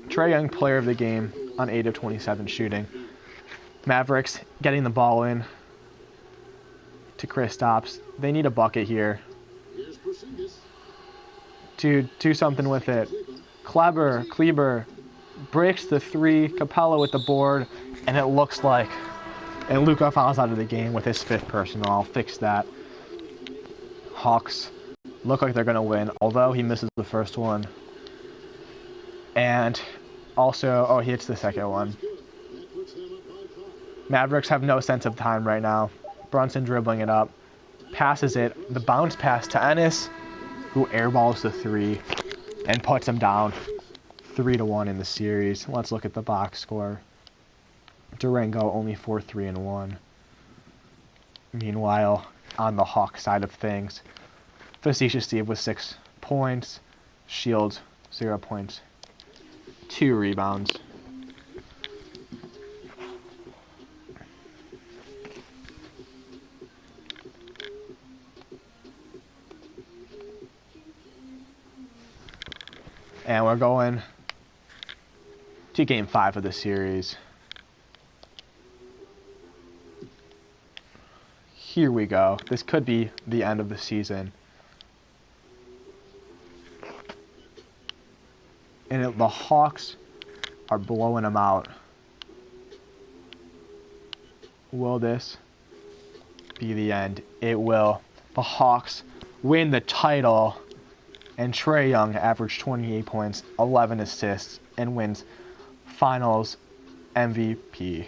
Trae Young, player of the game on 8 of 27 shooting. Mavericks getting the ball in to Kristaps. They need a bucket here. Dude, do something with it. Kleber breaks the 3. Capella with the board, and it looks like, and Luka fouls out of the game with his 5th personal. I'll fix that. Hawks look like they're going to win, although he misses the first one. And also, oh, he hits the second one. Mavericks have no sense of time right now. Brunson dribbling it up. Passes it. The bounce pass to Ennis, who airballs the 3 and puts him down 3-1 in the series. Let's look at the box score. Durango only 4-3-1. Meanwhile, on the Hawks side of things, Facetious Steve with 6 points. Shields, 0 points. 2 rebounds. And we're going to Game 5 of the series. Here we go. This could be the end of the season. And the Hawks are blowing them out. Will this be the end? It will. The Hawks win the title. And Trae Young averaged 28 points, 11 assists, and wins Finals MVP.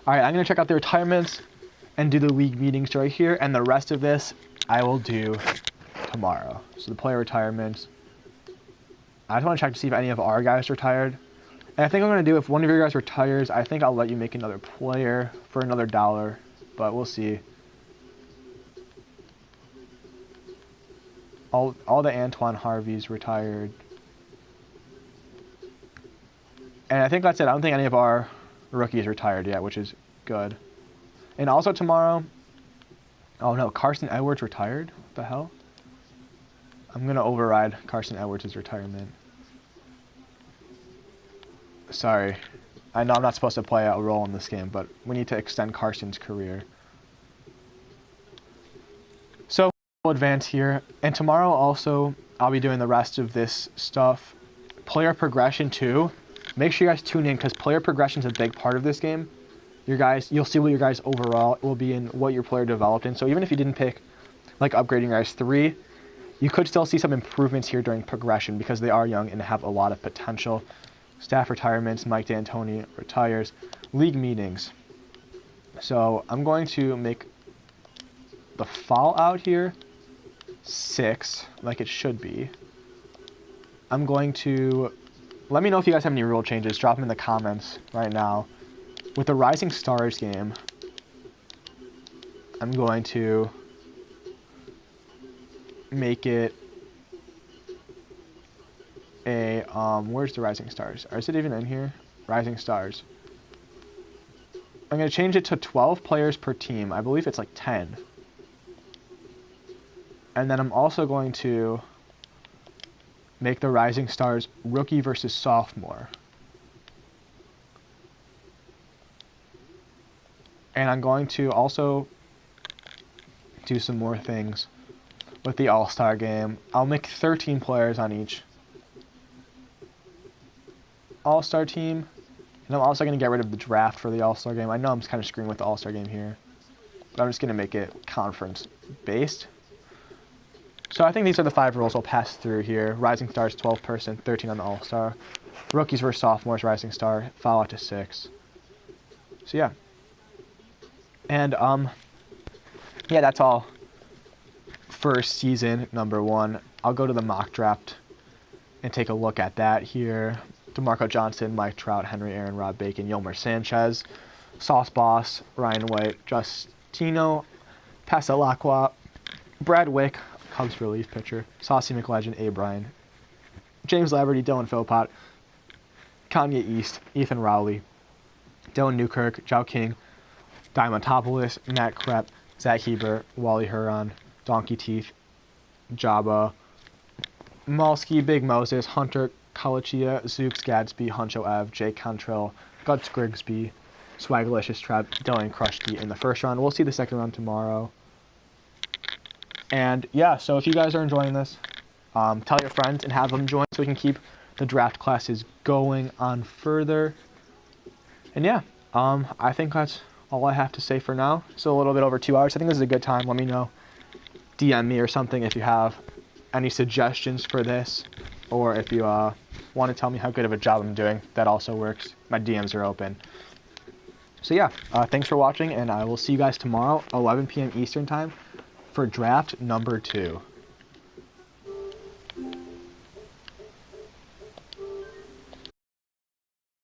Alright, I'm going to check out the retirements and do the league meetings right here. And the rest of this I will do tomorrow. So the player retirements. I just want to check to see if any of our guys retired. And I think I'm going to do, if one of your guys retires, I think I'll let you make another player for another $1. But we'll see. All the Antoine Harveys retired. And I think that's it. I don't think any of our rookies retired yet, which is good. And also tomorrow... Oh no, Carson Edwards retired? What the hell? I'm going to override Carson Edwards' retirement. Sorry. I know I'm not supposed to play a role in this game, but we need to extend Carson's career. So, we'll advance here. And tomorrow also, I'll be doing the rest of this stuff. Player progression too. Make sure you guys tune in, because player progression is a big part of this game. Your guys, you'll see what your guys overall will be in what your player developed in. So even if you didn't pick, like, upgrading your guys 3, you could still see some improvements here during progression, because they are young and have a lot of potential. Staff retirements, Mike D'Antoni retires. League meetings. So I'm going to make the foul out here 6, like it should be. I'm going to... Let me know if you guys have any rule changes. Drop them in the comments right now. with the Rising Stars game, I'm going to make it a, where's the Rising Stars? Or is it even in here? Rising Stars. I'm going to change it to 12 players per team. I believe it's like 10. And then I'm also going to make the Rising Stars rookie versus sophomore. And I'm going to also do some more things with the All-Star game. I'll make 13 players on each All-Star team. And I'm also going to get rid of the draft for the All-Star game. I know I'm kind of screwing with the All-Star game here, but I'm just going to make it conference-based. So I think these are the 5 rules I'll pass through here. Rising Stars, 12 person, 13 on the All-Star. Rookies versus sophomores, Rising Star, foul out to 6. So yeah. And, yeah, that's all for season number 1. I'll go to the mock draft and take a look at that here. DeMarco Johnson, Mike Trout, Henry Aaron, Rob Bacon, Yolmer Sanchez, Sauce Boss, Ryan White, Justino Passalacqua, Brad Wick, Cubs relief pitcher, Saucy McLegend, A. Bryan, James Laverty, Dylan Philpott, Kanye East, Ethan Rowley, Dylan Newkirk, Zhao King, Diamantopoulos, Matt Krepp, Zach Heber, Wally Huron, Donkey Teeth, Jabba, Malski, Big Moses, Hunter Kalachia, Zooks Gadsby, Huncho Ev, Jake Cantrell, Guts Grigsby, Swagalicious Trap, Dylan Krushke in the first round. We'll see the second round tomorrow. And yeah, so if you guys are enjoying this, tell your friends and have them join so we can keep the draft classes going on further. And yeah, I think that's all I have to say for now. So a little bit over 2 hours. I think this is a good time. Let me know. DM me or something if you have any suggestions for this, or if you want to tell me how good of a job I'm doing. That also works. My DMs are open. So yeah, thanks for watching, and I will see you guys tomorrow, 11 p.m. Eastern time, for draft number 2.